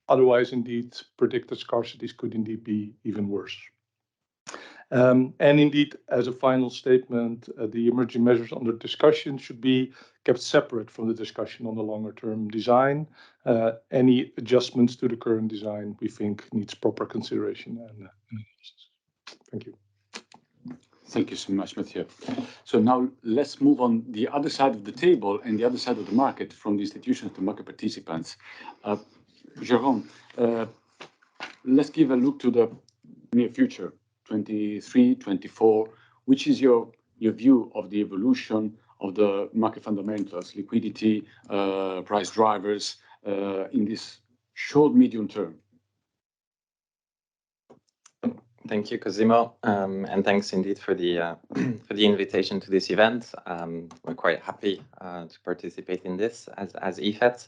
Speaker 18: Otherwise, indeed, predicted scarcities could indeed be even worse. And indeed, as a final statement, the emerging measures under discussion should be kept separate from the discussion on the longer-term design. Any adjustments to the current design, we think, needs proper consideration and analysis. Thank you.
Speaker 9: Thank you so much, Mathieu. So now let's move on the other side of the table and the other side of the market, from the institutions to market participants. Jérôme, let's give a look to the near future, 23, 24. Which is your view of the evolution of the market fundamentals, liquidity, price drivers in this short, medium term?
Speaker 7: Thank you, Cosimo, and thanks indeed for the for the invitation to this event. We're quite happy to participate in this as EFET.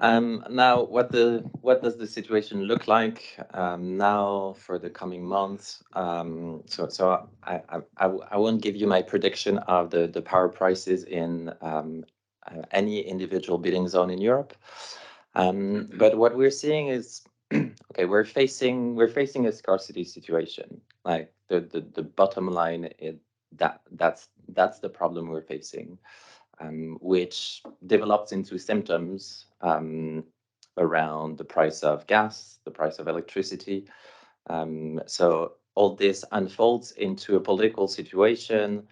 Speaker 7: Now, what does the situation look like now for the coming months? So I won't give you my prediction of the power prices in any individual bidding zone in Europe. But what we're seeing is, okay, we're facing a scarcity situation. Like the bottom line is that's the problem we're facing, which develops into symptoms around the price of gas, the price of electricity. So all this unfolds into a political situation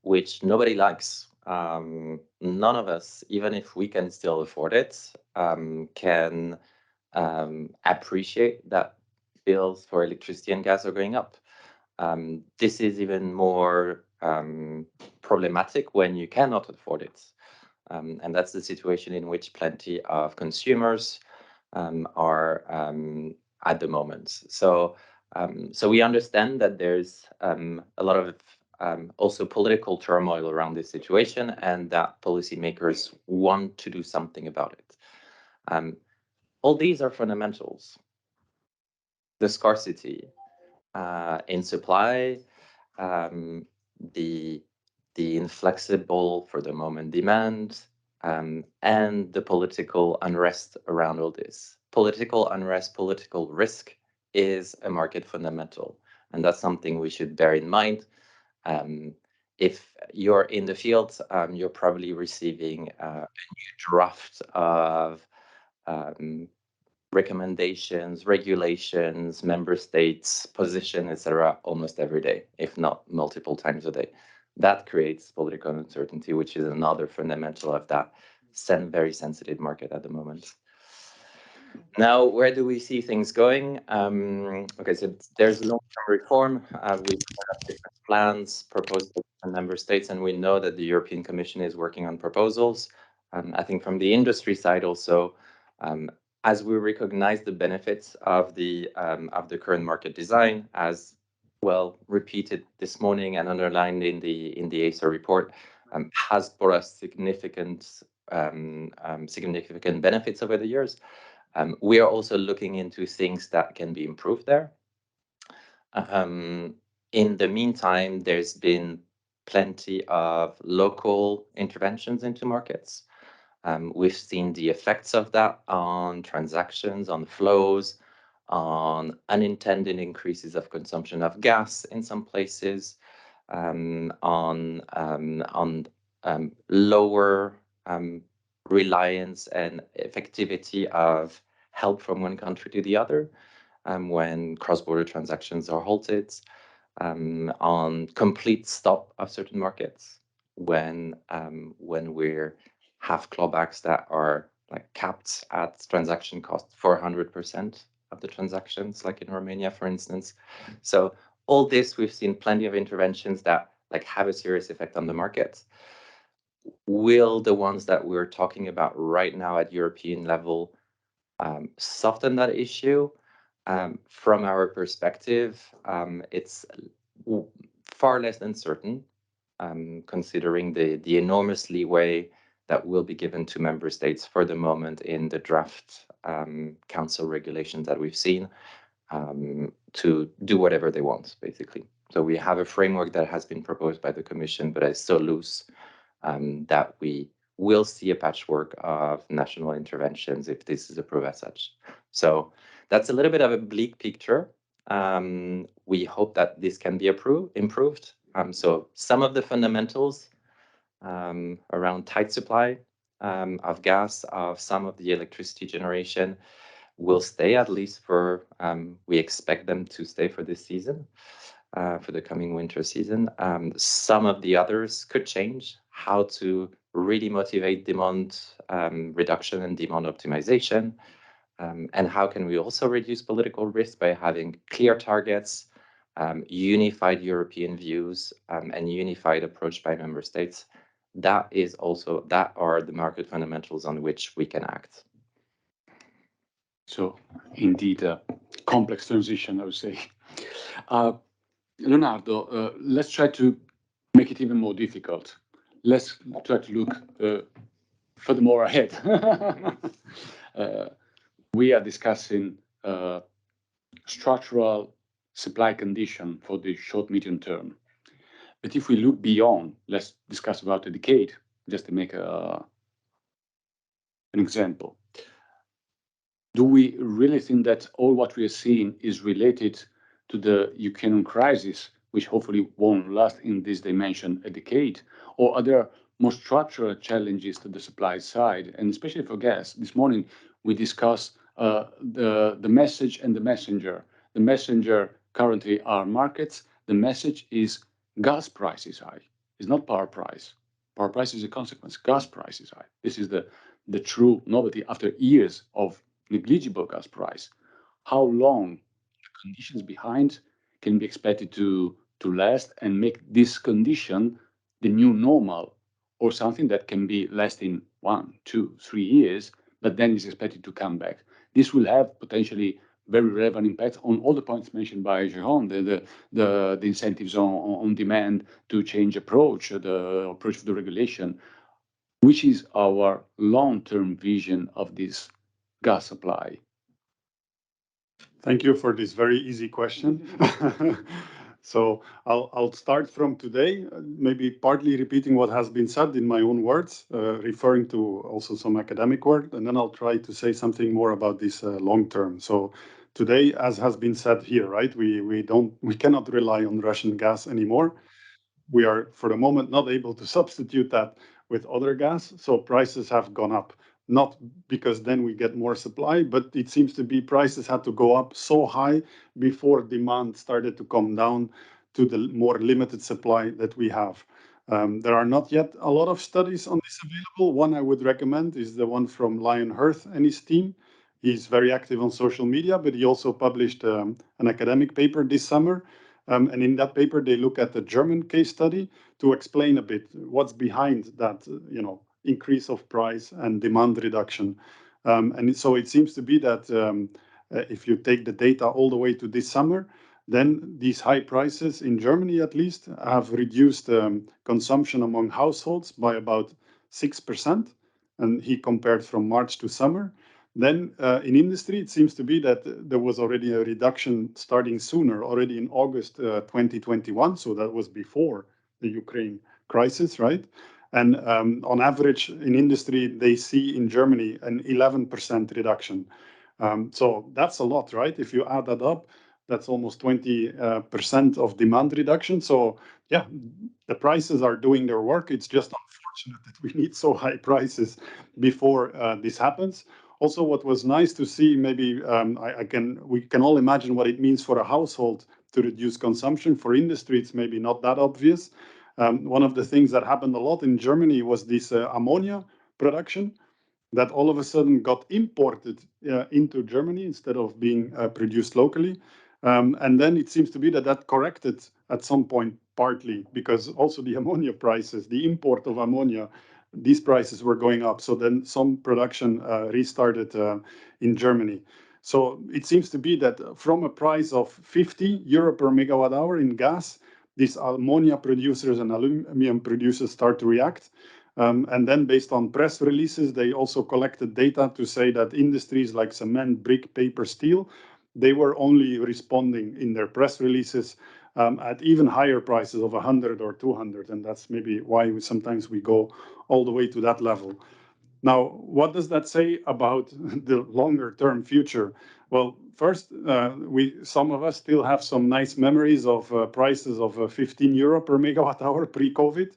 Speaker 7: which nobody likes. None of us, even if we can still afford it, can appreciate that bills for electricity and gas are going up. This is even more problematic when you cannot afford it. And that's the situation in which plenty of consumers are at the moment. So we understand that there's a lot of also political turmoil around this situation, and that policymakers want to do something about it. All these are fundamentals. The scarcity in supply, the inflexible, for the moment, demand, and the political unrest around all this. Political unrest, political risk is a market fundamental, and that's something we should bear in mind. If you're in the field, you're probably receiving a new draft of recommendations, regulations, member states' position, etc., almost every day, if not multiple times a day. That creates political uncertainty, which is another fundamental of that very sensitive market at the moment. Now, where do we see things going? Okay, so there's long-term reform. We have different plans proposed by member states, and we know that the European Commission is working on proposals. I think from the industry side also, as we recognize the benefits of the current market design, as well repeated this morning and underlined in the ACER report, has brought us significant benefits over the years. We are also looking into things that can be improved there. In the meantime, there's been plenty of local interventions into markets. We've seen the effects of that on transactions, on flows, on unintended increases of consumption of gas in some places, on lower reliance and effectivity of help from one country to the other when cross-border transactions are halted, on complete stop of certain markets when we have clawbacks that are like capped at transaction cost 400% of the transactions, like in Romania, for instance. So all this, we've seen plenty of interventions that like have a serious effect on the market. Will the ones that we're talking about right now at European level soften that issue? From our perspective, it's far less than certain, considering the enormous leeway that will be given to member states for the moment in the draft council regulations that we've seen to do whatever they want, basically. So we have a framework that has been proposed by the Commission, but is so loose that we will see a patchwork of national interventions if this is approved as such. So that's a little bit of a bleak picture. We hope that this can be improved. So some of the fundamentals around tight supply of gas, of some of the electricity generation will stay, at least for, we expect them to stay for this season, for the coming winter season. Some of the others could change. How to really motivate demand reduction and demand optimization, and how can we also reduce political risk by having clear targets, unified European views, and unified approach by member states. That are the market fundamentals on which we can act.
Speaker 9: So indeed, a complex transition, I would say. Leonardo, let's try to make it even more difficult. Let's try to look furthermore ahead. We are discussing structural supply condition for the short, medium term. But if we look beyond, let's discuss about a decade, just to make an example. Do we really think that all what we are seeing is related to the Ukrainian crisis, which hopefully won't last in this dimension a decade? Or are there more structural challenges to the supply side, and especially for gas? This morning, we discussed the message and the messenger. The messenger currently are markets. The message is gas price is high. It's not power price. Power price is a consequence. Gas price is high. This is the true novelty after years of negligible gas price. How long the conditions behind can be expected to last and make this condition the new normal, or something that can be lasting 1, 2, 3 years, but then is expected to come back. This will have potentially very relevant impact on all the points mentioned by Jérôme, the incentives on demand to change approach, the approach of the regulation. Which is our long-term vision of this gas supply?
Speaker 18: Thank you for this very easy question. So I'll start from today, maybe partly repeating what has been said in my own words, referring to also some academic work, and then I'll try to say something more about this long term. So today, as has been said here, right, we cannot rely on Russian gas anymore. We are, for the moment, not able to substitute that with other gas, so prices have gone up. Not because then we get more supply, but it seems to be prices had to go up so high before demand started to come down to the more limited supply that we have. There are not yet a lot of studies on this available. One I would recommend is the one from Lion Hearth and his team. He's very active on social media, but he also published an academic paper this summer. And in that paper, they look at the German case study to explain a bit what's behind that, increase of price and demand reduction. And so it seems to be that if you take the data all the way to this summer, then these high prices in Germany, at least, have reduced consumption among households by about 6%. And he compared from March to summer. Then in industry, it seems to be that there was already a reduction starting sooner, already in August 2021. So that was before the Ukraine crisis, right? And on average in industry, they see in Germany an 11% reduction. So that's a lot, right? If you add that up, that's almost 20% of demand reduction. So yeah, the prices are doing their work. It's just unfortunate that we need so high prices before this happens. Also, what was nice to see, maybe we can all imagine what it means for a household to reduce consumption. For industry, it's maybe not that obvious. One of the things that happened a lot in Germany was this ammonia production that all of a sudden got imported into Germany instead of being produced locally. And then it seems to be that corrected at some point, partly because also the ammonia prices, the import of ammonia, these prices were going up. So then some production restarted in Germany. So it seems to be that from a price of 50 euro per megawatt hour in gas, these ammonia producers and aluminum producers start to react. And then based on press releases, they also collected data to say that industries like cement, brick, paper, steel, they were only responding in their press releases at even higher prices of 100 or 200. And that's maybe why sometimes we go all the way to that level. Now, what does that say about the longer term future? Well, first, some of us still have some nice memories of prices of 15 euro per megawatt hour pre-COVID.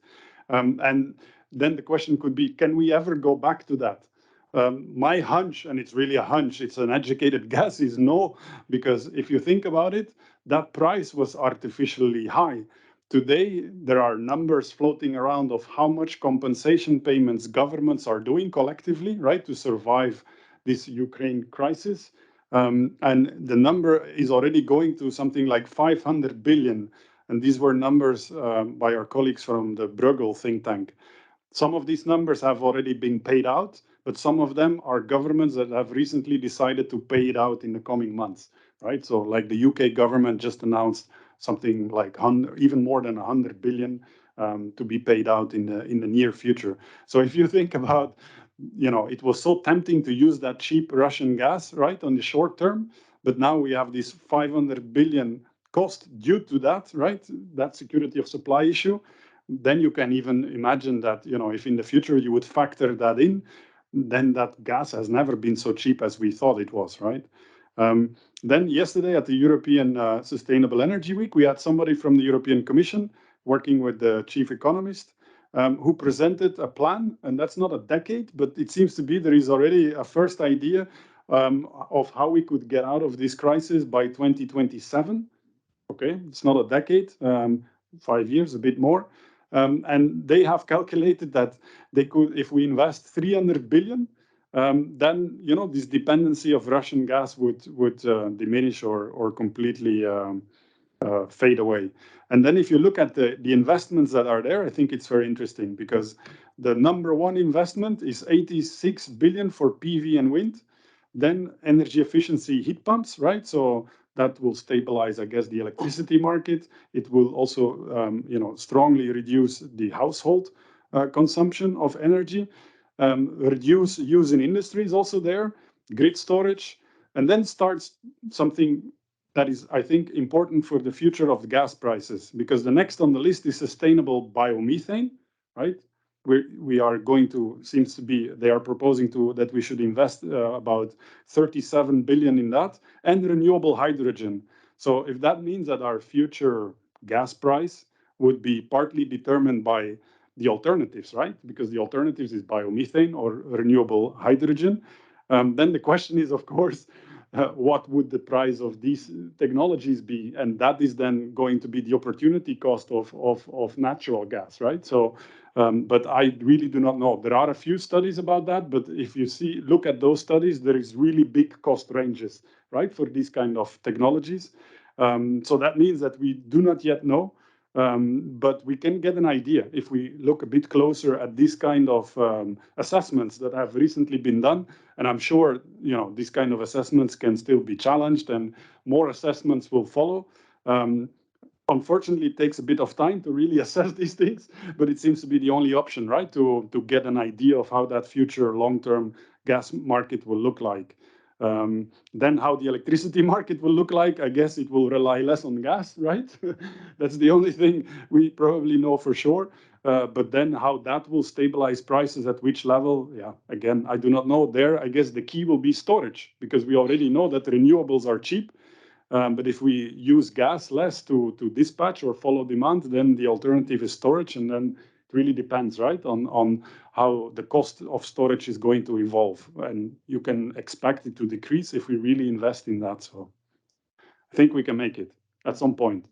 Speaker 18: And then the question could be, can we ever go back to that? My hunch, and it's really a hunch, it's an educated guess, is no, because if you think about it, that price was artificially high. Today, there are numbers floating around of how much compensation payments governments are doing collectively, right, to survive this Ukraine crisis. And the number is already going to something like 500 billion. And these were numbers by our colleagues from the Bruegel think tank.
Speaker 19: Some of these numbers have already been paid out, but some of them are governments that have recently decided to pay it out in the coming months, right? So like the UK government just announced something like even more than 100 billion to be paid out in the near future. So if you think about, it was so tempting to use that cheap Russian gas, right, on the short term, but now we have this 500 billion cost due to that, right, that security of supply issue. Then you can even imagine that, if in the future you would factor that in, then that gas has never been so cheap as we thought it was, right? Then yesterday at the European Sustainable Energy Week, we had somebody from the European Commission working with the chief economist who presented a plan, and that's not a decade, but it seems to be there is already a first idea of how we could get out of this crisis by 2027. Okay, it's not a decade, 5 years, a bit more. And they have calculated that they could, if we invest 300 billion, then this dependency of Russian gas would diminish or completely fade away. And then if you look at the investments that are there, I think it's very interesting because the number one investment is 86 billion for PV and wind, then energy efficiency heat pumps, right? So that will stabilize, I guess, the electricity market. It will also, strongly reduce the household consumption of energy, reduce use in industry is also there, grid storage, and then starts something that is, I think, important for the future of the gas prices, because the next on the list is sustainable biomethane, right? We are going to, seems to be, they are proposing that we should invest about 37 billion in that, and renewable hydrogen. So if that means that our future gas price would be partly determined by the alternatives, right? Because the alternatives is biomethane or renewable hydrogen. Then the question is, of course, what would the price of these technologies be? And that is then going to be the opportunity cost of natural gas, right? So, but I really do not know. There are a few studies about that, but if you look at those studies, there is really big cost ranges, right, for these kind of technologies. So that means that we do not yet know, but we can get an idea if we look a bit closer at this kind of assessments that have recently been done. And I'm sure, these kind of assessments can still be challenged and more assessments will follow. Unfortunately, it takes a bit of time to really assess these things, but it seems to be the only option, right, to get an idea of how that future long-term gas market will look like. Then how the electricity market will look like, I guess it will rely less on gas, right? That's the only thing we probably know for sure. But then how that will stabilize prices at which level, yeah, again, I do not know. There, I guess the key will be storage, because we already know that renewables are cheap. But if we use gas less to dispatch or follow demand, then the alternative is storage. And then it really depends, right, on how the cost of storage is going to evolve. And you can expect it to decrease if we really invest in that. So I think we can make it at some point.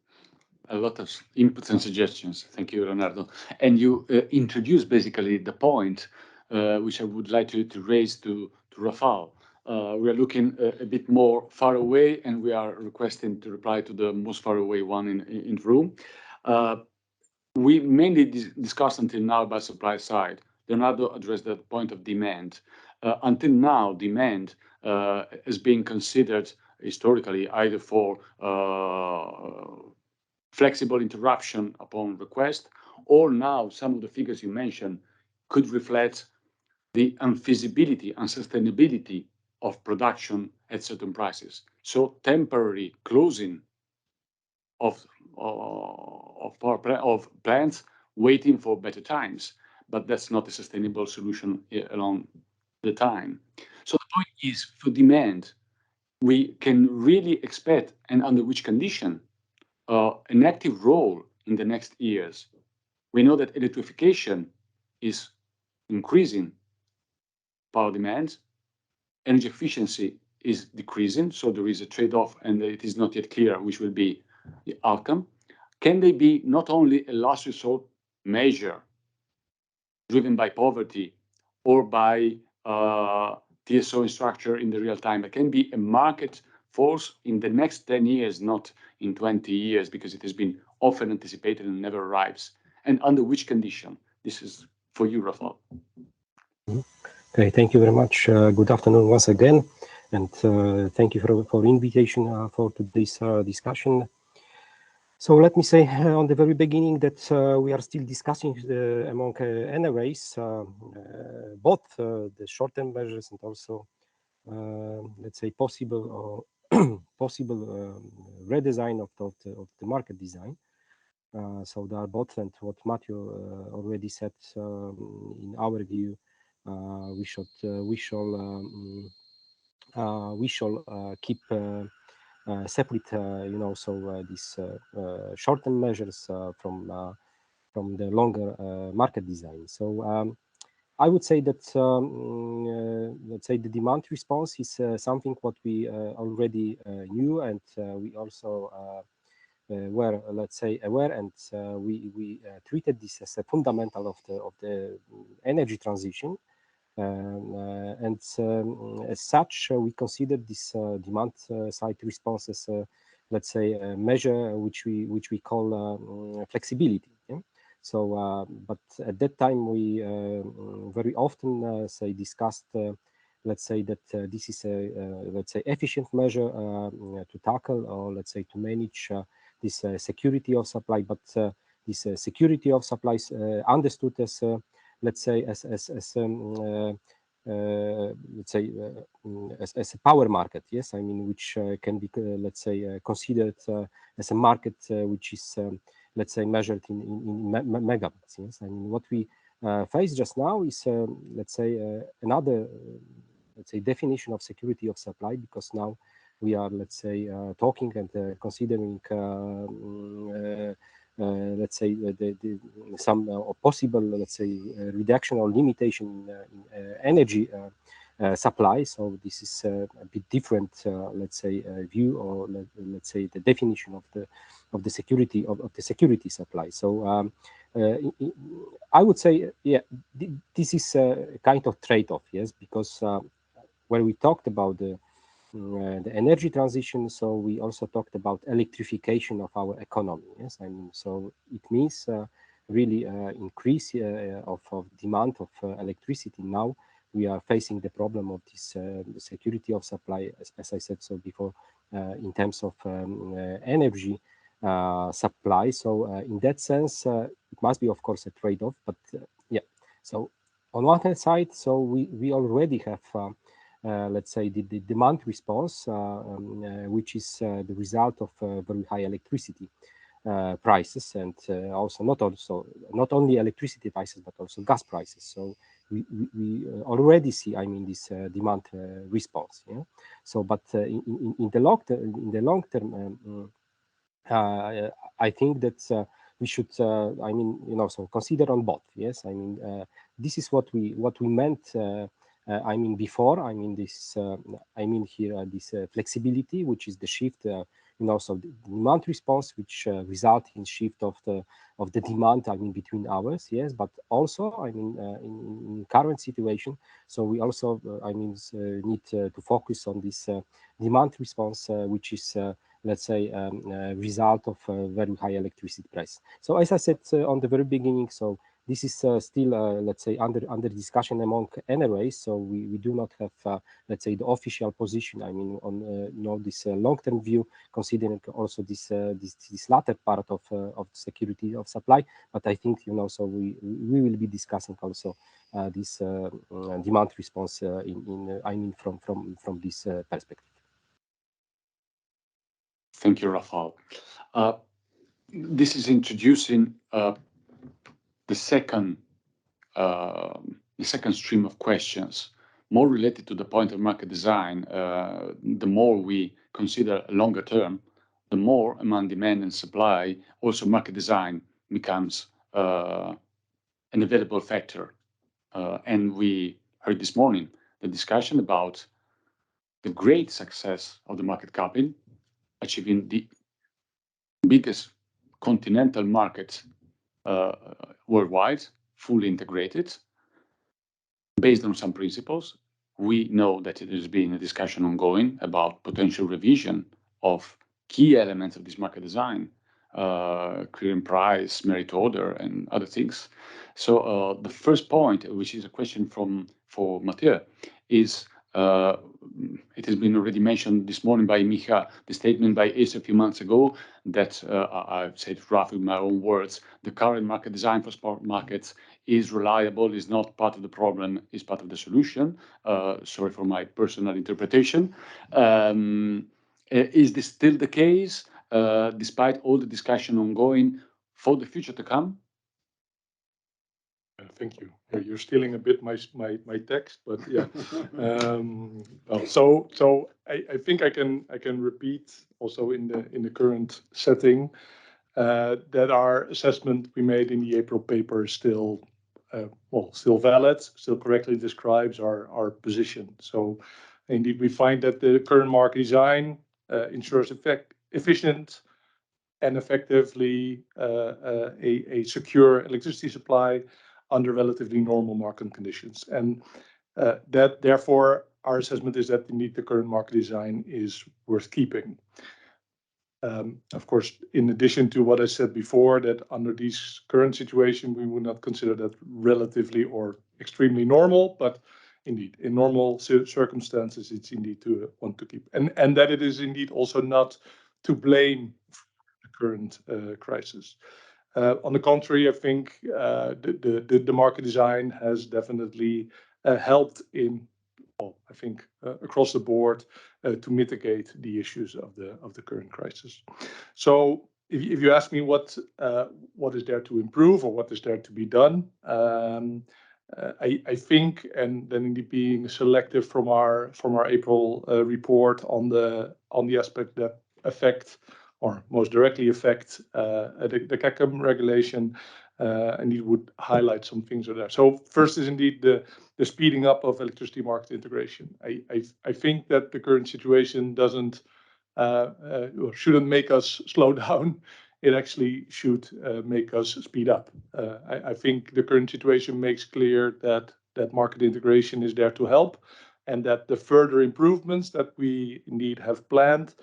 Speaker 9: A lot of inputs and suggestions. Thank you, Leonardo. And you introduced basically the point which I would like to raise to Rafael. We are looking a bit more far away, and we are requesting to reply to the most far away one in the room. We mainly discussed until now about supply side. Leonardo addressed the point of demand. Until now, demand is being considered historically either for flexible interruption upon request, or now some of the figures you mentioned could reflect the unfeasibility, unsustainability of production at certain prices. So temporary closing of plants waiting for better times, but that's not a sustainable solution along the time. So the point is, for demand, we can really expect, and under which condition, an active role in the next years. We know that electrification is increasing power demand, energy efficiency is decreasing, so there is a trade-off, and it is not yet clear which will be the outcome. Can they be not only a last resort measure driven by poverty or by TSO structure in the real time, but can be a market force in the next 10 years, not in 20 years, because it has been often anticipated and never arrives? And under which condition? This is for you, Rafael.
Speaker 17: Okay, thank you very much. Good afternoon once again, and thank you for the invitation for today's discussion. So let me say on the very beginning that we are still discussing among NRAs both the short-term measures and also, let's say, possible possible redesign of the market design. So there are both, and what Matthew already said, in our view, we shall keep separate, so these short-term measures from the longer market design. So I would say that let's say the demand response is something what we already knew, and we also were, let's say, aware, and we treated this as a fundamental of the energy transition. And as such, we consider this demand side response as, let's say, a measure which we call flexibility. Yeah? So, but at that time, we very often discussed, let's say, that this is a let's say efficient measure to tackle, or let's say to manage this security of supply. But this security of supplies understood as let's say as let's say as a power market. Yes, I mean, which can be let's say considered as a market which is let's say measured in megawatts. Yes, I mean, what we face just now is let's say another let's say definition of security of supply, because now we are, let's say, talking and considering let's say some possible, let's say, reduction or limitation in energy supply. So this is a bit different, let's say, view, or let's say the definition of the security of the security supply. So I would say, yeah, this is a kind of trade-off, yes, because when we talked about the energy transition, so we also talked about electrification of our economy. Yes, I mean, so it means really increase of demand of electricity. Now we are facing the problem of this security of supply, as I said so before, in terms of energy supply. So in that sense, it must be, of course, a trade-off. But yeah, so on one hand side, so we already have let's say the demand response, which is the result of very high electricity prices, and also not only electricity prices but also gas prices. So we already see, I mean, this demand response. Yeah. So, but in the long term, I think that we should, I mean, so consider on both. Yes, I mean, this is what we meant. I mean, before, I mean, this, I mean here, this flexibility, which is the shift, so the demand response, which result in shift of the demand, I mean, between hours, yes, but also, I mean, in current situation, so we also, I mean, need to focus on this demand response, which is, let's say, result of very high electricity price. So as I said on the very beginning, so this is still, let's say, under discussion among NRAs. So we do not have, let's say, the official position. I mean, on this long-term view, considering also this latter part of security of supply. But I think, so we will be discussing also this demand response I mean, from this perspective.
Speaker 9: Thank you, Rafael. This is introducing the second stream of questions, more related to the point of market design. The more we consider a longer term, the more among demand and supply, also market design becomes an available factor. And we heard this morning the discussion about the great success of the market coupling, achieving the biggest continental market worldwide, fully integrated, based on some principles. We know that it has been a discussion ongoing about potential revision of key elements of this market design, clearing price, merit order, and other things. So the first point, which is a question for Mathieu, is it has been already mentioned this morning by Micha, the statement by ACE a few months ago that I've said roughly in my own words, the current market design for spot markets is reliable, is not part of the problem, is part of the solution. Sorry for my personal interpretation. Is this still the case, despite all the discussion ongoing for the future to come?
Speaker 18: Thank you. You're stealing a bit my text, but yeah. Well, so I think I can repeat also in the current setting that our assessment we made in the April paper is still still valid, still correctly describes our position. So indeed, we find that the current market design ensures efficient and effectively a secure electricity supply under relatively normal market conditions. And that therefore our assessment is that indeed the current market design is worth keeping. Of course, in addition to what I said before, that under this current situation, we would not consider that relatively or extremely normal, but indeed, in normal circumstances, it's indeed to want to keep. And that it is indeed also not to blame for the current crisis. On the contrary, I think the market design has definitely helped in, I think, across the board to mitigate the issues of the current crisis. So if you ask me what is there to improve or what is there to be done, I think, and then indeed being selective from our April report on the aspect that affect or most directly affect the CACM regulation, and it would highlight some things there. So first is indeed the speeding up of electricity market integration. I think that the current situation doesn't or shouldn't make us slow down. It actually should make us speed up. I think the current situation makes clear that market integration is there to help, and that the further improvements that we indeed have planned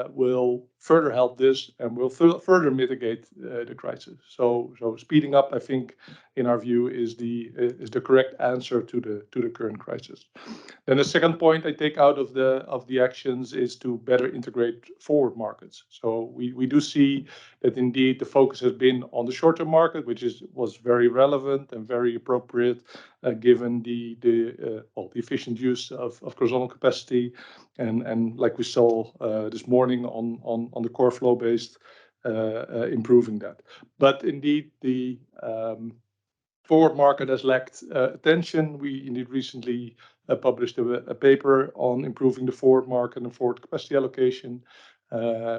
Speaker 18: will further help this and will further mitigate the crisis. So speeding up, I think, in our view, is the correct answer to the current crisis. Then the second point I take out of the actions is to better integrate forward markets. So we do see that indeed the focus has been on the short-term market, which was very relevant and very appropriate given the efficient use of horizontal capacity, and like we saw this morning on the core flow based improving that. But indeed the forward market has lacked attention. We indeed recently published a paper on improving the forward market and forward capacity allocation.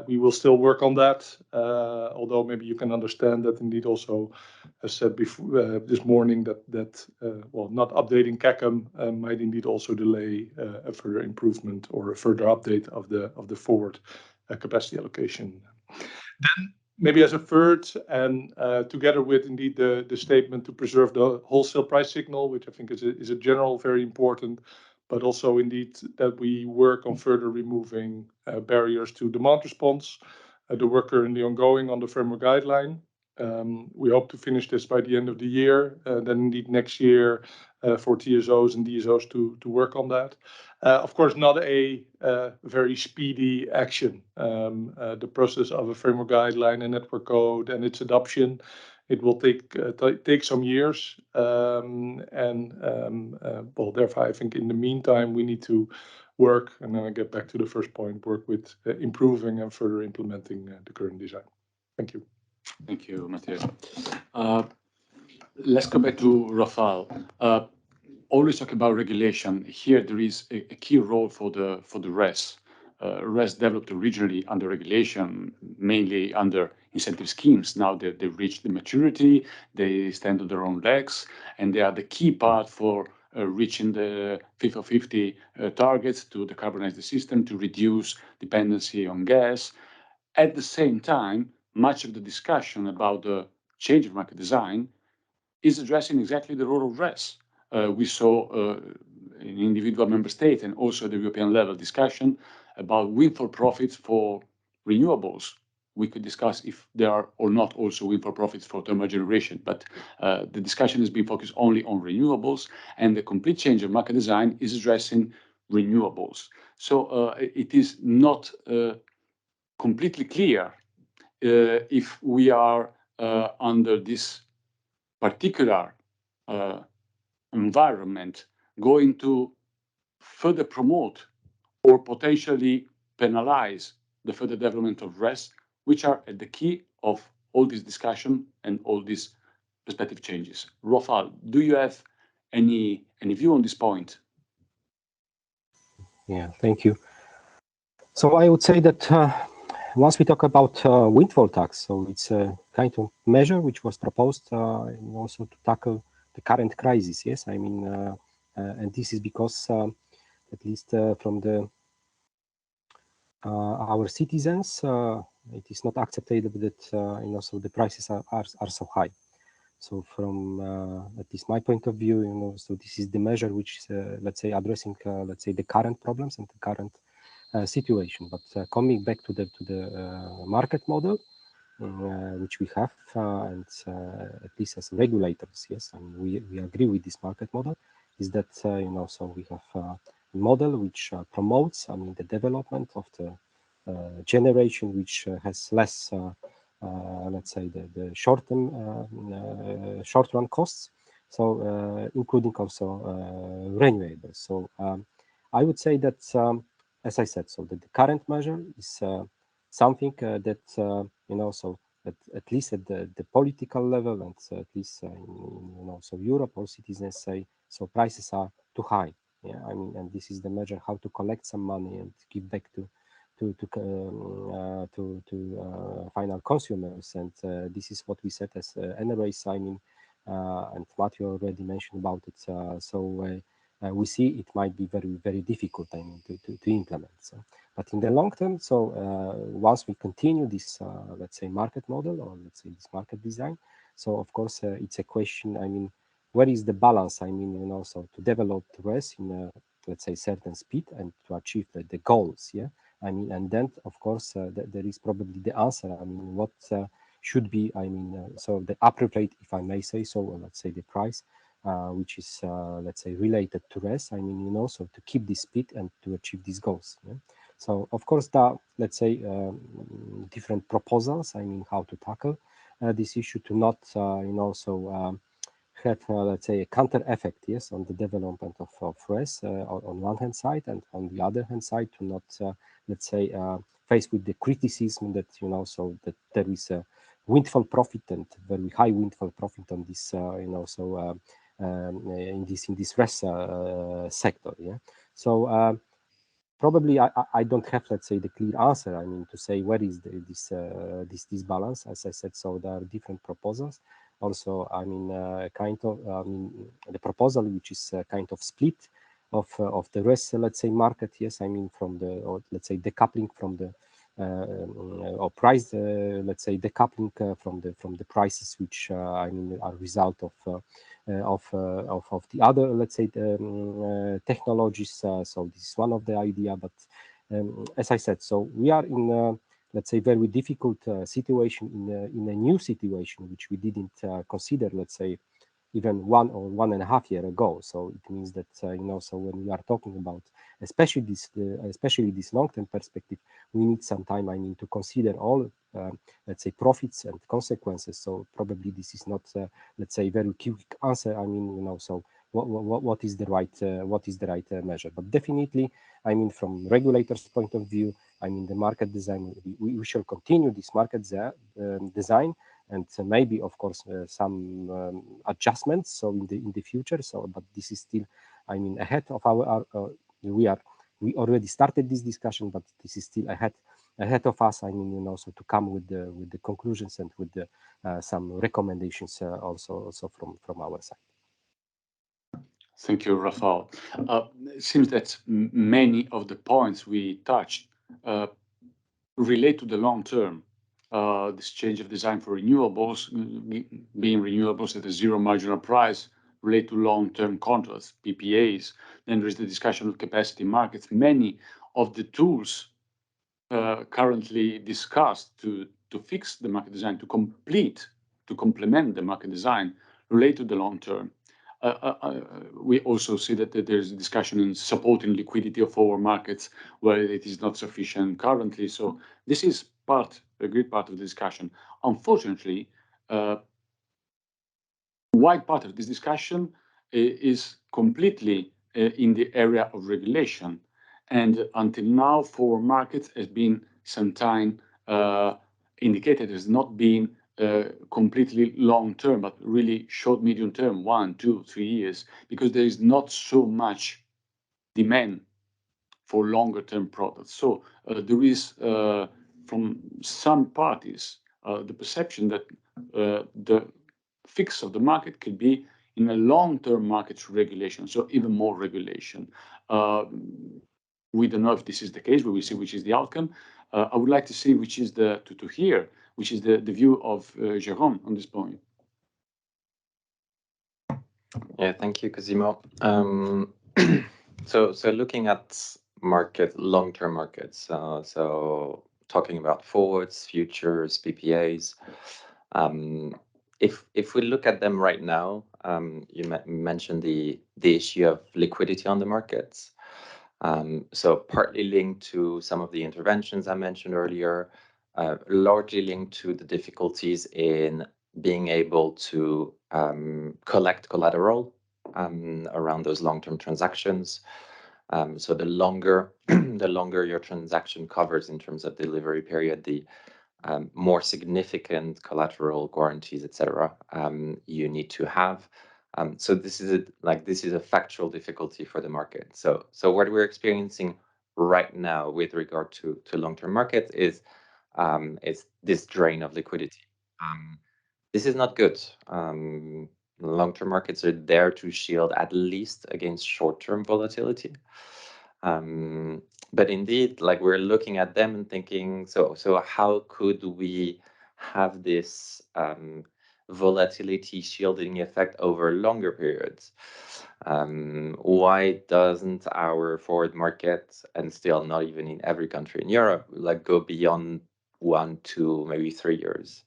Speaker 18: We will still work on that, although maybe you can understand that indeed also, as said before this morning, that not updating CACM might indeed also delay a further improvement or a further update of the forward capacity allocation. Then maybe as a third, and together with indeed the statement to preserve the wholesale price signal, which I think is a general very important, but also indeed that we work on further removing barriers to demand response. The work currently ongoing on the framework guideline. We hope to finish this by the end of the year, then indeed next year for TSOs and DSOs to work on that. Of course, not a very speedy action. The process of a framework guideline and network code and its adoption, it will take some years, therefore I think in the meantime we need to work, and then I get back to the first point, work with improving and further implementing the current design. Thank you.
Speaker 9: Thank you, Mathieu. Let's go back to Rafael. Always talk about regulation. Here there is a key role for the RES. RES developed originally under regulation, mainly under incentive schemes. Now they've reached the maturity, they stand on their own legs, and they are the key part for reaching the 50 targets to decarbonize the system, to reduce dependency on gas. At the same time, much of the discussion about the change of market design is addressing exactly the role of RES. We saw in individual member states and also at the European level discussion about windfall profits for renewables. we could discuss if there are or not also windfall profits for thermal generation, but the discussion has been focused only on renewables, and the complete change of market design is addressing renewables. So it is not completely clear if we are under this particular environment going to further promote or potentially penalize the further development of RES, which are at the key of all this discussion and all these perspective changes. Rafael, do you have any view on this point?
Speaker 17: Yeah, thank you. So I would say that once we talk about windfall tax, so it's a kind of measure which was proposed also to tackle the current crisis. Yes, I mean, and this is because at least from the our citizens, it is not acceptable that so the prices are so high. So from at least my point of view, so this is the measure which let's say addressing let's say the current problems and the current situation. But coming back to the market model, which we have, and at least as regulators, yes, and we agree with this market model, is that so we have a model which promotes, the development of the generation which has less, let's say, the short run costs. So including also renewables. So I would say that, as I said, so that the current measure is something that so at least at the political level, and at least so Europe, all citizens say so prices are too high. Yeah, and this is the measure how to collect some money and give back to final consumers, and this is what we said as NRAs. And Matthew already mentioned about it. So we see it might be very difficult. To implement. So, but in the long term, so once we continue this, let's say, market model, or let's say this market design, so of course it's a question. Where is the balance? So to develop the RES in a, let's say, certain speed and to achieve the goals. Yeah. And then of course there is probably the answer. What should be? So the appropriate, if I may say so, let's say the price. Which is, let's say, related to RES. So to keep this speed and to achieve these goals. Yeah? So of course, there are, let's say, different proposals. How to tackle this issue to not, so have, let's say, a counter effect, yes, on the development of RES on one hand side, and on the other hand side to not, let's say, faced with the criticism that so that there is a windfall profit and very high windfall profit on this, so. In this RES sector, yeah. So probably I don't have, let's say, the clear answer. To say where is this balance. As I said, so there are different proposals. Also, kind of the proposal which is kind of split of the RES, let's say, market. Yes, from the, or let's say, decoupling from the. Or price, let's say, decoupling from the prices which are result of the other, let's say, technologies. So this is one of the idea. But as I said, so we are in let's say, very difficult situation, in a new situation which we didn't consider, let's say, even 1 or 1.5 years ago. So it means that so when we are talking about especially this long-term perspective, we need some time to consider all let's say, profits and consequences. So probably this is not let's say, very quick answer. So what is the right measure? But definitely, from regulators' point of view, the market design, we shall continue this market design, and maybe, of course, some adjustments. So in the future. So, but this is still, ahead of our. We already started this discussion, but this is still ahead of us. So to come with the conclusions and with the some recommendations also from our side.
Speaker 9: Thank you, Rafael. It seems that many of the points we touched relate to the long term. This change of design for renewables, being renewables at a zero marginal price, relate to long-term contracts, PPAs. Then there is the discussion of capacity markets. Many of the tools currently discussed to to fix the market design, to complement the market design, relate to the long term. We also see that there's a discussion in supporting liquidity of forward markets where it is not sufficient currently. So this is a great part of the discussion. Unfortunately, wide part of this discussion is completely in the area of regulation. And until now, forward markets has been sometime indicated as not being completely long term, but really short, medium term, 1, 2, 3 years, because there is not so much demand for longer term products. So there is from some parties the perception that the fix of the market could be in a long-term market regulation, so even more regulation. We don't know if this is the case. We will see which is the outcome. I would like to see which is to hear which is the view of Jérôme on this point.
Speaker 7: Yeah, thank you, Cosimo. So looking at long-term markets, so talking about forwards, futures, PPAs. If we look at them right now, you mentioned the issue of liquidity on the markets. So partly linked to some of the interventions I mentioned earlier, largely linked to the difficulties in being able to collect collateral around those long-term transactions. So the longer your transaction covers in terms of delivery period, the more significant collateral guarantees, etc., you need to have. So this is a factual difficulty for the market. So what we're experiencing right now with regard to long-term markets is this drain of liquidity. This is not good. Long-term markets are there to shield at least against short-term volatility. But indeed, like we're looking at them and thinking, so how could we have this volatility shielding effect over longer periods? Why doesn't our forward market, and still not even in every country in Europe, like go beyond 1, 2, maybe 3 years?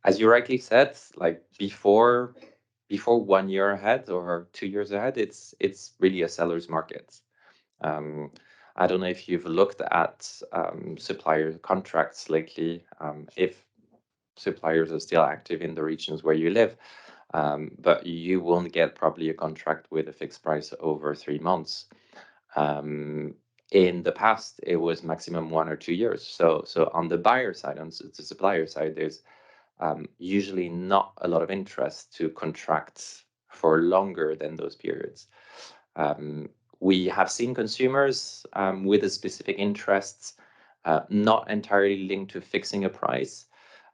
Speaker 7: As you rightly said, like before 1 year ahead or 2 years ahead, it's really a seller's market. I don't know if you've looked at supplier contracts lately, if suppliers are still active in the regions where you live, but you won't get probably a contract with a fixed price over 3 months. In the past, it was maximum 1 or 2 years. So on the buyer side, on the supplier side, there's usually not a lot of interest to contract for longer than those periods. We have seen consumers with a specific interests, not entirely linked to fixing a price,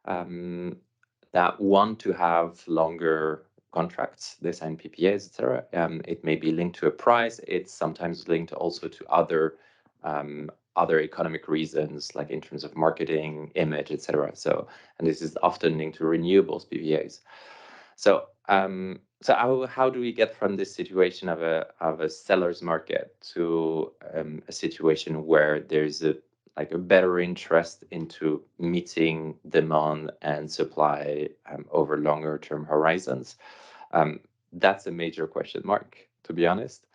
Speaker 7: that want to have longer contracts. They sign PPAs, etc. It may be linked to a price. It's sometimes linked also to other economic reasons, like in terms of marketing, image, etc. So, and this is often linked to renewables PPAs. So, how do we get from this situation of a seller's market to a situation where there's a better interest into meeting demand and supply over longer term horizons? That's a major question mark, to be honest.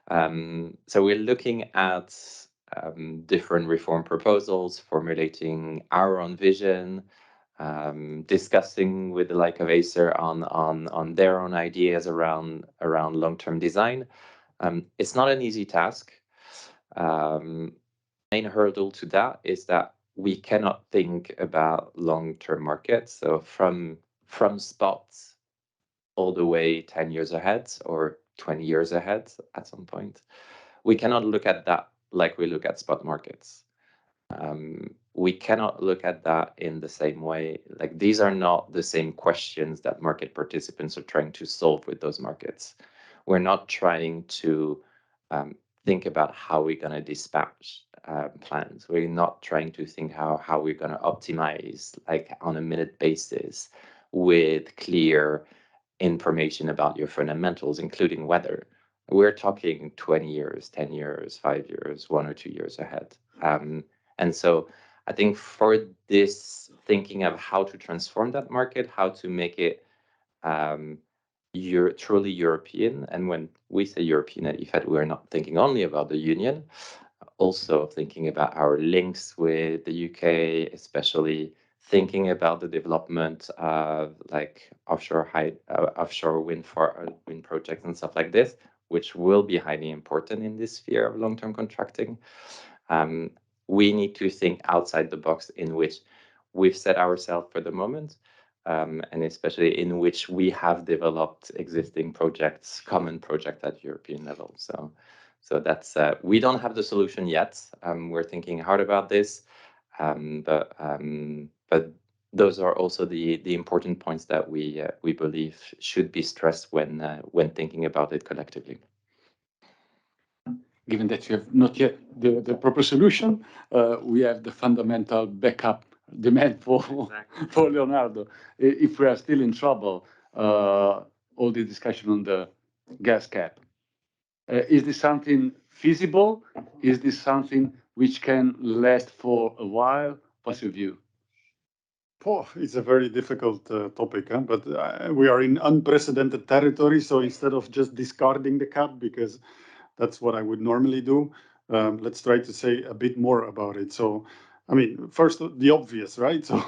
Speaker 7: So we're looking at different reform proposals, formulating our own vision, discussing with the like of Acer on their own ideas around long-term design. It's not an easy task. Main hurdle to that is that we cannot think about long-term markets. So from spots all the way 10 years ahead or 20 years ahead at some point, we cannot look at that like we look at spot markets. We cannot look at that in the same way. Like these are not the same questions that market participants are trying to solve with those markets. We're not trying to think about how we're going to dispatch plans. We're not trying to think how we're going to optimize like on a minute basis with clear information about your fundamentals, including weather. We're talking 20 years, 10 years, 5 years, 1 or 2 years ahead. And so I think for this thinking of how to transform that market, how to make it truly European, and when we say European at IFAD, we're not thinking only about the Union, also thinking about our links with the UK, especially thinking about the development of like offshore wind projects and stuff like this, which will be highly important in this sphere of long-term contracting. We need to think outside the box in which we've set ourselves for the moment, and especially in which we have developed existing projects, common projects at European level. So that's we don't have the solution yet. We're thinking hard about this, but those are also the important points that we believe should be stressed when thinking about it collectively.
Speaker 9: Given that you have not yet the proper solution, we have the fundamental backup demand for for Leonardo. If we are still in trouble, all the discussion on the gas cap. Is this something feasible? Is this something which can last for a while? What's your view?
Speaker 19: Oh, it's a very difficult topic, huh? But we are in unprecedented territory. So instead of just discarding the cap, because that's what I would normally do, let's try to say a bit more about it. So, I mean, first, the obvious, right? So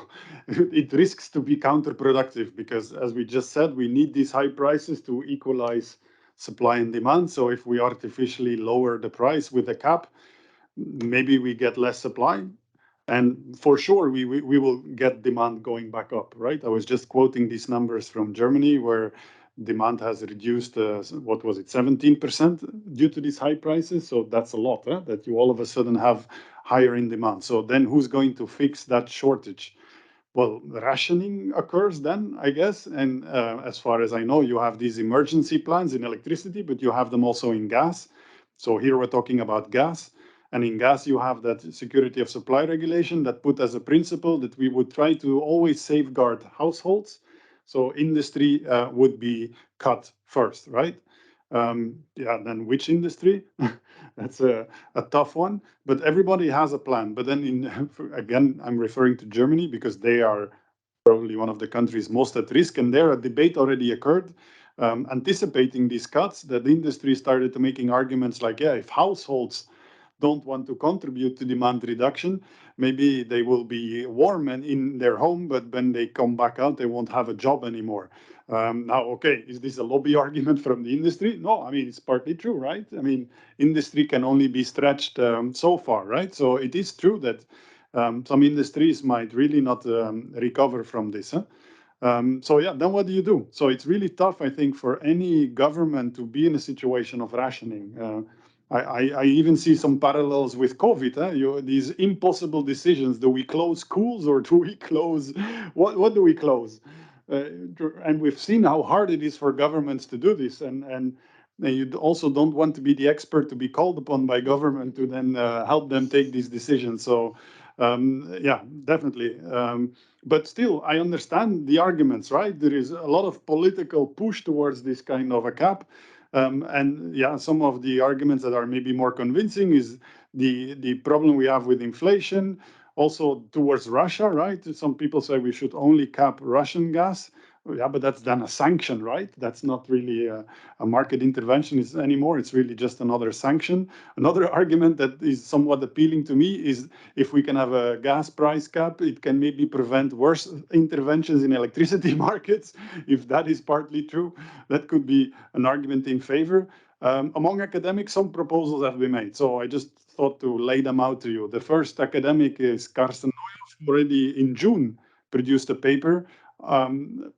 Speaker 19: it risks to be counterproductive because, as we just said, we need these high prices to equalize supply and demand. So if we artificially lower the price with a cap, maybe we get less supply. And for sure, we will get demand going back up, right? I was just quoting these numbers from Germany, where demand has reduced, what was it, 17% due to these high prices. So that's a lot, huh? That you all of a sudden have higher in demand. So then who's going to fix that shortage? Well, rationing occurs then, I guess. And as far as I know, you have these emergency plans in electricity, but you have them also in gas. So here we're talking about gas. And in gas, you have that security of supply regulation that put as a principle that we would try to always safeguard households. So industry would be cut first, right? Yeah, then which industry? That's a tough one, but everybody has a plan. But then again, I'm referring to Germany because they are probably one of the countries most at risk. And there a debate already occurred, anticipating these cuts, that the industry started to making arguments like, yeah, if households don't want to contribute to demand reduction, maybe they will be warm and in their home, but when they come back out, they won't have a job anymore. Now, okay, is this a lobby argument from the industry? No, I mean, it's partly true, right? I mean, industry can only be stretched so far, right? So it is true that some industries might really not recover from this. Huh? So yeah, then what do you do? So it's really tough, I think, for any government to be in a situation of rationing. I even see some parallels with COVID. Huh? These impossible decisions: do we close schools or do we close? What do we close? And we've seen how hard it is for governments to do this. And you also don't want to be the expert to be called upon by government to then help them take these decisions. So yeah, definitely. But still, I understand the arguments, right? There is a lot of political push towards this kind of a cap. And yeah, some of the arguments that are maybe more convincing is the problem we have with inflation, also towards Russia, right? Some people say we should only cap Russian gas. Yeah, but that's then a sanction, right? That's not really a market intervention anymore. It's really just another sanction. Another argument that is somewhat appealing to me is if we can have a gas price cap, it can maybe prevent worse interventions in electricity markets. If that is partly true, that could be an argument in favor. Among academics, some proposals have been made. So I just thought to lay them out to you. The first academic is Carsten Neuhoff, who already in June produced a paper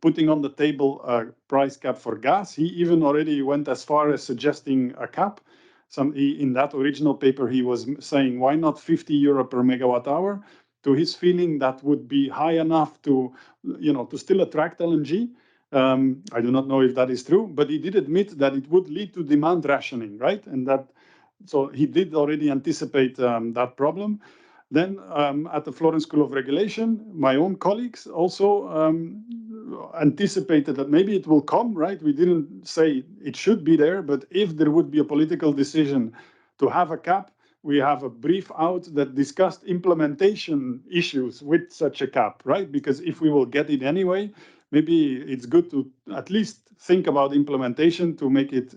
Speaker 19: putting on the table a price cap for gas. He even already went as far as suggesting a cap. In that original paper, he was saying, why not 50 euro per megawatt hour? To his feeling, that would be high enough to, to still attract LNG. I do not know if that is true, but he did admit that it would lead to demand rationing, right? And so he did already anticipate that problem. Then at the Florence School of Regulation, my own colleagues also anticipated that maybe it will come, right? We didn't say it should be there, but if there would be a political decision to have a cap, we have a brief out that discussed implementation issues with such a cap, right? Because if we will get it anyway, maybe it's good to at least think about implementation to make it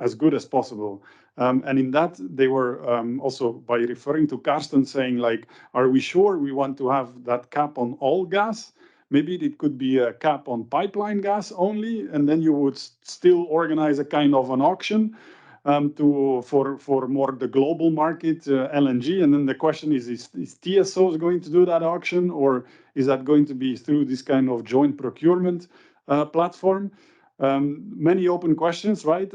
Speaker 19: as good as possible. And in that, they were also, by referring to Karsten, saying like, are we sure we want to have that cap on all gas? Maybe it could be a cap on pipeline gas only, and then you would still organize a kind of an auction for more the global market, LNG. And then the question is TSOs going to do that auction, or is that going to be through this kind of joint procurement platform? Many open questions, right?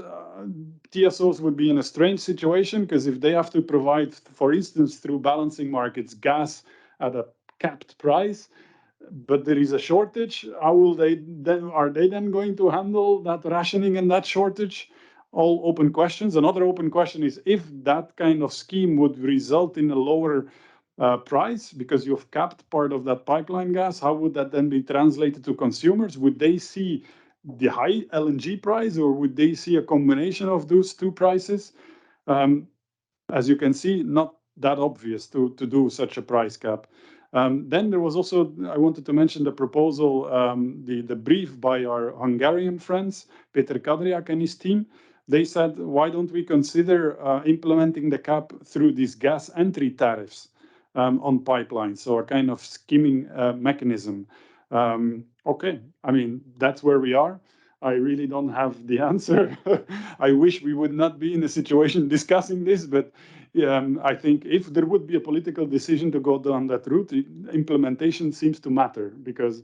Speaker 19: TSOs would be in a strange situation, because if they have to provide, for instance, through balancing markets, gas at a capped price, but there is a shortage, how will they then, are they then going to handle that rationing and that shortage? All open questions. Another open question is if that kind of scheme would result in a lower price because you've capped part of that pipeline gas, how would that then be translated to consumers? Would they see the high LNG price, or would they see a combination of those two prices? As you can see, not that obvious to do such a price cap. Then there was also, I wanted to mention the proposal, the brief by our Hungarian friends, Peter Kadriak and his team. They said, why don't we consider implementing the cap through these gas entry tariffs on pipelines, so a kind of skimming mechanism. Okay, I mean, that's where we are. I really don't have the answer. I wish we would not be in a situation discussing this, but I think if there would be a political decision to go down that route, implementation seems to matter, because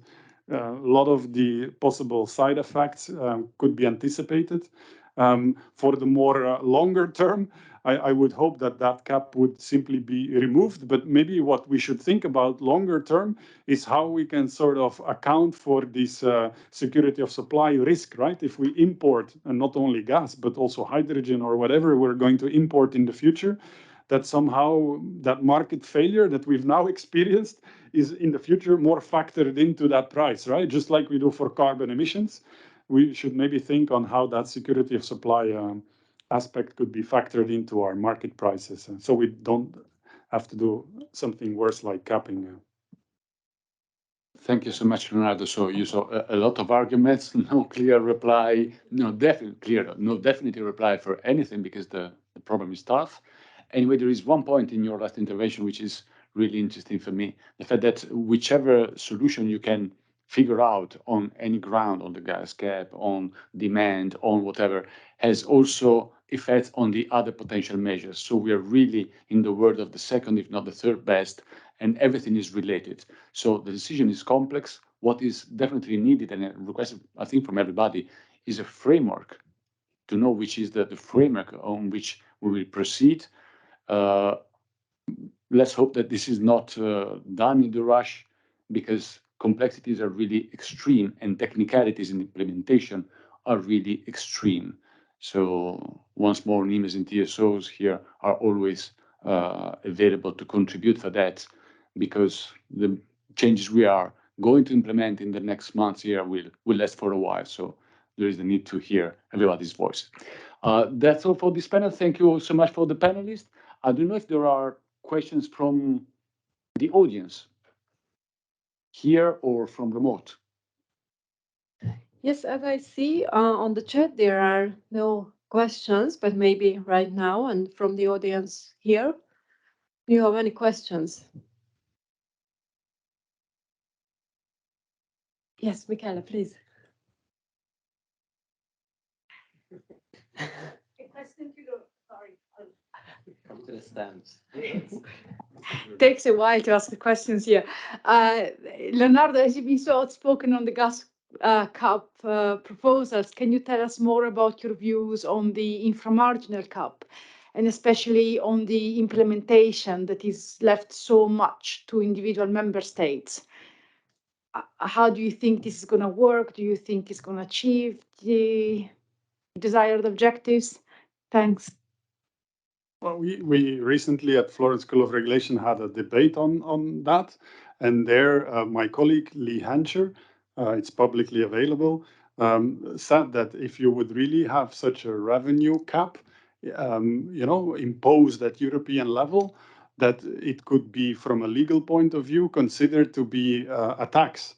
Speaker 19: a lot of the possible side effects could be anticipated. For the more longer term, I would hope that that cap would simply be removed. But maybe what we should think about longer term is how we can sort of account for this security of supply risk, right? If we import, and not only gas, but also hydrogen or whatever we're going to import in the future, that somehow that market failure that we've now experienced is in the future more factored into that price, right? Just like we do for carbon emissions. We should maybe think on how that security of supply aspect could be factored into our market prices, so we don't have to do something worse like capping.
Speaker 9: Thank you so much, Leonardo. So you saw a lot of arguments, no clear reply, no definitive reply for anything, because the problem is tough. Anyway, there is one point in your last intervention which is really interesting for me: the fact that whichever solution you can figure out on any ground, on the gas cap, on demand, on whatever, has also effects on the other potential measures. So we are really in the world of the second, if not the third best, and everything is related. So the decision is complex. What is definitely needed and requested, I think, from everybody, is a framework to know which is the framework on which we will proceed. Let's hope that this is not done in the rush, because complexities are really extreme and technicalities in implementation are really extreme. So once more, NEMOs and TSOs here are always available to contribute for that, because the changes we are going to implement in the next months here will last for a while. So there is the need to hear everybody's voice. That's all for this panel. Thank you so much for the panelists. I don't know if there are questions from the audience here or from remote.
Speaker 1: Yes, as I see on the chat, there are no questions, but maybe right now, and from the audience here, do you have any questions? Yes, Michaela, please.
Speaker 7: Come to the stands.
Speaker 20: Takes a while to ask the questions here. Leonardo, as you've been so outspoken on the gas cap proposals, can you tell us more about your views on the inframarginal cap, and especially on the implementation that is left so much to individual member states? How do you think this is going to work? Do you think it's going to achieve the desired objectives? Thanks.
Speaker 19: Well, we recently at Florence School of Regulation had a debate on that, and there my colleague Lee Hancher, it's publicly available, said that if you would really have such a revenue cap, imposed at European level, that it could be, from a legal point of view, considered to be a tax,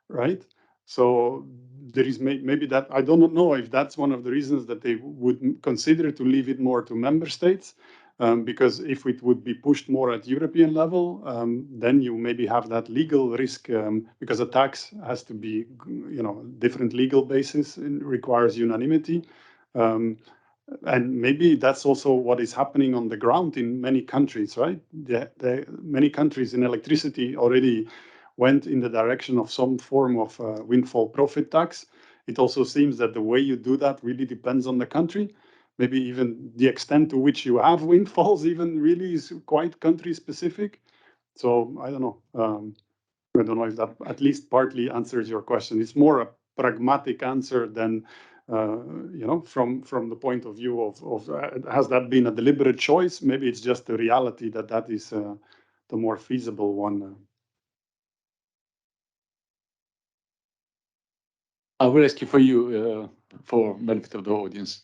Speaker 19: right? So there is maybe that, I don't know if that's one of the reasons that they would consider to leave it more to member states, because if it would be pushed more at European level, then you maybe have that legal risk, because a tax has to be, different legal basis and requires unanimity. And maybe that's also what is happening on the ground in many countries, right? Many countries in electricity already went in the direction of some form of windfall profit tax. It also seems that the way you do that really depends on the country. Maybe even the extent to which you have windfalls even really is quite country specific. So I don't know. I don't know if that at least partly answers your question. It's more a pragmatic answer than, from the point of view of has that been a deliberate choice? Maybe it's just the reality that is the more feasible one.
Speaker 9: I will ask you for benefit of the audience.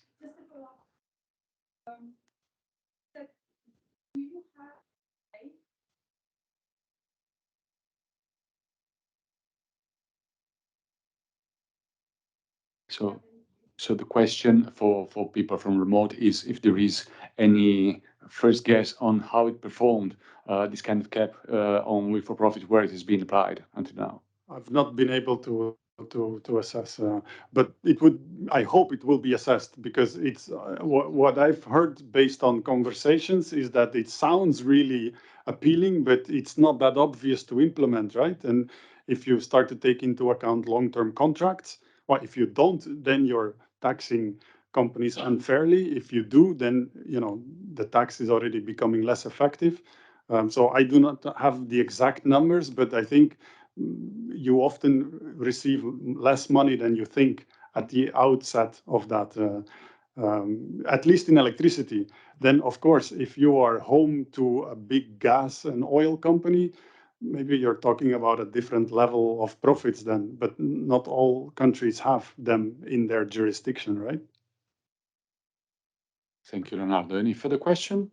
Speaker 9: So the question for people from remote is if there is any first guess on how it performed, this kind of cap on with-for-profit, where it has been applied until now.
Speaker 19: I've not been able to assess, but I hope it will be assessed, because it's what I've heard based on conversations is that it sounds really appealing, but it's not that obvious to implement, right? And if you start to take into account long-term contracts, well, if you don't, then you're taxing companies unfairly. If you do, then the tax is already becoming less effective. So I do not have the exact numbers, but I think you often receive less money than you think at the outset of that, at least in electricity. Then, of course, if you are home to a big gas and oil company, maybe you're talking about a different level of profits then, but not all countries have them in their jurisdiction, right?
Speaker 9: Thank you, Leonardo. Any further question?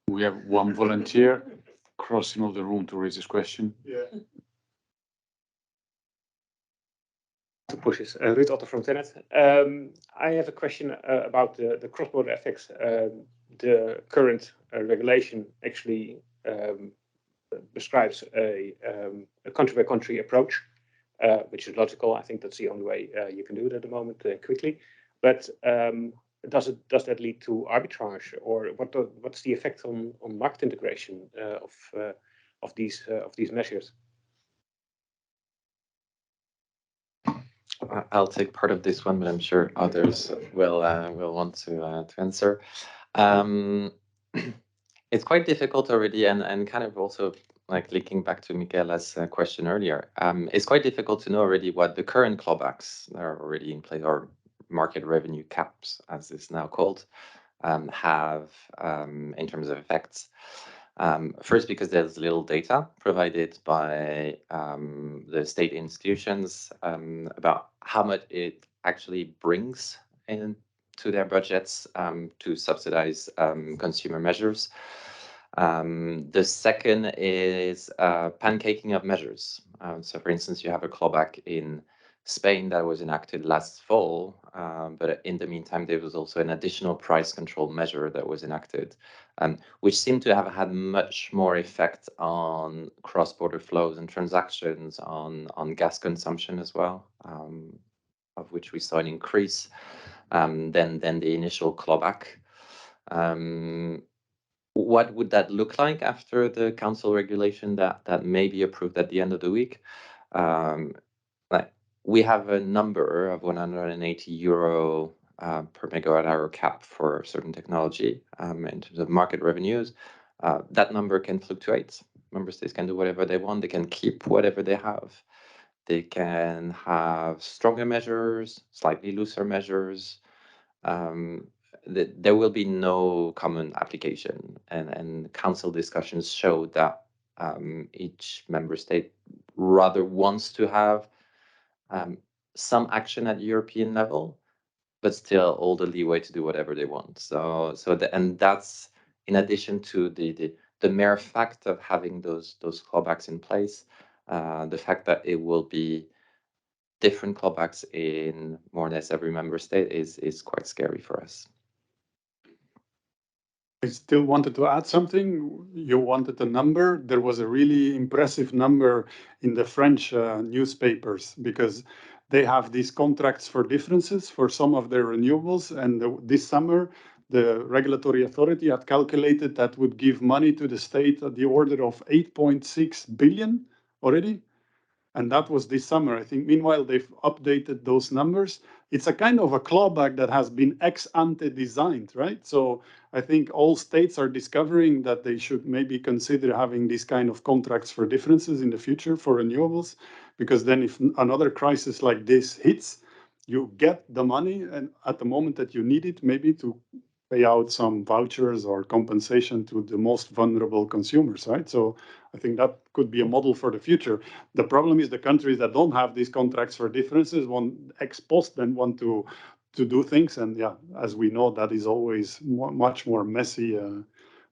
Speaker 9: We have one volunteer crossing over the room to raise this question.
Speaker 21: Yeah. To push this, Ruud Otto from Tenet. I have a question about the cross-border effects. The current regulation actually prescribes a country-by-country approach, which is logical. I think that's the only way you can do it at the moment quickly. But does that lead to arbitrage, or what's the effect on market integration of these measures?
Speaker 7: I'll take part of this one, but I'm sure others will want to answer. It's quite difficult already, and kind of also like linking back to Michaela's question earlier. It's quite difficult to know already what the current clawbacks that are already in place, or market revenue caps, as it's now called, have in terms of effects. First, because there's little data provided by the state institutions about how much it actually brings into their budgets to subsidize consumer measures. The second is pancaking of measures. So, for instance, you have a clawback in Spain that was enacted last fall, but in the meantime, there was also an additional price control measure that was enacted, which seemed to have had much more effect on cross-border flows and transactions, on gas consumption as well, of which we saw an increase than the initial clawback. What would that look like after the council regulation that may be approved at the end of the week? We have a number of 180 euro per megawatt hour cap for certain technology in terms of market revenues. That number can fluctuate. Member states can do whatever they want. They can keep whatever they have. They can have stronger measures, slightly looser measures. There will be no common application, and council discussions show that each member state rather wants to have some action at European level, but still all the leeway to do whatever they want. And that's in addition to the mere fact of having those clawbacks in place, the fact that it will be different clawbacks in more or less every member state is quite scary for us.
Speaker 19: I still wanted to add something. You wanted a number. There was a really impressive number in the French newspapers because they have these contracts for differences for some of their renewables. And this summer, the regulatory authority had calculated that would give money to the state at the order of 8.6 billion already. And that was this summer. I think meanwhile, they've updated those numbers. It's a kind of a clawback that has been ex ante designed, right? So I think all states are discovering that they should maybe consider having these kind of contracts for differences in the future for renewables, because then if another crisis like this hits, you get the money and at the moment that you need it, maybe to pay out some vouchers or compensation to the most vulnerable consumers, right? So I think that could be a model for the future. The problem is the countries that don't have these contracts for differences want ex post then want to do things. And yeah, as we know, that is always much more messy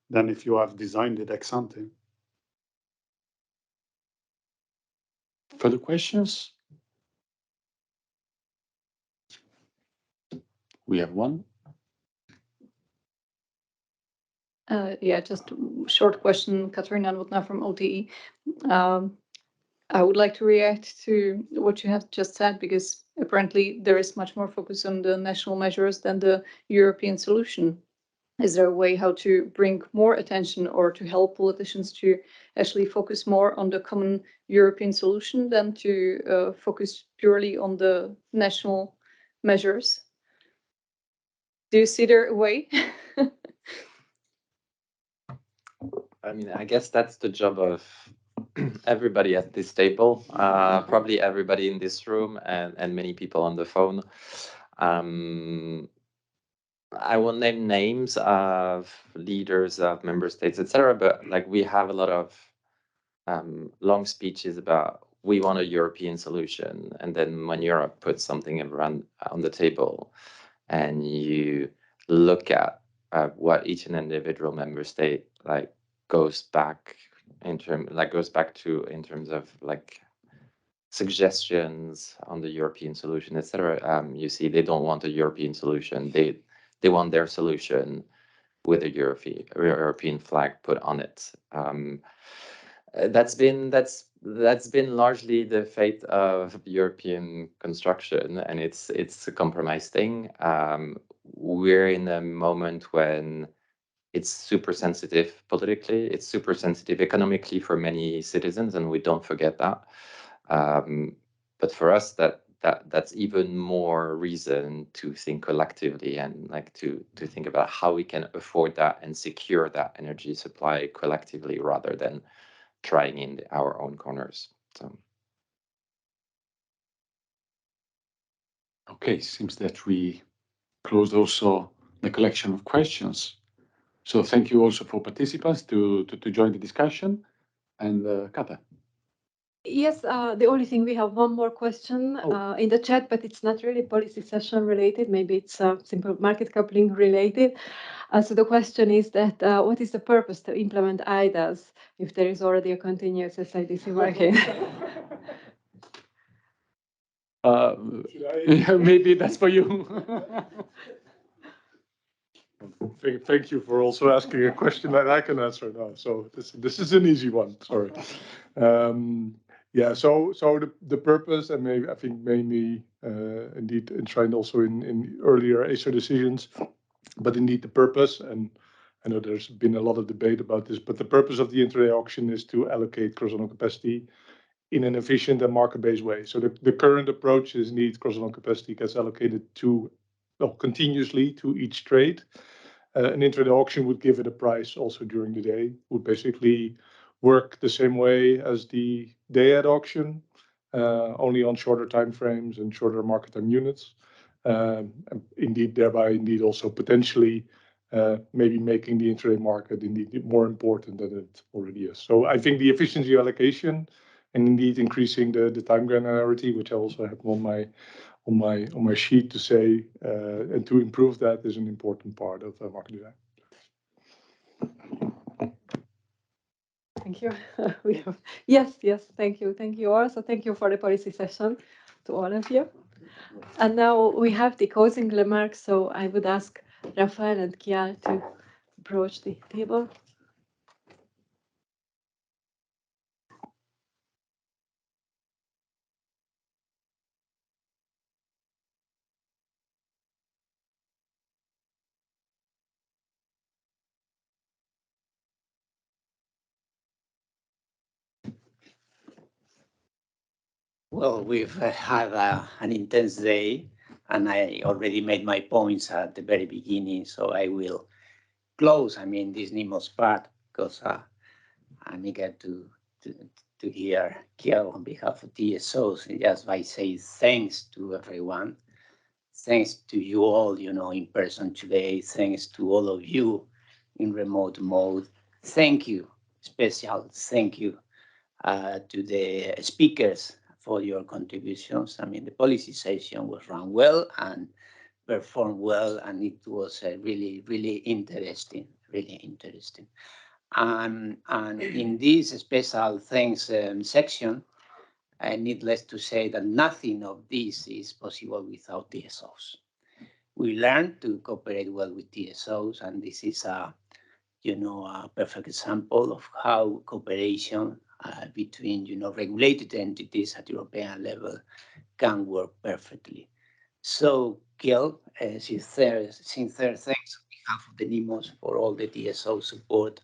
Speaker 19: than if you have designed it ex ante.
Speaker 9: Further questions? We have one.
Speaker 12: Yeah, just short question, Catharina from OTE. I would like to react to what you have just said, because apparently there is much more focus on the national measures than the European solution. Is there a way how to bring more attention or to help politicians to actually focus more on the common European solution than to focus purely on the national measures? Do you see there a way?
Speaker 7: I mean, I guess that's the job of everybody at this table, probably everybody in this room and many people on the phone. I won't name names of leaders of member states, etc., but like we have a lot of long speeches about we want a European solution, and then when Europe puts something around on the table, and you look at what each and individual member state like goes back in terms of like suggestions on the European solution, etc. You see, they don't want a European solution. They want their solution with a European flag put on it. That's been largely the fate of European construction, and it's a compromise thing. We're in a moment when it's super sensitive politically, it's super sensitive economically for many citizens, and we don't forget that. But for us, that's even more reason to think collectively and like to think about how we can afford that and secure that energy supply collectively rather than trying in our own corners. So.
Speaker 9: Okay, seems that we closed also the collection of questions. So thank you also for participants to join the discussion. And Kata.
Speaker 1: Yes, the only thing, we have one more question in the chat, but it's not really policy session related. Maybe it's simple market coupling related. So the question is that what is the purpose to implement IDAS if there is already a continuous SIDC market?
Speaker 9: Yeah, maybe that's for you.
Speaker 18: Thank you for also asking a question that I can answer now. So this is an easy one. Sorry. Yeah. So the purpose, and maybe I think mainly indeed enshrined also in earlier ACER decisions, but indeed the purpose, and I know there's been a lot of debate about this, but the purpose of the intraday auction is to allocate cross-zonal capacity in an efficient and market-based way. So the current approach is indeed cross-zonal capacity gets allocated continuously to each trade. An intraday auction would give it a price also during the day, would basically work the same way as the day-ahead auction, only on shorter time frames and shorter market time units. And indeed, thereby also potentially maybe making the intraday market indeed more important than it already is. So I think the efficiency allocation and indeed increasing the time granularity, which I also have on my sheet to say, and to improve that is an important part of market design.
Speaker 1: Thank you. Yes, thank you. Also, thank you for the policy session to all of you. And now we have the closing remarks, so I would ask Rafael and Kial to approach the table.
Speaker 2: Well, we've had an intense day, and I already made my points at the very beginning, so I will close, this NEMO's part, because I'm eager to hear Kiel on behalf of TSOs, and just by saying thanks to everyone. Thanks to you all, in person today. Thanks to all of you in remote mode. Thank you, special thank you to the speakers for your contributions. The policy session was run well and performed well, and it was really, really interesting, And in this special thanks section, needless to say that nothing of this is possible without TSOs. We learned to cooperate well with TSOs, and this is a perfect example of how cooperation between, regulated entities at European level can work perfectly. So, Kiel, sincere thanks on behalf of the NEMOs for all the TSO support,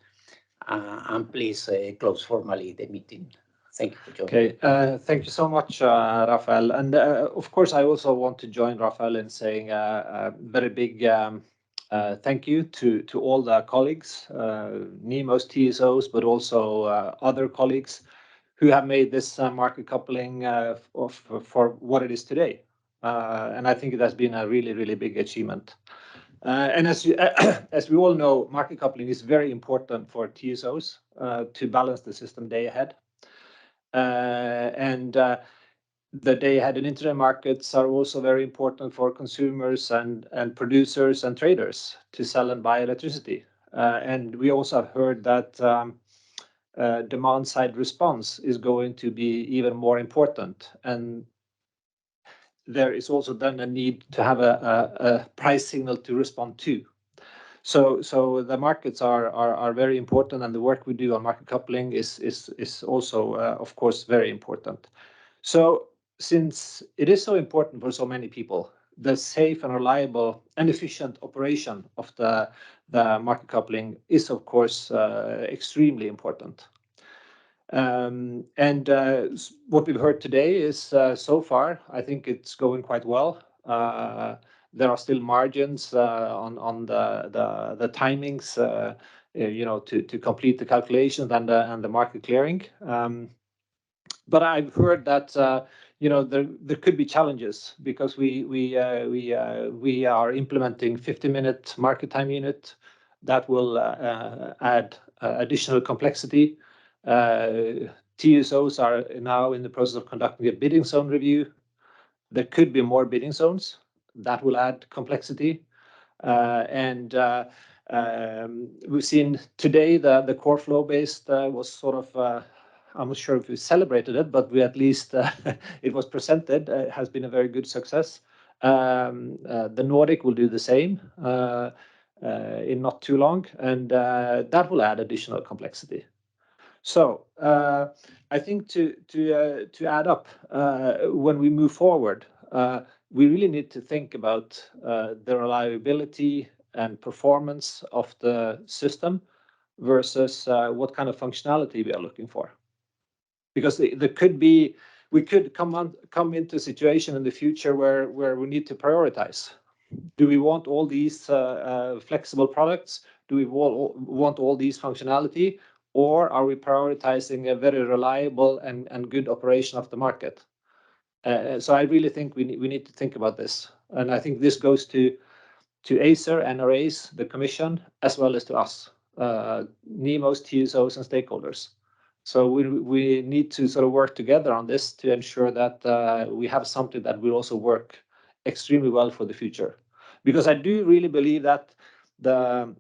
Speaker 2: and please close formally the meeting. Thank you for joining.
Speaker 16: Okay, thank you so much, Rafael. And of course, I also want to join Rafael in saying a very big thank you to all the colleagues, NEMOs, TSOs, but also other colleagues who have made this market coupling for what it is today. And I think it has been a really, really big achievement. And as we all know, market coupling is very important for TSOs to balance the system day ahead. And the day ahead in internet markets are also very important for consumers and producers and traders to sell and buy electricity. And we also have heard that demand side response is going to be even more important. And there is also then a need to have a price signal to respond to. So the markets are very important, and the work we do on market coupling is also, of course, very important. So since it is so important for so many people, the safe and reliable and efficient operation of the market coupling is, of course, extremely important. And what we've heard today is so far, I think it's going quite well. There are still margins on the timings, to complete the calculations and the market clearing. But I've heard that there could be challenges because we are implementing 50-minute market time unit that will add additional complexity. TSOs are now in the process of conducting a bidding zone review. There could be more bidding zones that will add complexity. And we've seen today the core flow based was sort of, I'm not sure if we celebrated it, but we at least it was presented. It has been a very good success. The Nordic will do the same in not too long, and that will add additional complexity. So I think to add up, when we move forward, we really need to think about the reliability and performance of the system versus what kind of functionality we are looking for. Because we could come into a situation in the future where we need to prioritize. Do we want all these flexible products? Do we want all these functionality? Or are we prioritizing a very reliable and good operation of the market? So I really think we need to think about this. And I think this goes to Acer, NRAs, the Commission, as well as to us, NEMOs, TSOs, and stakeholders. So we need to sort of work together on this to ensure that we have something that will also work extremely well for the future, because I do really believe that the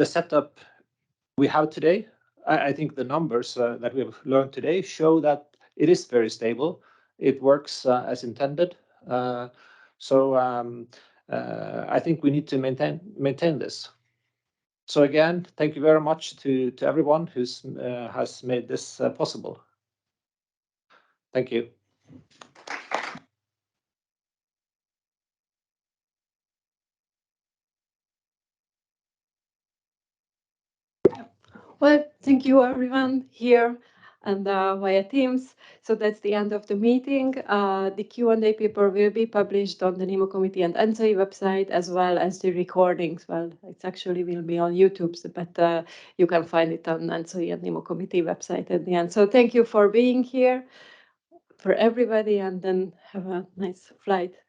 Speaker 16: setup we have today, I think the numbers that we have learned today show that it is very stable. It works as intended. So I think we need to maintain this. So again, thank you very much to everyone who's has made this possible. Thank you.
Speaker 1: Well, thank you everyone here and via Teams. So that's the end of the meeting. The Q&A paper will be published on the NEMO Committee and ENTSO-E website, as well as the recordings. Well, it actually will be on YouTube, but you can find it on ENTSO-E and NEMO Committee website at the end. So thank you for being here, for everybody, and then have a nice flight.